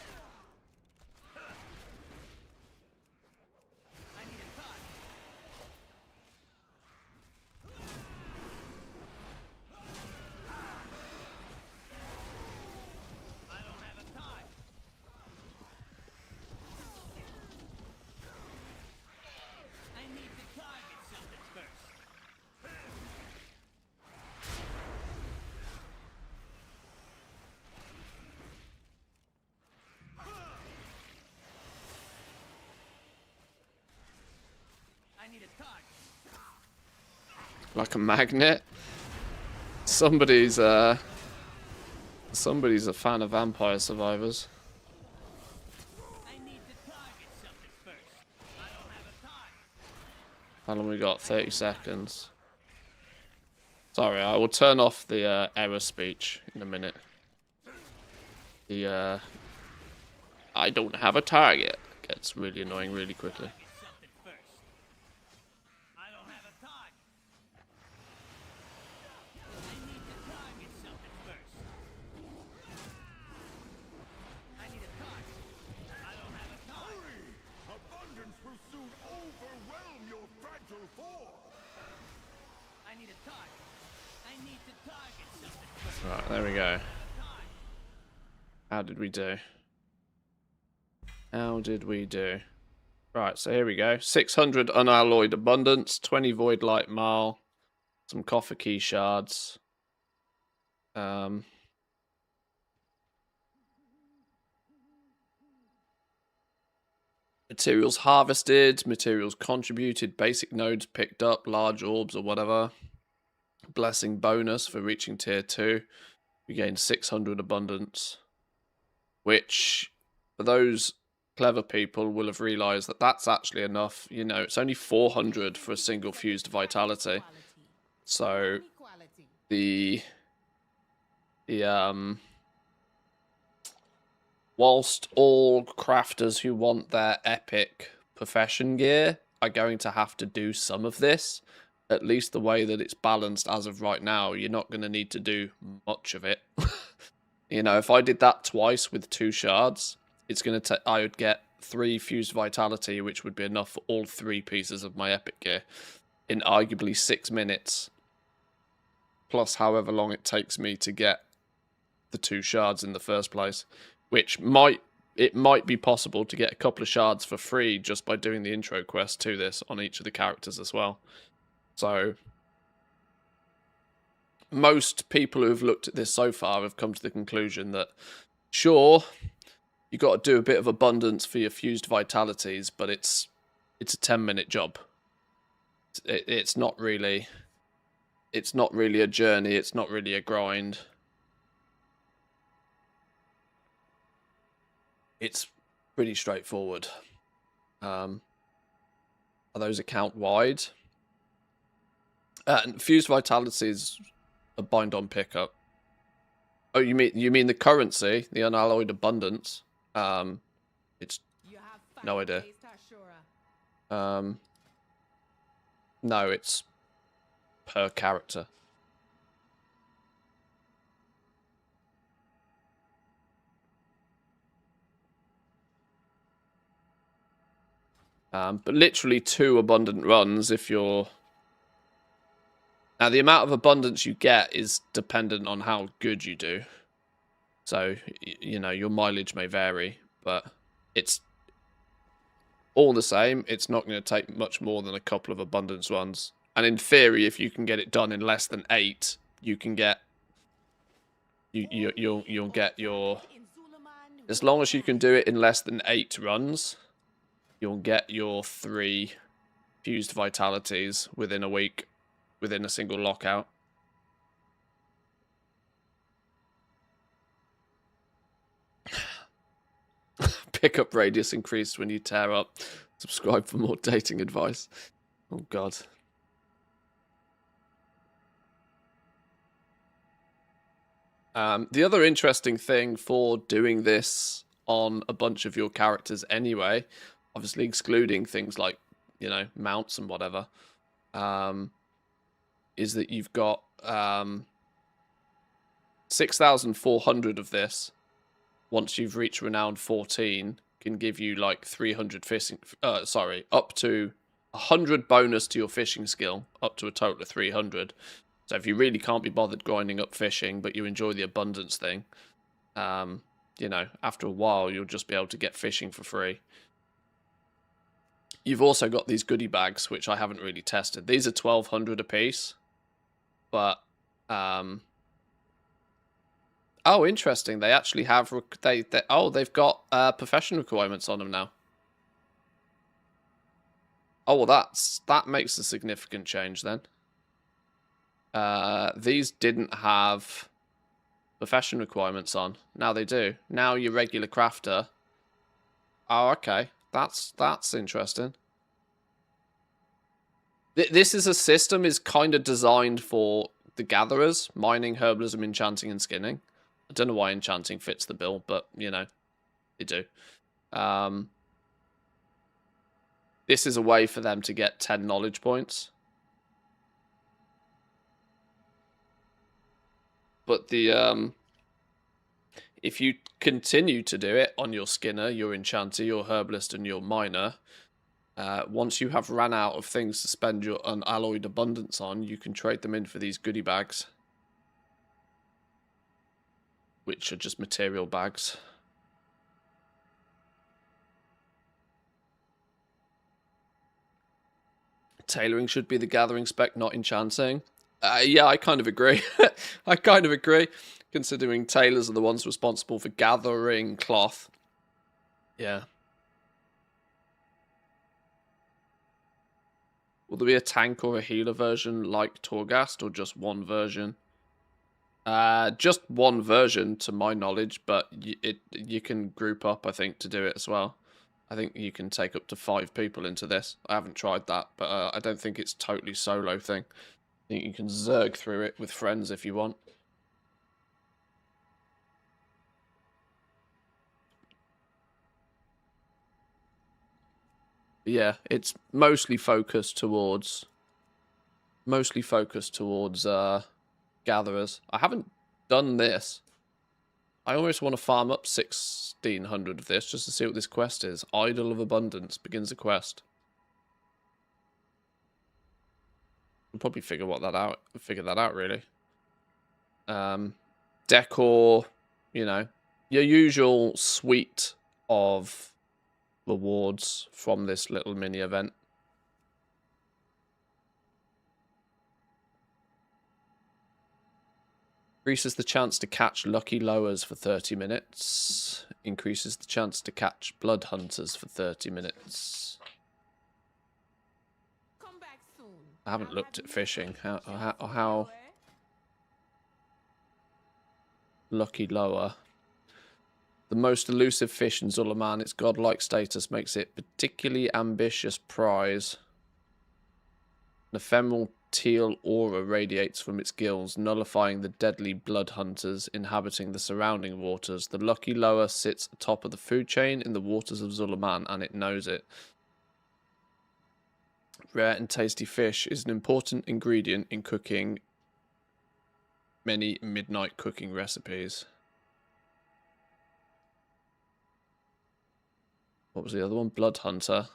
Like a magnet. Somebody's a fan of Vampire Survivors. How long we got? 30 seconds. Sorry, I will turn off the error speech in a minute. The I don't have a target gets really annoying really quickly. Right, there we go. How did we do? How did we do? Right, so here we go. 600 unalloyed abundance, 20 void light mail, some coffer key shards. Materials harvested, materials contributed, basic nodes picked up, large orbs or whatever. Blessing bonus for reaching tier 2. We gained 600 abundance, which for those clever people will have realized that that's actually enough. You know, it's only 400 for a single fused vitality. So whilst all crafters who want their epic profession gear are going to have to do some of this, at least the way that it's balanced as of right now, you're not going to need to do much of it. You know, if I did that twice with 2 shards, it's going to I would get 3 fused vitality, which would be enough for all 3 pieces of my epic gear in arguably 6 minutes, plus however long it takes me to get the 2 shards in the first place, which might be possible to get a couple of shards for free just by doing the intro quest to this on each of the characters as well. So most people who have looked at this so far have come to the conclusion that, sure, you got to do a bit of abundance for your fused vitalities, but it's a 10-minute job. It's not really a journey. It's not really a grind. It's pretty straightforward. Are those account wide? And fused vitality is a bind on pickup. Oh, you mean the currency, the unalloyed abundance? It's no idea. No, it's per character. But literally 2 abundant runs if you're... Now, the amount of abundance you get is dependent on how good you do. So, you know, your mileage may vary, but it's all the same. It's not going to take much more than a couple of abundance runs. And in theory, if you can get it done in less than 8, you can get... You'll get your... As long as you can do it in less than 8 runs, you'll get your 3 fused vitalities within a week, within a single lockout. Pickup radius increased when you tear up. Subscribe for more dating advice. Oh, God. The other interesting thing for doing this on a bunch of your characters anyway, obviously excluding things like, you know, mounts and whatever, is that you've got 6,400 of this. Once you've reached Renown 14, can give you like 300 fishing... up to 100 bonus to your fishing skill, up to a total of 300. So if you really can't be bothered grinding up fishing, but you enjoy the abundance thing, you know, after a while, you'll just be able to get fishing for free. You've also got these goodie bags, which I haven't really tested. These are 1,200 a piece, but... Oh, interesting. They actually have... they've got profession requirements on them now. Oh, well, that makes a significant change then. These didn't have profession requirements on. Now they do. Now your regular crafter... Oh, okay. That's interesting. This is a system is kind of designed for the gatherers, mining, herbalism, enchanting, and skinning. I don't know why enchanting fits the bill, but, you know, they do. This is a way for them to get 10 knowledge points. But the, if you continue to do it on your skinner, your enchanter, your herbalist, and your miner, once you have ran out of things to spend your unalloyed abundance on, you can trade them in for these goodie bags, which are just material bags. Tailoring should be the gathering spec, not enchanting. Yeah, I kind of agree. I kind of agree, considering tailors are the ones responsible for gathering cloth. Yeah. Will there be a tank or a healer version like Torghast, or just one version? Just one version, to my knowledge, but you can group up, I think, to do it as well. I think you can take up to 5 people into this. I haven't tried that, but I don't think it's totally solo thing. I think you can zerg through it with friends if you want. But yeah, it's mostly focused towards gatherers. I haven't done this. I almost want to farm up 1,600 of this just to see what this quest is. Idol of Abundance begins a quest. We'll probably figure that out really. Decor, you know, your usual suite of rewards from this little mini event. Increases the chance to catch lucky lowers for 30 minutes. Increases the chance to catch blood hunters for 30 minutes.
Come back soon.
I haven't looked at fishing. How lucky lower. The most elusive fish in Zulaman, its godlike status makes it particularly ambitious prize. An ephemeral teal aura radiates from its gills, nullifying the deadly blood hunters inhabiting the surrounding waters. The lucky lower sits atop of the food chain in the waters of Zulaman, and it knows it. Rare and tasty fish is an important ingredient in cooking many midnight cooking recipes. What was the other one? Blood hunter.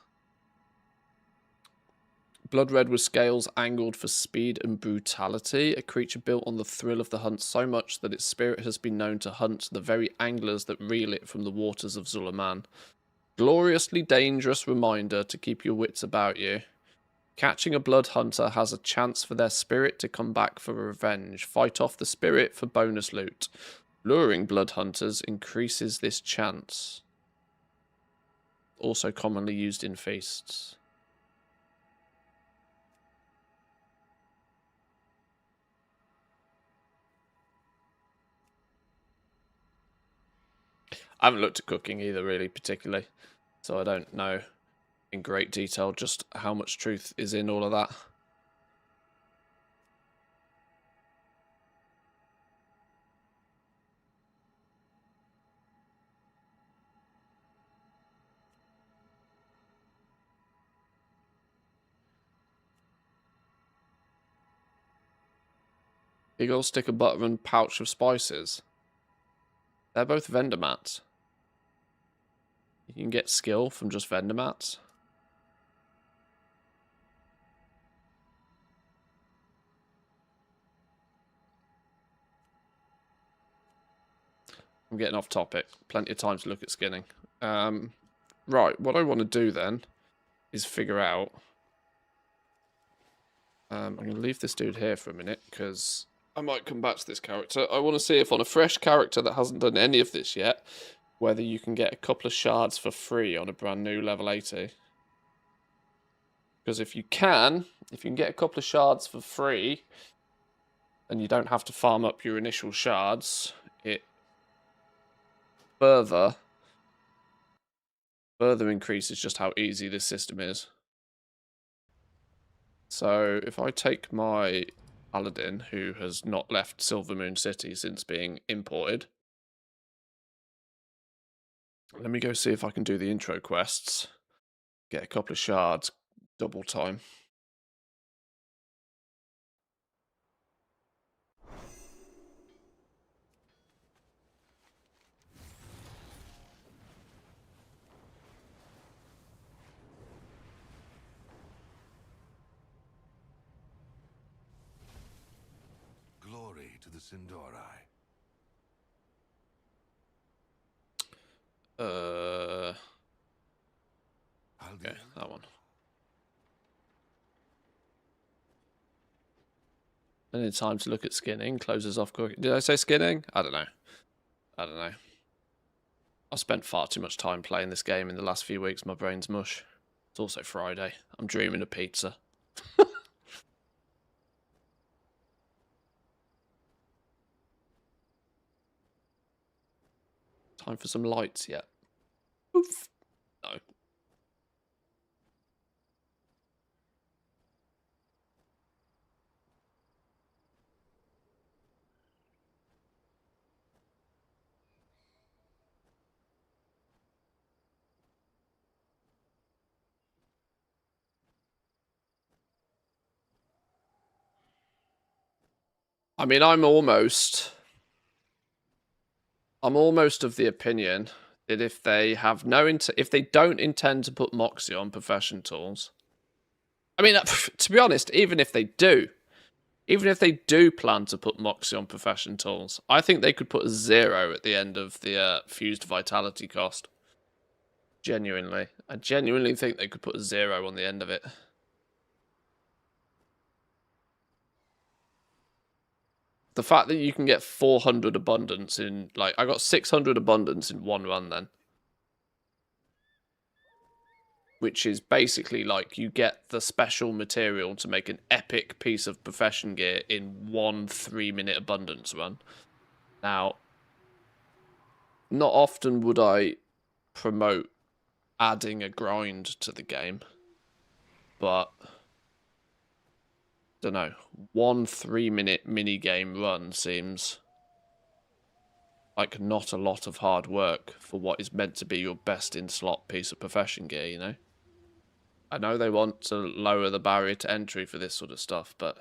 Blood red with scales angled for speed and brutality. A creature built on the thrill of the hunt so much that its spirit has been known to hunt the very anglers that reel it from the waters of Zulaman. Gloriously dangerous reminder to keep your wits about you. Catching a blood hunter has a chance for their spirit to come back for revenge. Fight off the spirit for bonus loot. Luring blood hunters increases this chance. Also commonly used in feasts. I haven't looked at cooking either, really, particularly. So I don't know in great detail just how much truth is in all of that. Big old stick of butter and pouch of spices. They're both vendor mats. You can get skill from just vendor mats. I'm getting off topic. Plenty of time to look at skinning. Right, what I want to do then is figure out... I'm going to leave this dude here for a minute, because I might come back to this character. I want to see if on a fresh character that hasn't done any of this yet, whether you can get a couple of shards for free on a brand new level 80. Because if you can get a couple of shards for free, and you don't have to farm up your initial shards, it further increases just how easy this system is. So if I take my Paladin, who has not left Silvermoon City since being imported, let me go see if I can do the intro quests, get a couple of shards, double time.
Glory to the Sindori.
Okay, that one. And it's time to look at skinning. Closes off cooking. Did I say skinning? I don't know. I spent far too much time playing this game in the last few weeks. My brain's mush. It's also Friday. I'm dreaming of pizza. Time for some lights yet? Oof. No. I mean, I'm almost of the opinion that if they have if they don't intend to put Moxie on profession tools, I mean, to be honest, even if they do plan to put Moxie on profession tools, I think they could put a 0 at the end of the fused vitality cost. Genuinely, I genuinely think they could put a 0 on the end of it. The fact that you can get 400 abundance in, like, I got 600 abundance in one run then. Which is basically like you get the special material to make an epic piece of profession gear in 1 3-minute abundance run. Now, not often would I promote adding a grind to the game, but don't know, 1 3-minute minigame run seems like not a lot of hard work for what is meant to be your best in slot piece of profession gear, you know? I know they want to lower the barrier to entry for this sort of stuff, but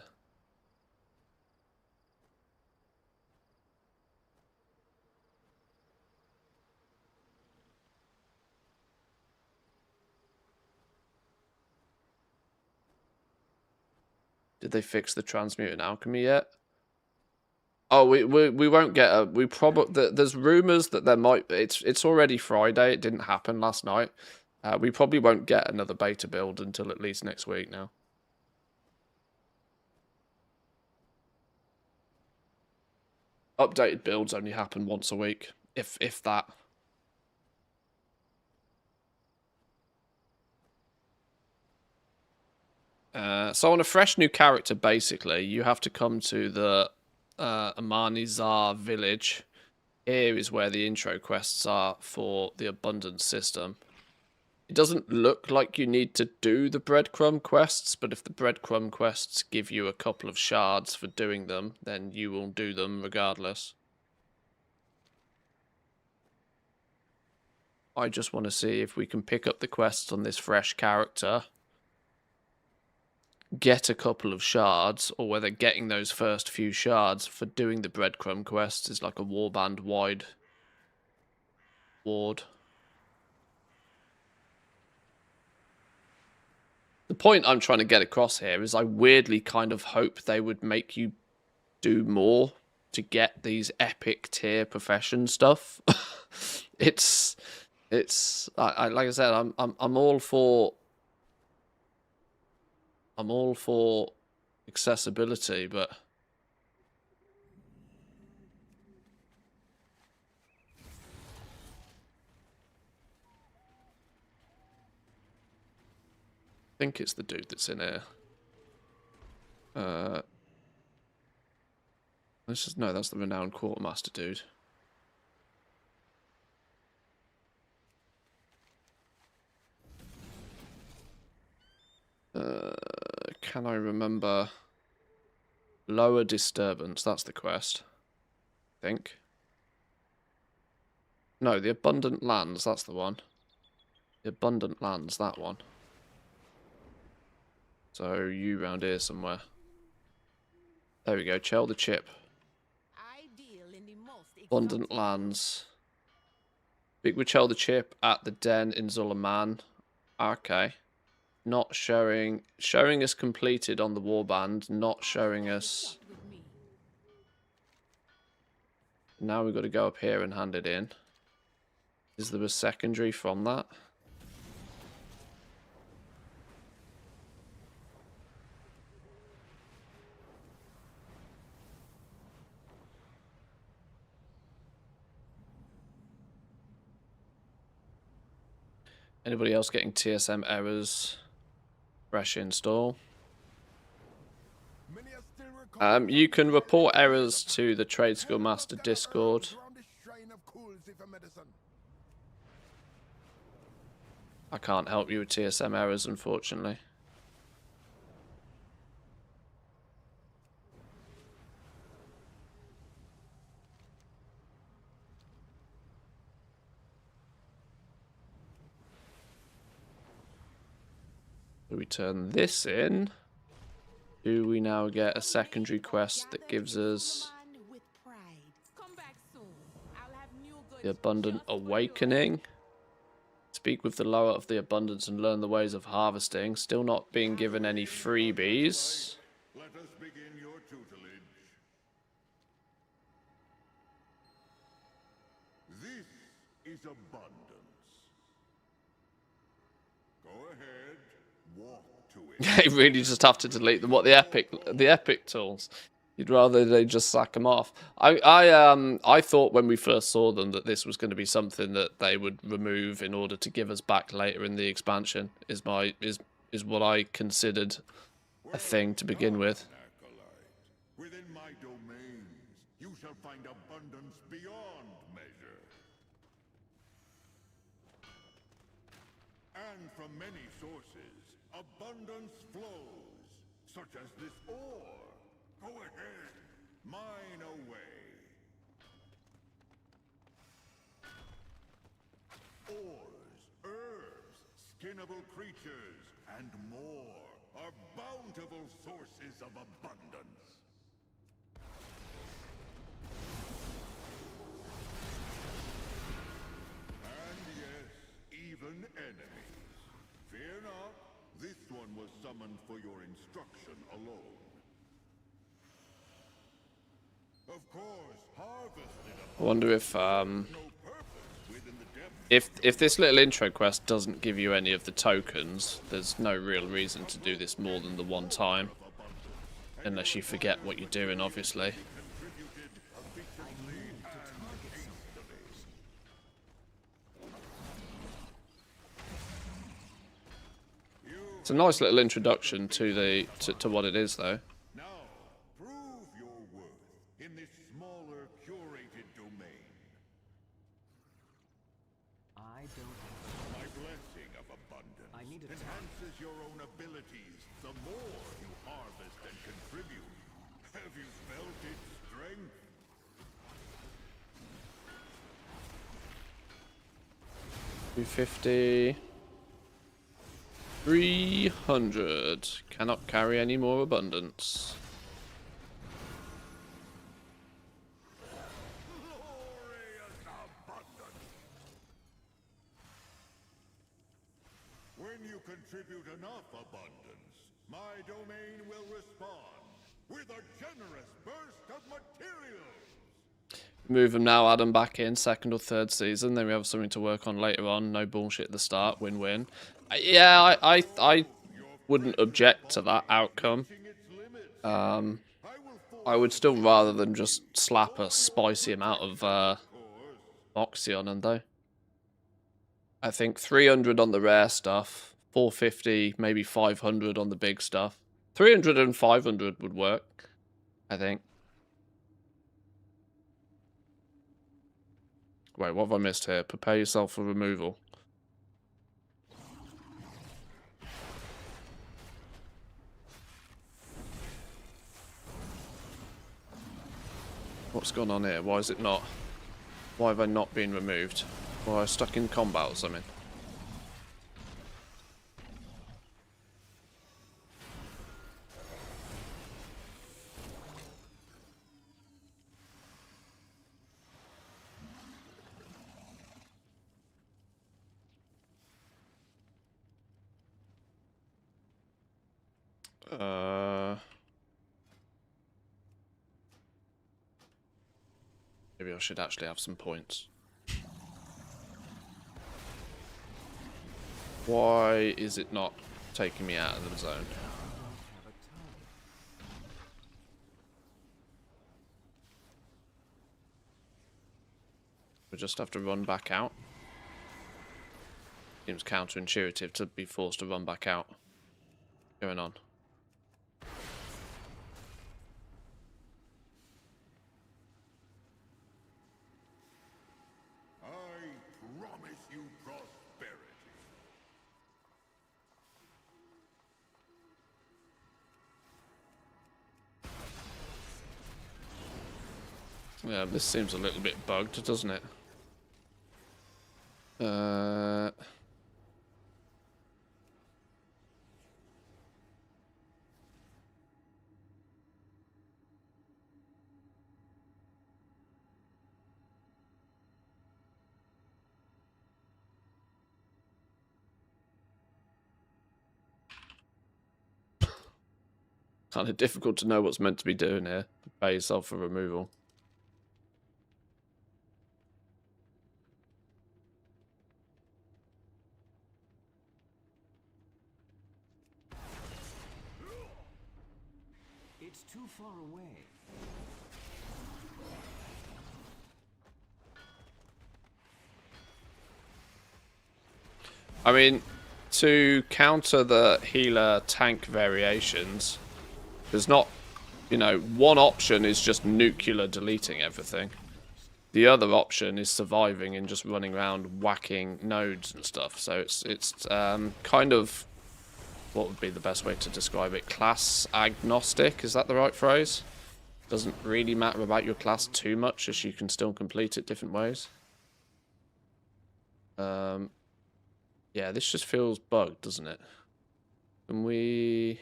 Did they fix the transmuting alchemy yet? Oh, we won't get a. We probably there's rumors that there might. It's already Friday. It didn't happen last night. We probably won't get another beta build until at least next week now. Updated builds only happen once a week, if that. So on a fresh new character, basically, you have to come to the Amanizar village. Here is where the intro quests are for the abundance system. It doesn't look like you need to do the breadcrumb quests, but if the breadcrumb quests give you a couple of shards for doing them, then you will do them regardless. I just want to see if we can pick up the quests on this fresh character, get a couple of shards, or whether getting those first few shards for doing the breadcrumb quests is like a warband wide ward. The point I'm trying to get across here is I weirdly kind of hope they would make you do more to get these epic tier profession stuff. it's like I said, I'm all for accessibility, but I think it's the dude that's in here. No, that's the renowned quartermaster dude. Can I remember? Lower disturbance, that's the quest. I think. No, the abundant lands, that's the one. The abundant lands, that one. So you round here somewhere. There we go, Chell the chip. Abundant lands. Speak with Chell the chip at the den in Zulaman. Okay. Not showing us completed on the warband, not showing us. Now we've got to go up here and hand it in. Is there a secondary from that? Anybody else getting TSM errors? Fresh install. You can report errors to the Trade Skill Master Discord. I can't help you with TSM errors, unfortunately. So we turn this in. Do we now get a secondary quest that gives us the Abundant Awakening? Speak with the lower of the abundance and learn the ways of harvesting. Still not being given any freebies.
Let us begin your tutelage. This is abundance. Go ahead, walk to it.
You really just have to delete them. What, the epic tools? You'd rather they just sack them off. I thought when we first saw them that this was going to be something that they would remove in order to give us back later in the expansion. Is what I considered a thing to begin with.
Within my domains, you shall find abundance beyond measure. And from many sources, abundance flows, such as this ore. Go ahead, mine away. Ores, herbs, skinnable creatures, and more are bountiful sources of abundance. And yes, even enemies. Fear not, this one was summoned for your instruction alone. Of course, harvested
I wonder if
no purpose within the depths.
if this little intro quest doesn't give you any of the tokens, there's no real reason to do this more than the one time. Unless you forget what you're doing, obviously. It's a nice little introduction to the to what it is, though.
Now, prove your worth in this smaller, curated domain.
I don't have.
My blessing of abundance
I need a
enhances your own abilities the more you harvest and contribute. Have you felt its strength?
$250. 300. Cannot carry any more abundance.
Glorious abundance! When you contribute enough abundance, my domain will respond with a generous burst of materials.
Move them now, add them back in, second or third season. Then we have something to work on later on. No bullshit at the start. Win-win. Yeah, I wouldn't object to that outcome. I would still rather than just slap a spicy amount of moxie on them, though. I think 300 on the rare stuff, 450, maybe 500 on the big stuff. 300 and 500 would work, I think. Wait, what have I missed here? Prepare yourself for removal. What's going on here? Why is it not? Why have I not been removed? Or I stuck in combat or something? Maybe I should actually have some points. Why is it not taking me out of the zone? We just have to run back out. Seems counterintuitive to be forced to run back out. What's going on?
I promise you prosperity.
Yeah, this seems a little bit bugged, doesn't it? Kind of difficult to know what's meant to be doing here. Prepare yourself for removal.
It's too far away.
I mean, to counter the healer tank variations, there's not, you know, one option is just nuclear deleting everything. The other option is surviving and just running around whacking nodes and stuff. So it's kind of, what would be the best way to describe it? Class agnostic, is that the right phrase? Doesn't really matter about your class too much, as you can still complete it different ways. Yeah, this just feels bugged, doesn't it? Can we...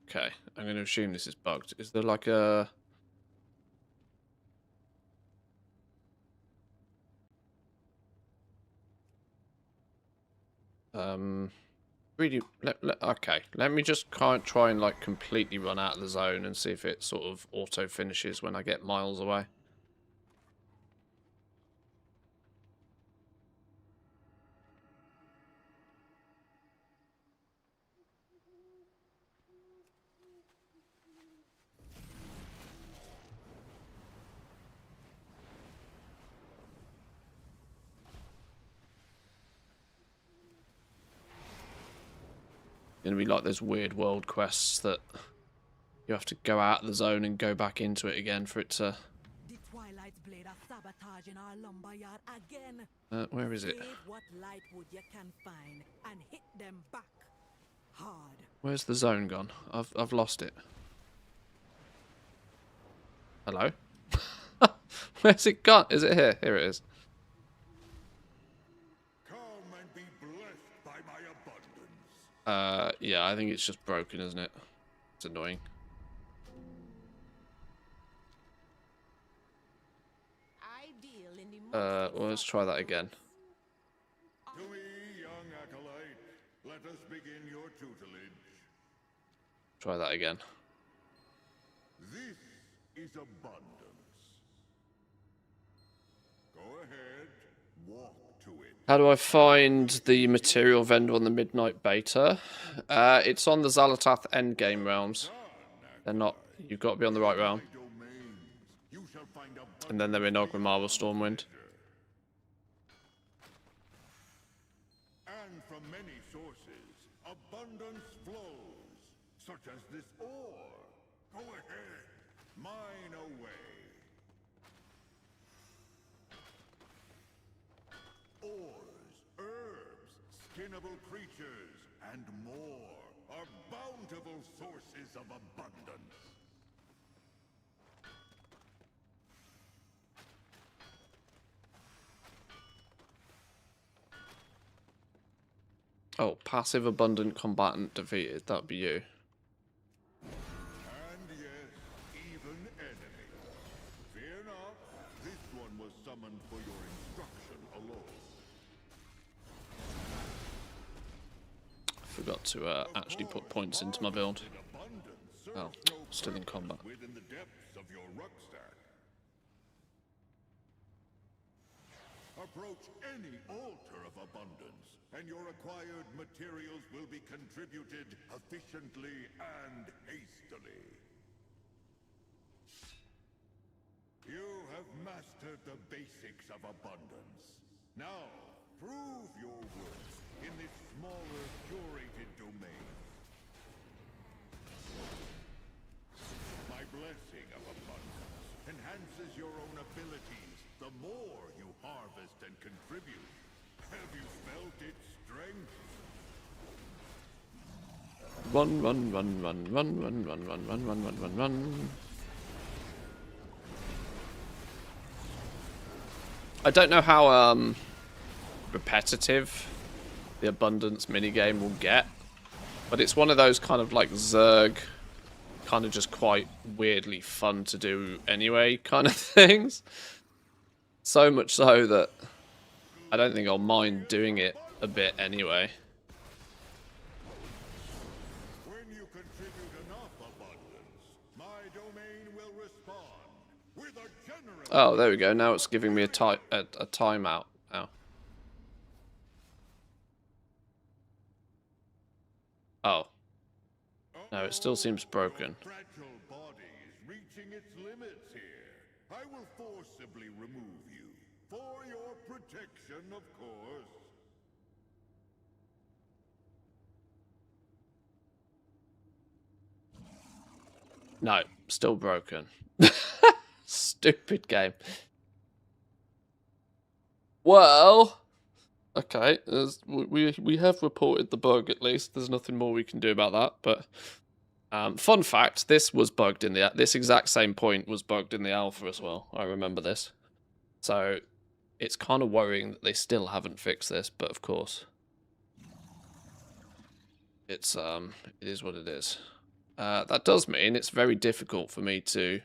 Okay, I'm going to assume this is bugged. Is there like a... Really, okay. Let me just try and like completely run out of the zone and see if it sort of auto finishes when I get miles away. Gonna be like those weird world quests that you have to go out of the zone and go back into it again for it to.
The Twilight's blade are sabotaging our lumberyard again.
Where is it?
Save what light wood you can find and hit them back hard.
Where's the zone gone? I've lost it. Hello? Where's it gone? Is it here? Here it is.
Come and be blessed by my abundance.
Yeah, I think it's just broken, isn't it? It's annoying. Well, let's try that again.
To me, young acolyte, let us begin your tutelage.
Try that again.
This is abundance. Go ahead, walk to it.
How do I find the material vendor on the Midnight Beta? It's on the Zalatath Endgame realms. They're not. You've got to be on the right realm.
Domains, you shall find abundance.
And then they're in Ogrimmar or Stormwind.
And from many sources, abundance flows, such as this ore. Go ahead, mine away. Ores, herbs, skinnable creatures, and more are bountiful sources of abundance.
Oh, passive abundant combatant defeated. That'd be you.
And yes, even enemy. Fear not, this one was summoned for your instruction alone.
Forgot to actually put points into my build.
Abundance
Oh,
serves no
still in
purpose
combat.
within the depths of your rucksack. Approach any altar of abundance, and your acquired materials will be contributed efficiently and hastily. You have mastered the basics of abundance. Now, prove your worth in this smaller, curated domain. My blessing of abundance enhances your own abilities the more you harvest and contribute. Have you felt its strength?
Run, run, run, run, run, run, run, run, run, run, run, run, run. I don't know how repetitive the abundance minigame will get, but it's one of those kind of like Zerg, kind of just quite weirdly fun to do anyway kind of things. So much so that I don't think I'll mind doing it a bit anyway.
When you contribute enough abundance, my domain will respond with a generous...
Oh, there we go. Now it's giving me a timeout now. Oh. No, it still seems broken.
Your fragile body is reaching its limits here. I will forcibly remove you. For your protection, of course.
No, still broken. Stupid game. Well, okay, we have reported the bug at least. There's nothing more we can do about that. But fun fact: this was bugged in this exact same point was bugged in the alpha as well. I remember this. So it's kind of worrying that they still haven't fixed this. But of course, it is what it is. That does mean it's very difficult for me to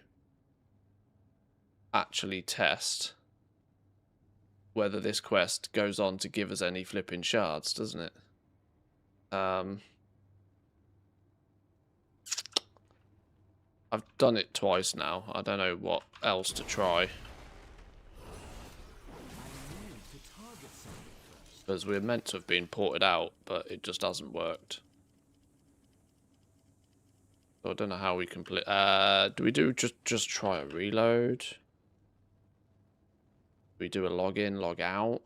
actually test whether this quest goes on to give us any flipping shards, doesn't it? I've done it twice now. I don't know what else to try. Because we're meant to have been ported out, but it just hasn't worked. So I don't know how we complete. Do we just try a reload? Do we do a login, log out?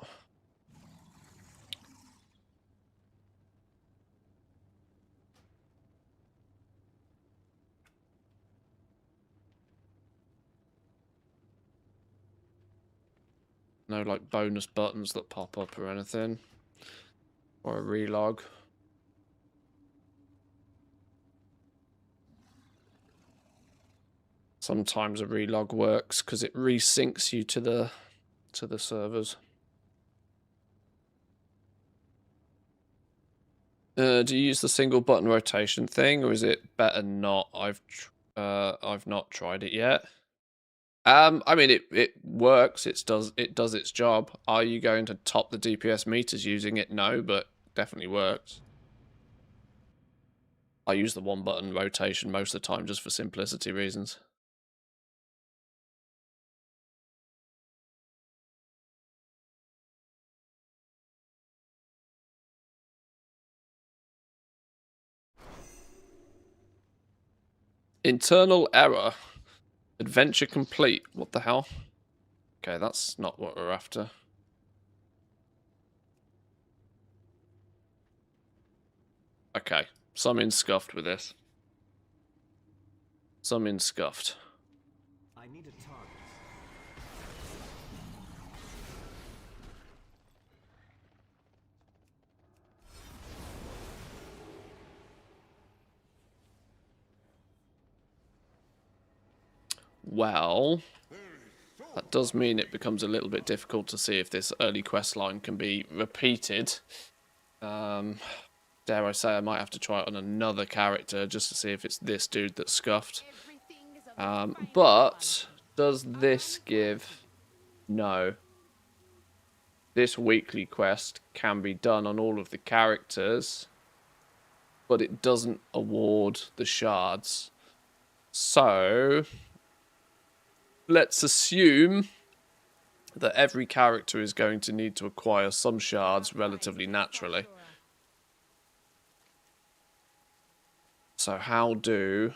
No, like, bonus buttons that pop up or anything. Or a relog. Sometimes a relog works because it resyncs you to the servers. Do you use the single button rotation thing, or is it better not? I've not tried it yet. I mean, it works. It does its job. Are you going to top the DPS meters using it? No, but definitely works. I use the one button rotation most of the time just for simplicity reasons. Internal error. Adventure complete. What the hell? Okay, that's not what we're after. Okay, something's scuffed with this. Something's scuffed.
I need a target.
Well, that does mean it becomes a little bit difficult to see if this early quest line can be repeated. Dare I say I might have to try it on another character just to see if it's this dude that's scuffed. But does this give... No. This weekly quest can be done on all of the characters, but it doesn't award the shards. So, let's assume that every character is going to need to acquire some shards relatively naturally. So how do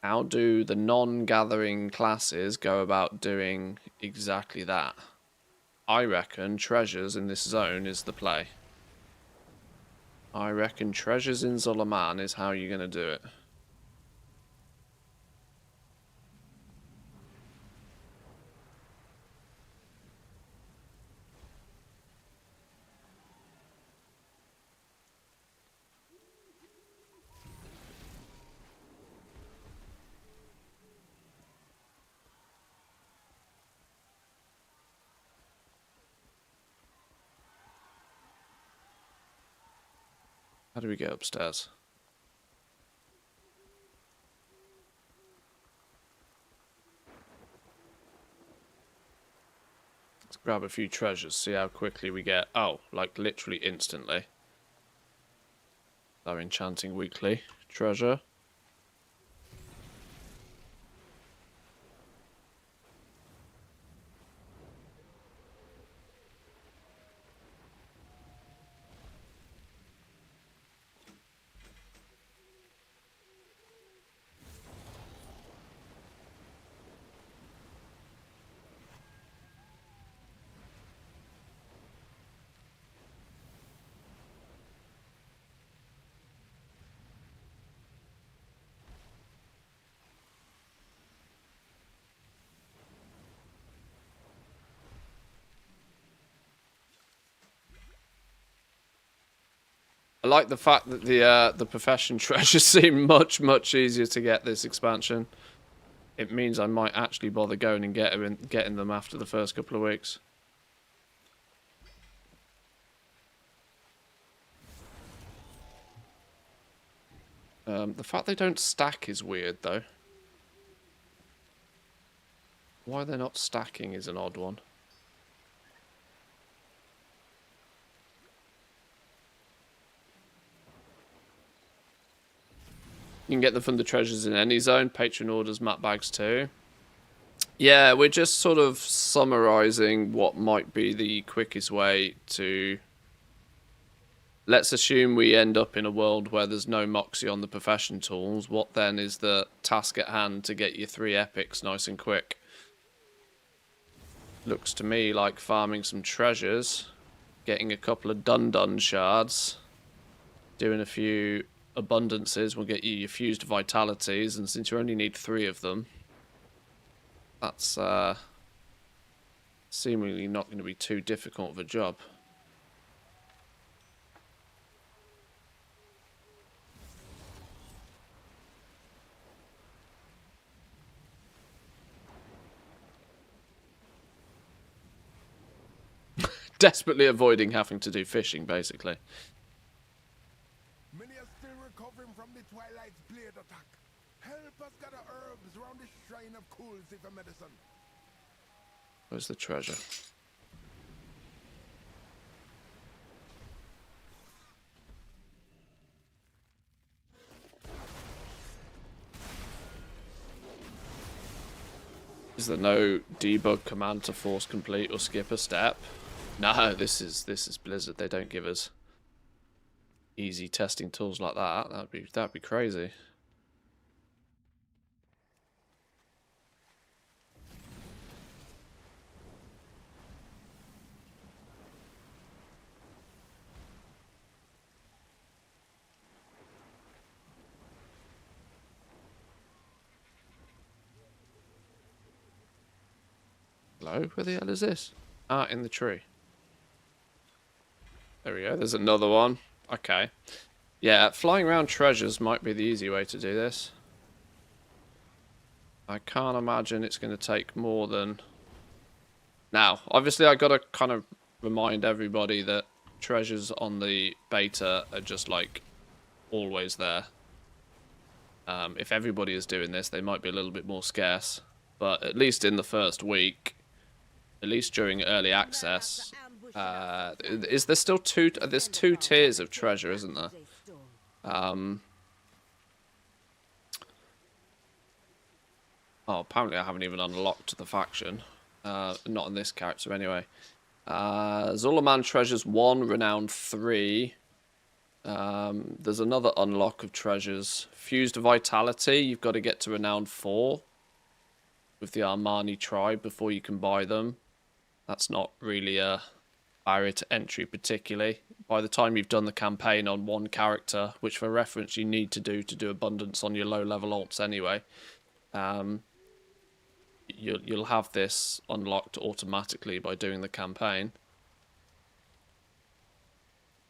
the non-gathering classes go about doing exactly that? I reckon treasures in this zone is the play. I reckon treasures in Zulaman is how you're going to do it. How do we get upstairs? Let's grab a few treasures, see how quickly we get... Oh, like literally instantly. Our enchanting weekly treasure. I like the fact that the profession treasures seem much easier to get this expansion. It means I might actually bother going and getting them after the first couple of weeks. The fact they don't stack is weird, though. Why they're not stacking is an odd one. You can get them from the treasures in any zone. Patron orders map bags too. Yeah, we're just sort of summarizing what might be the quickest way to... Let's assume we end up in a world where there's no Moxie on the profession tools. What then is the task at hand to get your 3 epics nice and quick? Looks to me like farming some treasures, getting a couple of dun-dun shards, doing a few abundances will get you your fused vitalities, and since you only need 3 of them, that's seemingly not going to be too difficult of a job. Desperately avoiding having to do fishing, basically.
Many are still recovering from the Twilight's blade attack. Help us gather herbs around the shrine of Coolsey for medicine.
Where's the treasure? Is there no debug command to force complete or skip a step? No, this is Blizzard. They don't give us easy testing tools like that. That'd be crazy. Hello? Where the hell is this? Ah, in the tree. There we go. There's another one. Okay. Yeah, flying around treasures might be the easy way to do this. I can't imagine it's going to take more than... Now, obviously I got to kind of remind everybody that treasures on the beta are just like always there. If everybody is doing this, they might be a little bit more scarce. But at least in the first week, at least during early access, is there still there's 2 tiers of treasure, isn't there? Oh, apparently I haven't even unlocked the faction. Not on this character anyway. Zulaman treasures 1, renown 3. There's another unlock of treasures. Fused vitality, you've got to get to renown 4 with the Armani tribe before you can buy them. That's not really a barrier to entry particularly. By the time you've done the campaign on 1 character, which for reference you need to do abundance on your low level alts anyway, you'll have this unlocked automatically by doing the campaign.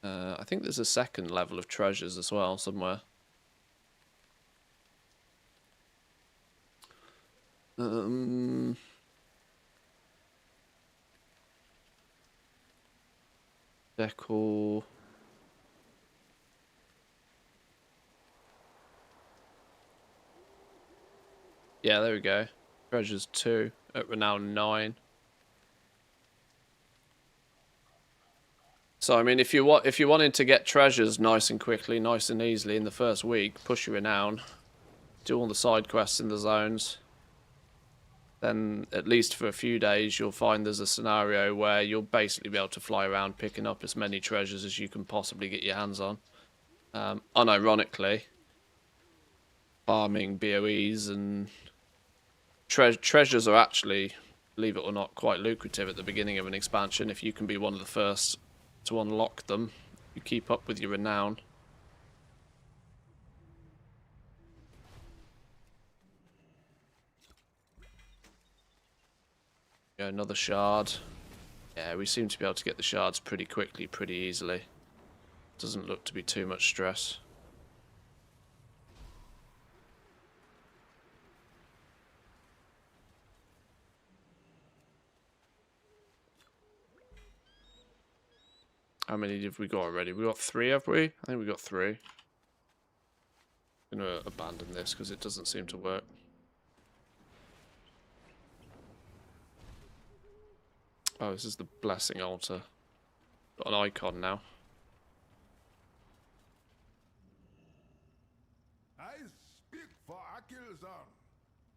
I think there's a 2nd level of treasures as well somewhere. Decor. Yeah, there we go. Treasures 2 at renown 9. So I mean, if you wanted to get treasures nice and quickly, nice and easily in the first week, push your renown, do all the side quests in the zones. Then at least for a few days you'll find there's a scenario where you'll basically be able to fly around picking up as many treasures as you can possibly get your hands on. Unironically, farming BOEs and treasures are actually, believe it or not, quite lucrative at the beginning of an expansion if you can be one of the first to unlock them. You keep up with your renown. Yeah, another shard. Yeah, we seem to be able to get the shards pretty quickly, pretty easily. Doesn't look to be too much stress. How many have we got already? We got 3, have we? I think we got 3. I'm gonna abandon this because it doesn't seem to work. Oh, this is the blessing altar. Got an icon now.
I battle's on.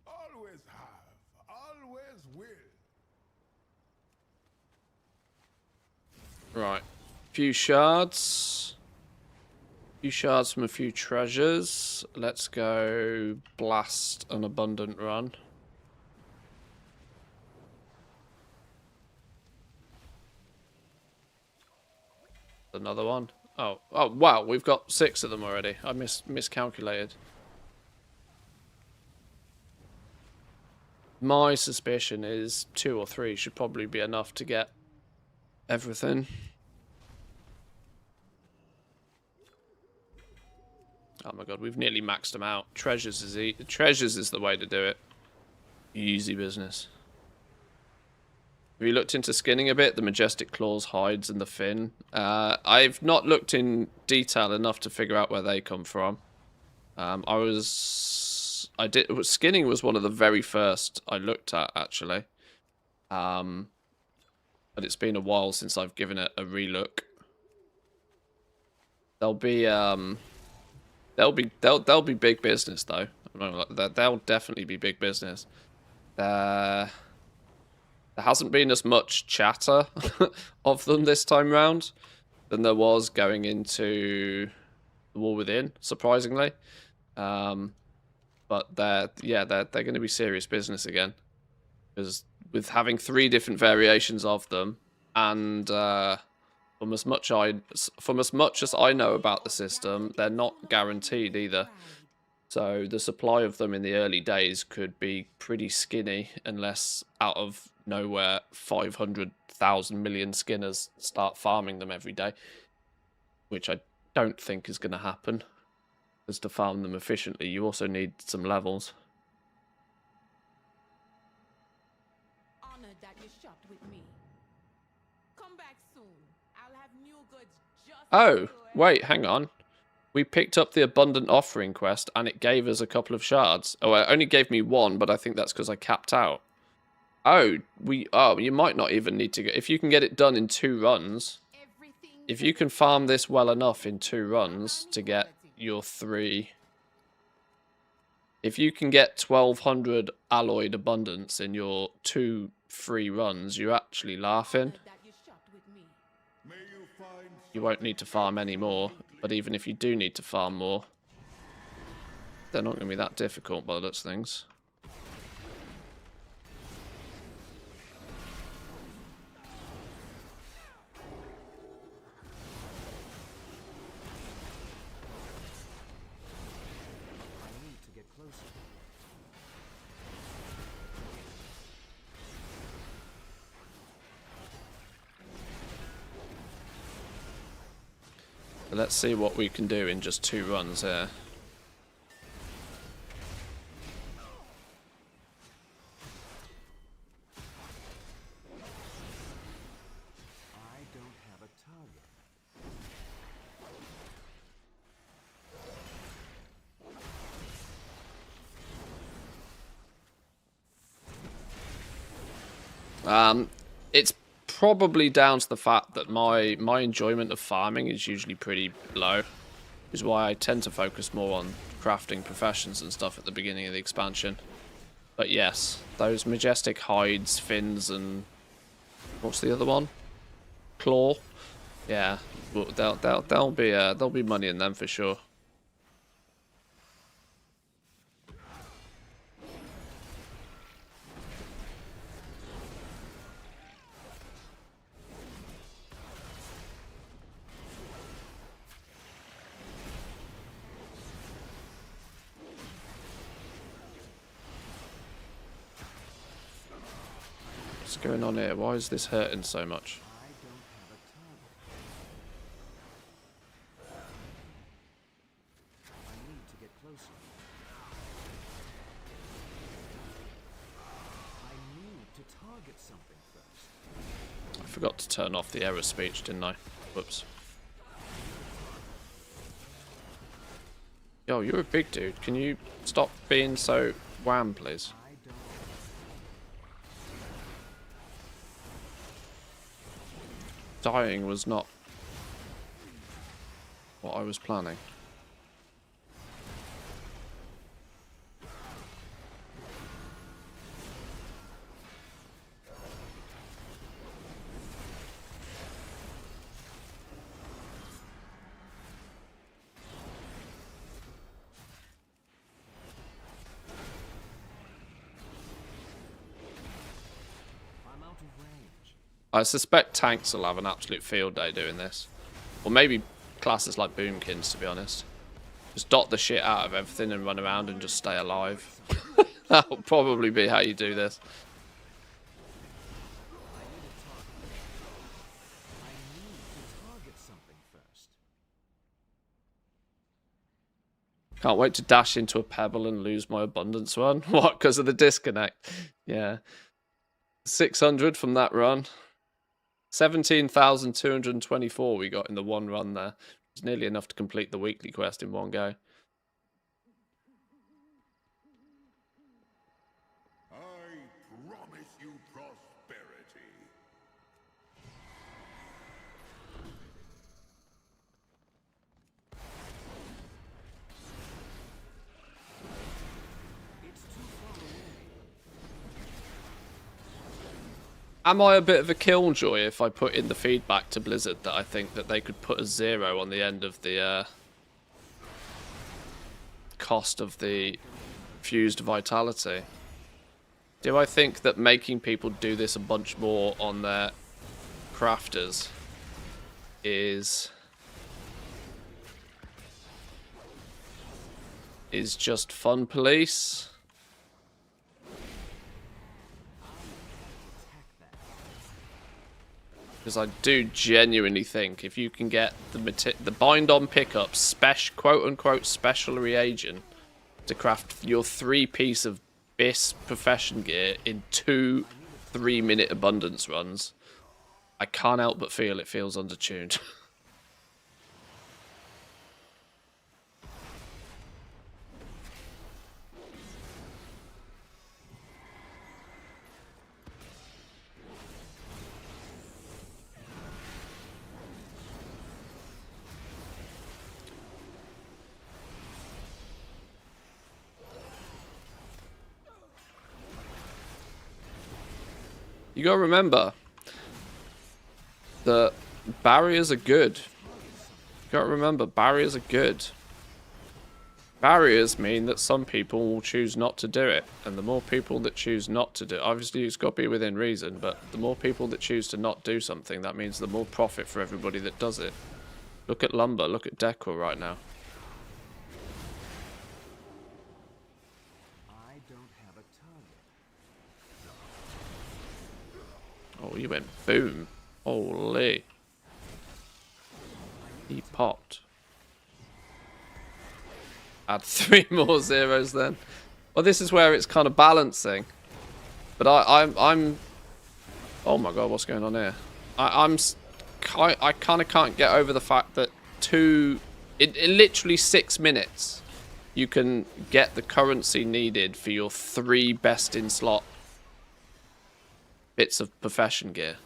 Always have, always will.
Right. Few shards. Few shards from a few treasures. Let's go blast an abundant run. Another one. Oh, wow, we've got 6 of them already. I miscalculated. My suspicion is 2 or 3 should probably be enough to get everything. Oh my god, we've nearly maxed them out. Treasures is the way to do it. Easy business. Have you looked into skinning a bit? The majestic claws, hides, and the fin. I've not looked in detail enough to figure out where they come from. Skinning was one of the very first I looked at, actually. But it's been a while since I've given it a relook. They'll be big business though. They'll definitely be big business. There hasn't been as much chatter of them this time round than there was going into the War Within, surprisingly. But they're going to be serious business again, because with having 3 different variations of them, and from as much as I know about the system, they're not guaranteed either. So the supply of them in the early days could be pretty skinny unless out of nowhere 500,000 million skinners start farming them every day, which I don't think is going to happen. Because to farm them efficiently, you also need some levels.
Honored that you shopped with me. Come back soon. I'll have new goods just
Oh, wait, hang on. We picked up the Abundant Offering quest, and it gave us a couple of shards. Oh, it only gave me 1, but I think that's because I capped out. Oh, you might not even need to go. If you can get it done in 2 runs, if you can farm this well enough in 2 runs to get your 3... If you can get 1200 alloyed abundance in your 2 free runs, you're actually laughing. You won't need to farm any more, but even if you do need to farm more, they're not going to be that difficult by the looks of things. Let's see what we can do in just 2 runs here.
I don't have a target.
It's probably down to the fact that my enjoyment of farming is usually pretty low, which is why I tend to focus more on crafting professions and stuff at the beginning of the expansion. But yes, those majestic hides, fins, and what's the other one? Claw. Yeah, well, there'll be money in them for sure. What's going on here? Why is this hurting so much?
I don't have a target. I need to get closer. I need to target something first.
I forgot to turn off the error speech, didn't I? Whoops. Yo, you're a big dude. Can you stop being so wham, please?
I don't.
Dying was not what I was planning.
range.
I suspect tanks will have an absolute field day doing this. Or maybe classes like Boomkins, to be honest. Just dot the shit out of everything and run around and just stay alive. That'll probably be how you do this.
I need to target something first.
Can't wait to dash into a pebble and lose my abundance run. What? Because of the disconnect? Yeah. 600 from that run. 17,224 we got in the one run there. It's nearly enough to complete the weekly quest in one go.
I promise you prosperity.
It's too far away.
Am I a bit of a killjoy if I put in the feedback to Blizzard that I think that they could put a 0 on the end of the cost of the fused vitality? Do I think that making people do this a bunch more on their crafters is just fun police? Because I do genuinely think if you can get the bind-on pickup, quote-unquote special reagent, to craft your 3-piece of BIS profession gear in 2 3-minute abundance runs, I can't help but feel it feels undertuned. You gotta remember that barriers are good. You gotta remember, barriers are good. Barriers mean that some people will choose not to do it, and the more people that choose not to do it, obviously it's got to be within reason, but the more people that choose to not do something, that means the more profit for everybody that does it. Look at Lumber, look at Decor right now.
I don't have a target.
Oh, you went boom. Holy. He popped. Add 3 more zeros then. Well, this is where it's kind of balancing. But I'm... Oh my god, what's going on here? I kind of can't get over the fact that in literally 6 minutes, you can get the currency needed for your 3 best in slot bits of profession gear.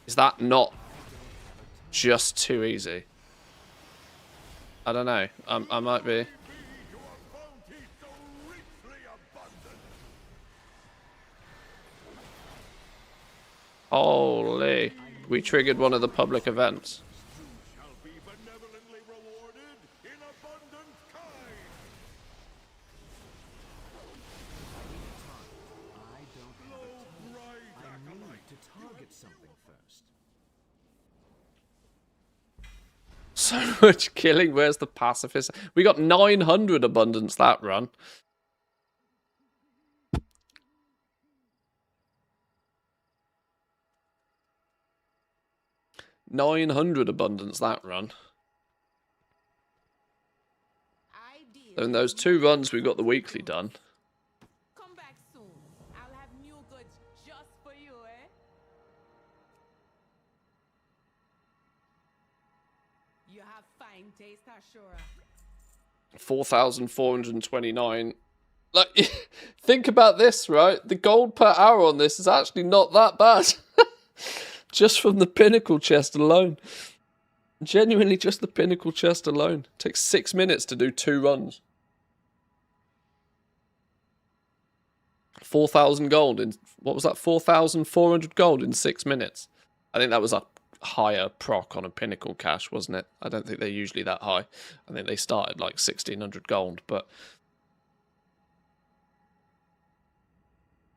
Is that not just too easy? I don't know. I might be. Holy. We triggered one of the public events.
Shall be benevolently rewarded in abundant kind.
I don't have a target. I need to target something first.
So much killing. Where's the pacifist? We got 900 abundance that run. $900 abundance that run.
Ideal.
In those 2 runs we got the weekly done.
Come back soon. I'll have new goods just for you, eh? You have fine taste, Ashura.
4,429. Like, think about this, right? The gold per hour on this is actually not that bad. Just from the pinnacle chest alone. Genuinely, just the pinnacle chest alone. Takes 6 minutes to do 2 runs. 4,000 gold in... What was that? 4,400 gold in 6 minutes. I think that was a higher proc on a pinnacle cache, wasn't it? I don't think they're usually that high. I think they started like 1,600 gold, but...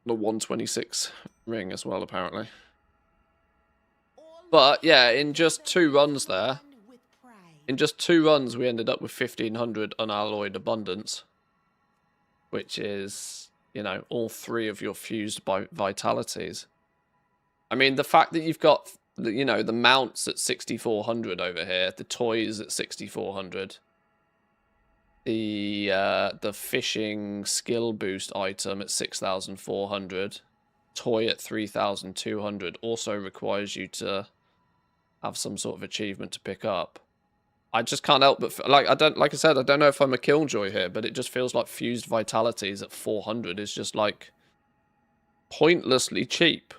The 126 ring as well, apparently. But yeah, in just 2 runs there,
With pride.
in just 2 runs, we ended up with 1500 unalloyed abundance, which is, you know, all 3 of your fused by vitalities. I mean, the fact that you've got, you know, the mounts at 6400 over here, the toys at 6400, the fishing skill boost item at 6400, toy at 3200 also requires you to have some sort of achievement to pick up. I just can't help but like I said, I don't know if I'm a killjoy here, but it just feels like fused vitalities at 400 is just like pointlessly cheap.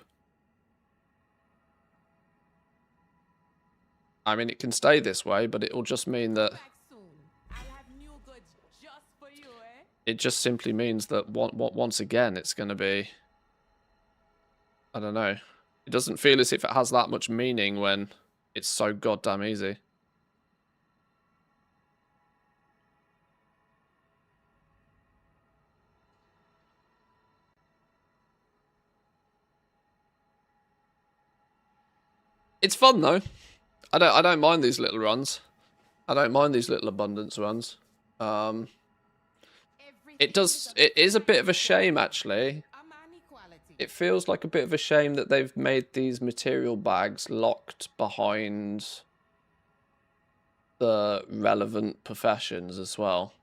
I mean, it can stay this way, but it will just mean that
Back soon. I'll have new goods just for you, eh?
it just simply means that once again it's going to be, I don't know. It doesn't feel as if it has that much meaning when it's so goddamn easy. It's fun though. I don't mind these little runs. I don't mind these little abundance runs. It is a bit of a shame actually.
A man equality.
It feels like a bit of a shame that they've made these material bags locked behind the relevant professions as well.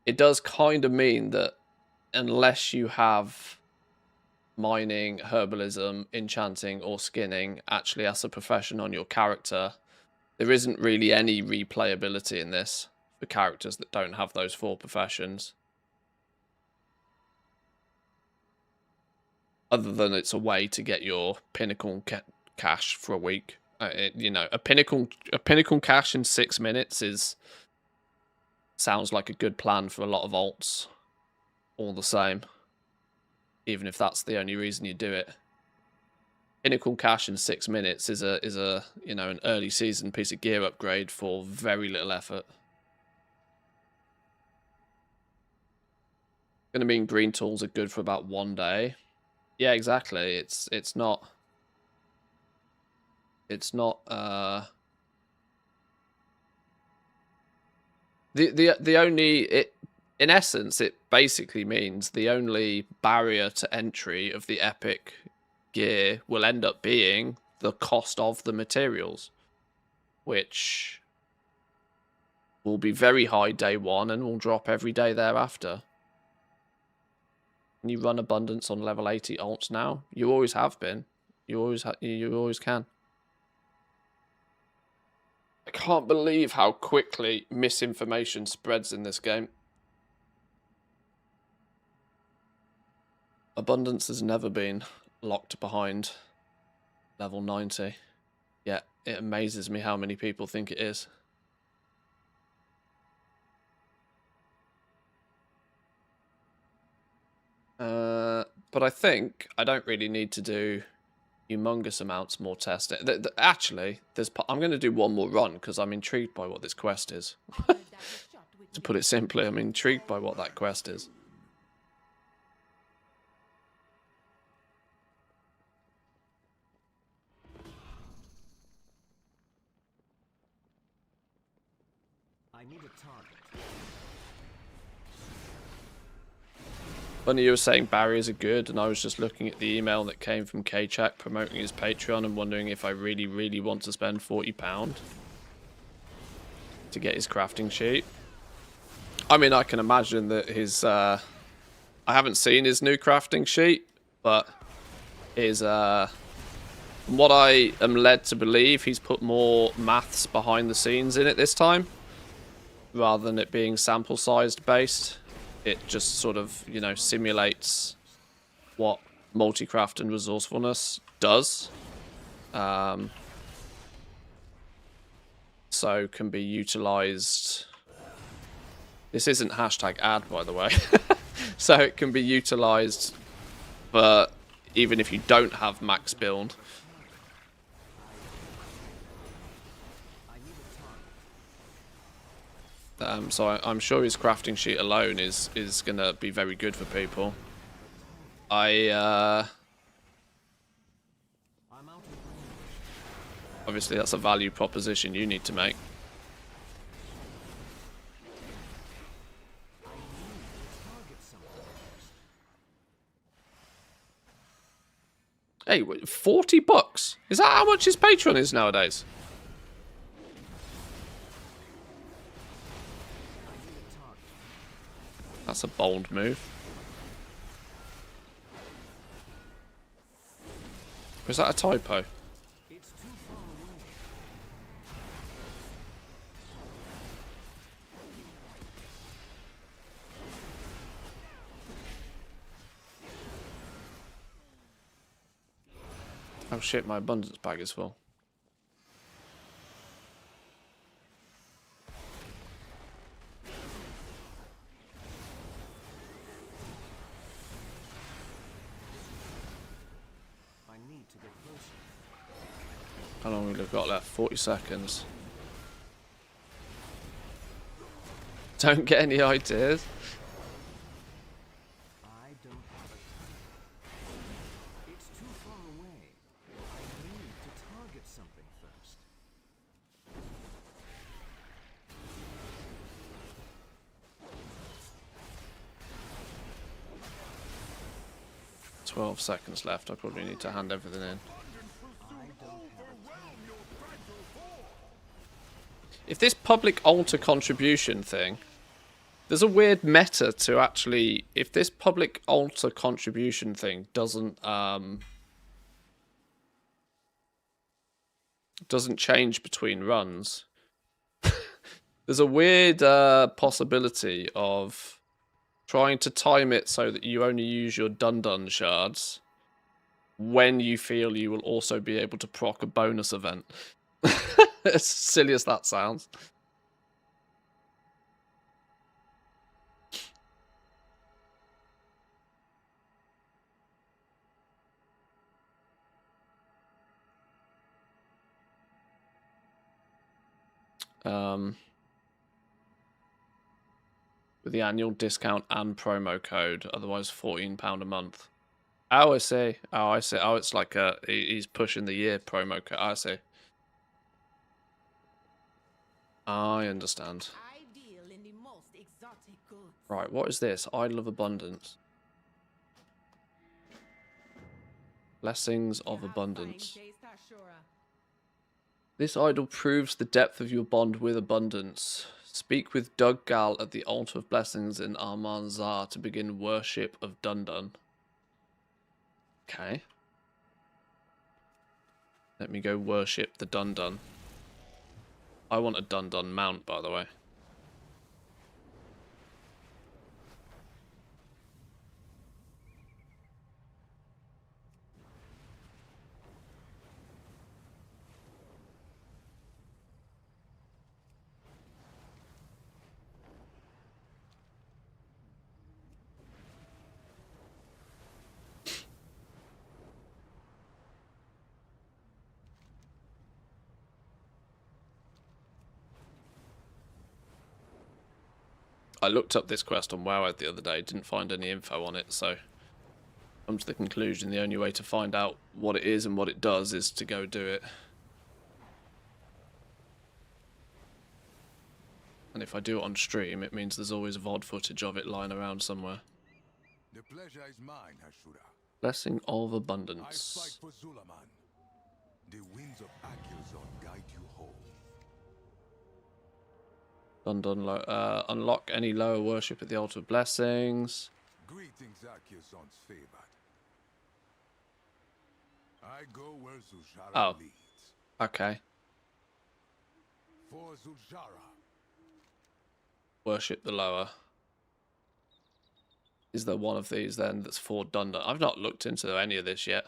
It does kind of mean that unless you have mining, herbalism, enchanting, or skinning actually as a profession on your character, there isn't really any replayability in this for characters that don't have those 4 professions. Other than it's a way to get your pinnacle cash for a week. You know, a pinnacle cash in 6 minutes sounds like a good plan for a lot of alts. All the same, even if that's the only reason you do it. Pinnacle cash in 6 minutes is a you know, an early season piece of gear upgrade for very little effort. Gonna mean green tools are good for about 1 day. Yeah, exactly. It's not the only in essence it basically means the only barrier to entry of the epic gear will end up being the cost of the materials, which will be very high day 1 and will drop every day thereafter. Can you run abundance on level 80 alts now? You always have been. You always can. I can't believe how quickly misinformation spreads in this game. Abundance has never been locked behind level 90. Yet it amazes me how many people think it is. But I think I don't really need to do humongous amounts more testing. Actually, I'm going to do 1 more run because I'm intrigued by what this quest is. To put it simply, I'm intrigued by what that quest is.
I need a target.
Funny you were saying barriers are good, and I was just looking at the email that came from K-Chak promoting his Patreon and wondering if I really, really want to spend £40 to get his crafting sheet. I mean, I can imagine that his... I haven't seen his new crafting sheet, but his... from what I am led to believe, he's put more maths behind the scenes in it this time, rather than it being sample-sized based. It just sort of, you know, simulates what multi-craft and resourcefulness does. So can be utilized. This isn't hashtag ad, by the way. So it can be utilized for even if you don't have max build. So I'm sure his crafting sheet alone is going to be very good for people. Obviously, that's a value proposition you need to make. Hey, $40? Is that how much his Patreon is nowadays? That's a bold move. Or is that a typo? Oh shit, my abundance bag is full.
I need to get closer.
How long have we got left? 40 seconds. Don't get any ideas.
I don't have it. It's too far away. I need to target something first.
12 seconds left. I probably need to hand everything in. If this public altar contribution thing, there's a weird meta to actually, if this public altar contribution thing doesn't change between runs, there's a weird possibility of trying to time it so that you only use your dun-dun shards when you feel you will also be able to proc a bonus event. As silly as that sounds. With the annual discount and promo code, otherwise £14 a month. Oh, I see. Oh, I see. Oh, it's like he's pushing the year promo code. I see. I understand.
I deal in the most exotic goods.
Right, what is this? Idol of Abundance. Blessings of
You have
Abundance.
fine taste, Ashura.
This idol proves the depth of your bond with abundance. Speak with Doug Gal at the Altar of Blessings in Armanzar to begin worship of Dundun. Okay. Let me go worship the Dundun. I want a Dundun mount, by the way. I looked up this quest on WoW the other day, didn't find any info on it, so I'm to the conclusion the only way to find out what it is and what it does is to go do it. And if I do it on stream, it means there's always VOD footage of it lying around somewhere.
The pleasure is mine, Ashura.
Blessing of
I
Abundance.
fight for Zulaman. The winds of Akilzon guide you home.
Unlock any lower worship at the Altar of Blessings.
Greetings, Akilzon's favored. I go where Zul'Jara leads.
Okay.
For Zul'Jara.
Worship the lower. Is there one of these then that's for Dundun? I've not looked into any of this yet.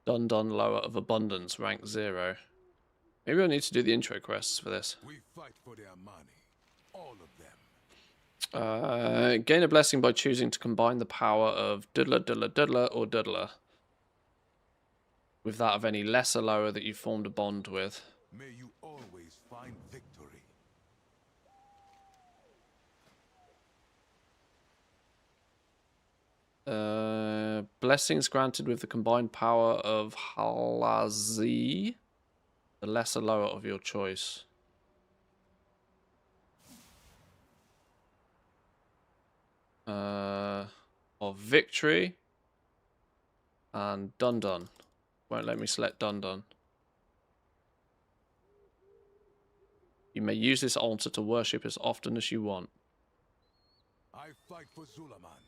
Dundun Lower of Abundance, rank 0. Maybe I need to do the intro quests for this.
We fight for their money. All of them.
Gain a blessing by choosing to combine the power of Diddler, Diddler, Diddler, or Diddler with that of any lesser lower that you formed a bond with.
May you always find victory.
Blessings granted with the combined power of Halazi, the lesser lower of your choice. Of victory and Dun Dun. Won't let me select Dun Dun. You may use this altar to worship as often as you want.
I fight for Zulaman.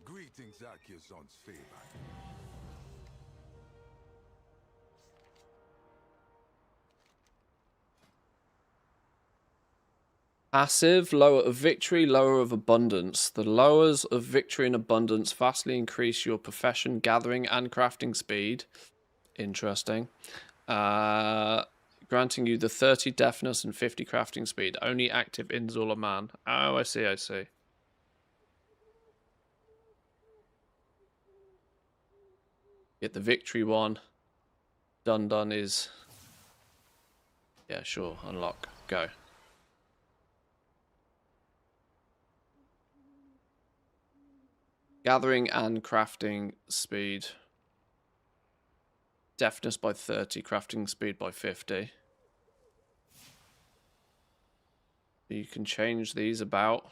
Greetings, Archion's favor.
Passive, lower of victory, lower of abundance. The lowers of victory and abundance vastly increase your profession, gathering, and crafting speed. Interesting. Granting you the 30 deafness and 50 crafting speed. Only active in Zulaman. Oh, I see, I see. Get the victory one. Dun Dun is... Yeah, sure. Unlock. Go. Gathering and crafting speed. Deafness by 30, crafting speed by 50. You can change these about.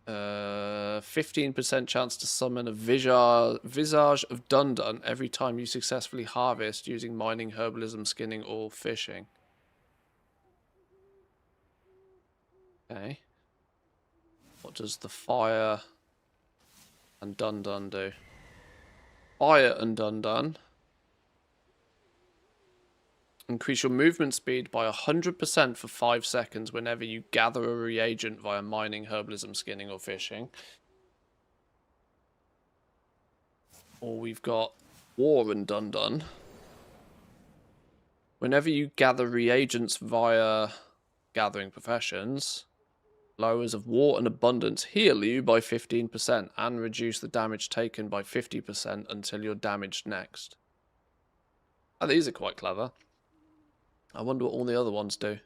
Uh, 15% chance to summon a visage of Dun Dun every time you successfully harvest using mining, herbalism, skinning, or fishing. Okay. What does the fire and Dun Dun do? Fire and Dun Dun. Increase your movement speed by 100% for 5 seconds whenever you gather a reagent via mining, herbalism, skinning, or fishing. Or we've got War and Dun Dun. Whenever you gather reagents via gathering professions, lowers of War and Abundance heal you by 15% and reduce the damage taken by 50% until you're damaged next. Oh, these are quite clever. I wonder what all the other ones do.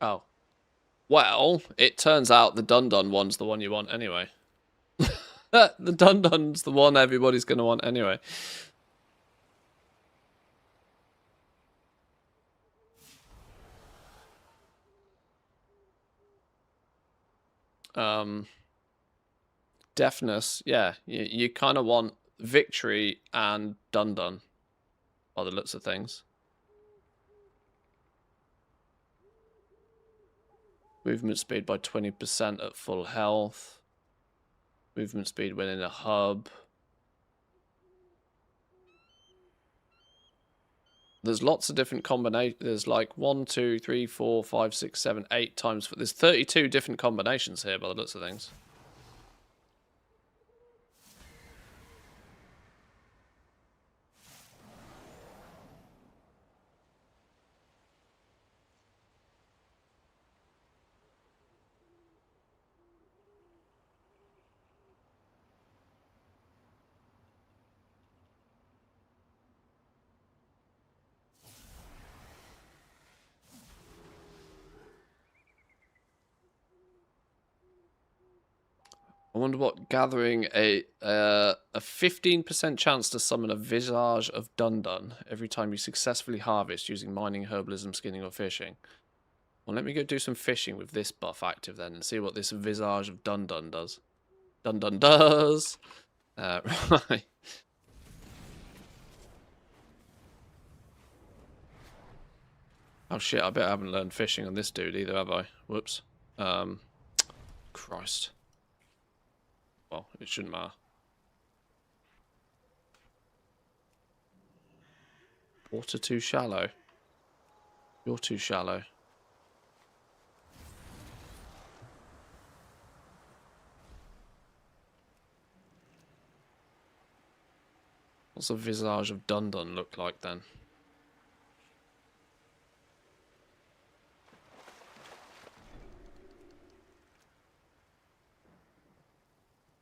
Oh. Well, it turns out the Dun Dun one's the one you want anyway. The Dun Dun's the one everybody's going to want anyway. Deafness, yeah. You kind of want victory and Dun Dun by the looks of things. Movement speed by 20% at full health. Movement speed when in a hub. There's lots of different combinations. There's like 1, 2, 3, 4, 5, 6, 7, 8 times. There's 32 different combinations here by the looks of things. I wonder what gathering a 15% chance to summon a visage of Dun Dun every time you successfully harvest using mining, herbalism, skinning, or fishing. Well, let me go do some fishing with this buff active then and see what this visage of Dun Dun does. Dun Dun does! Right. Oh shit, I bet I haven't learned fishing on this dude either, have I? Whoops. Christ. Well, it shouldn't matter. Water too shallow. You're too shallow. What's a visage of Dundun look like then?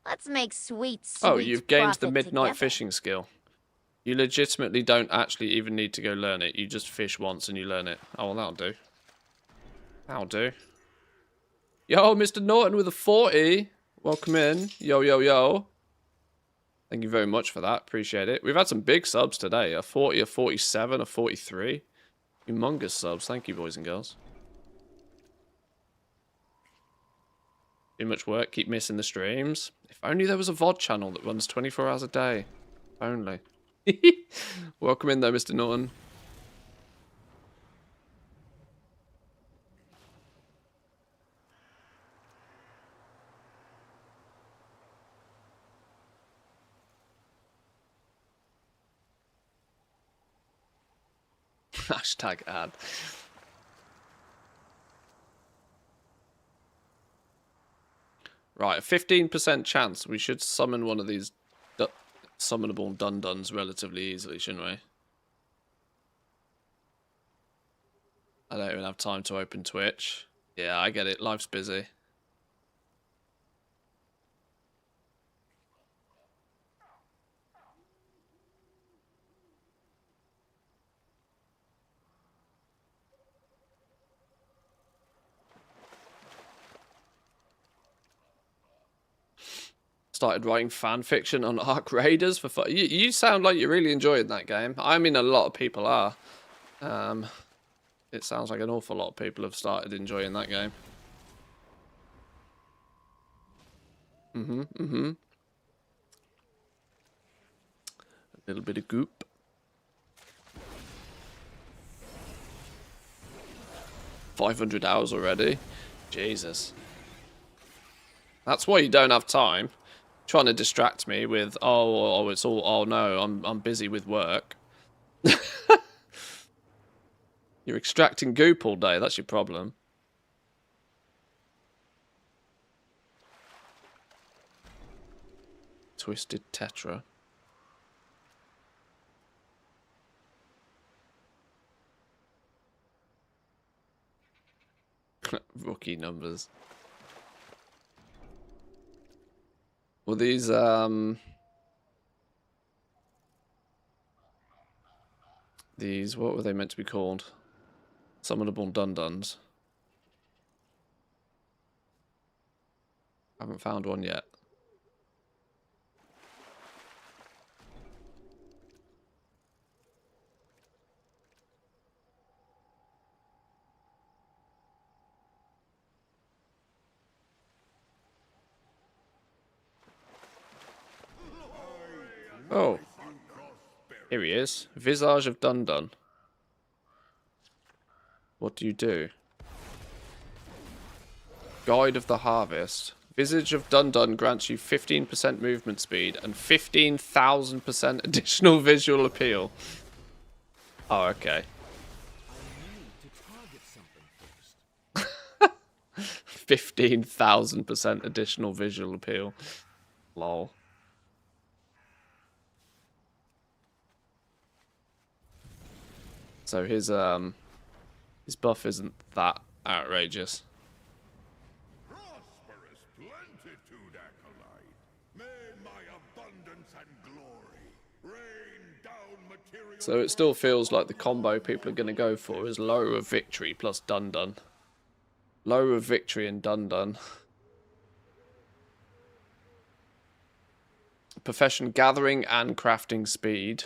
Let's make sweet,
Oh, you've gained the
profit
midnight
together.
fishing skill. You legitimately don't actually even need to go learn it. You just fish once and you learn it. Oh, well, that'll do. That'll do. Yo, Mr. Norton with a 40. Welcome in. Yo, yo, yo. Thank you very much for that. Appreciate it. We've had some big subs today. A 40, a 47, a 43. Humongous subs. Thank you, boys and girls. Too much work. Keep missing the streams. If only there was a VOD channel that runs 24 hours a day. If only. Welcome in though, Mr. Norton. Hashtag ad. Right, a 15% chance we should summon one of these summonable Dunduns relatively easily, shouldn't we? I don't even have time to open Twitch. Yeah, I get it. Life's busy. Started writing fan fiction on Ark Raiders for fun. You sound like you're really enjoying that game. I mean, a lot of people are. It sounds like an awful lot of people have started enjoying that game. A little bit of goop. $500 hours already. Jesus. That's why you don't have time. Trying to distract me with, oh, it's all, oh no, I'm busy with work. You're extracting goop all day. That's your problem. Twisted Tetra. Rookie numbers. Well, these, what were they meant to be called? Summonable Dunduns. Haven't found one yet. Oh. Here he is. Visage of Dundun. What do you do? Guide of the Harvest. Visage of Dundun grants you 15% movement speed and 15,000% additional visual appeal. Oh, okay.
I need to target something first.
15,000% additional visual appeal. Lol. So his buff isn't that outrageous.
Prosperous plenitude, acolyte. May my abundance and glory rain down material.
So it still feels like the combo people are going to go for is Lower of Victory plus Dundun. Lower of Victory and Dundun. Profession Gathering and Crafting Speed.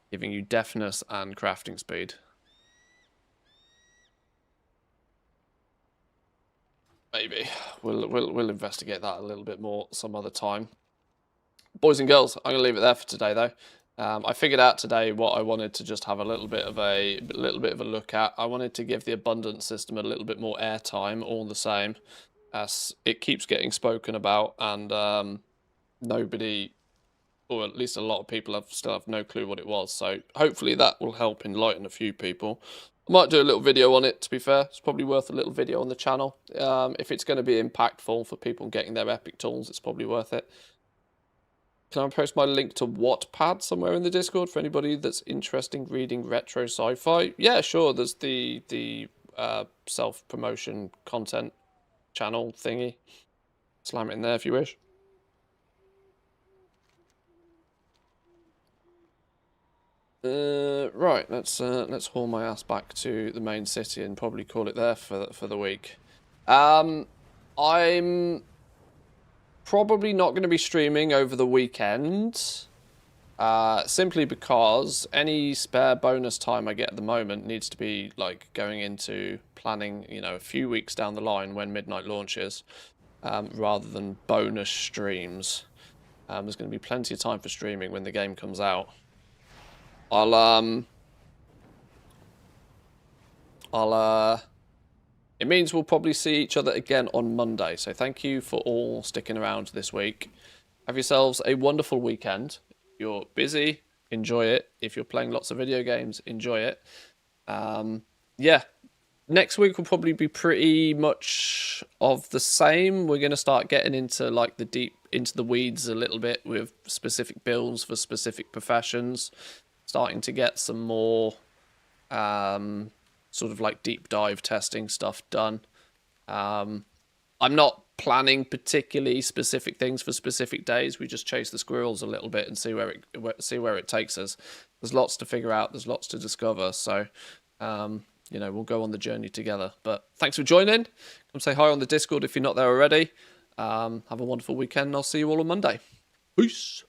Giving you deafness and crafting speed. Maybe. We'll investigate that a little bit more some other time. Boys and girls, I'm going to leave it there for today though. I figured out today what I wanted to just have a little bit of a look at. I wanted to give the abundance system a little bit more airtime, all the same, as it keeps getting spoken about, and nobody, or at least a lot of people, still have no clue what it was. So hopefully that will help enlighten a few people. I might do a little video on it, to be fair. It's probably worth a little video on the channel. If it's going to be impactful for people getting their epic tools, it's probably worth it. Can I post my link to Wattpad somewhere in the Discord for anybody that's interested in reading retro sci-fi? Yeah, sure. There's the self-promotion content channel thingy. Slam it in there if you wish. Right, let's haul my ass back to the main city and probably call it there for the week. I'm probably not going to be streaming over the weekend, simply because any spare bonus time I get at the moment needs to be like going into planning, you know, a few weeks down the line when Midnight launches, rather than bonus streams. There's going to be plenty of time for streaming when the game comes out. It means we'll probably see each other again on Monday. So thank you for all sticking around this week. Have yourselves a wonderful weekend. If you're busy, enjoy it. If you're playing lots of video games, enjoy it. Yeah, next week will probably be pretty much of the same. We're going to start getting into like into the weeds a little bit with specific builds for specific professions. Starting to get some more sort of like deep dive testing stuff done. I'm not planning particularly specific things for specific days. We just chase the squirrels a little bit and see where it takes us. There's lots to figure out. There's lots to discover. So, you know, we'll go on the journey together. But thanks for joining. Come say hi on the Discord if you're not there already. Have a wonderful weekend. And I'll see you all on Monday. Peace.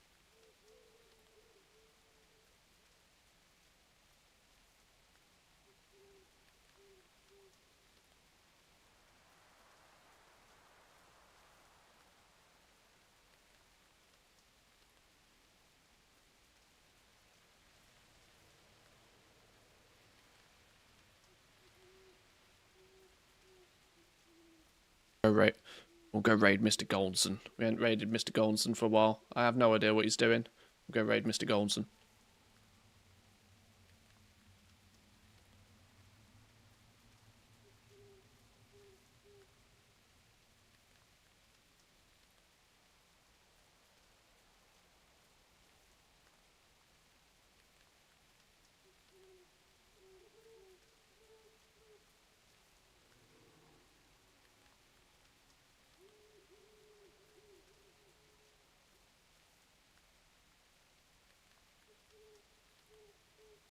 We'll go raid Mr. Goldson. We haven't raided Mr. Goldson for a while. I have no idea what he's doing. We'll go raid Mr. Goldson.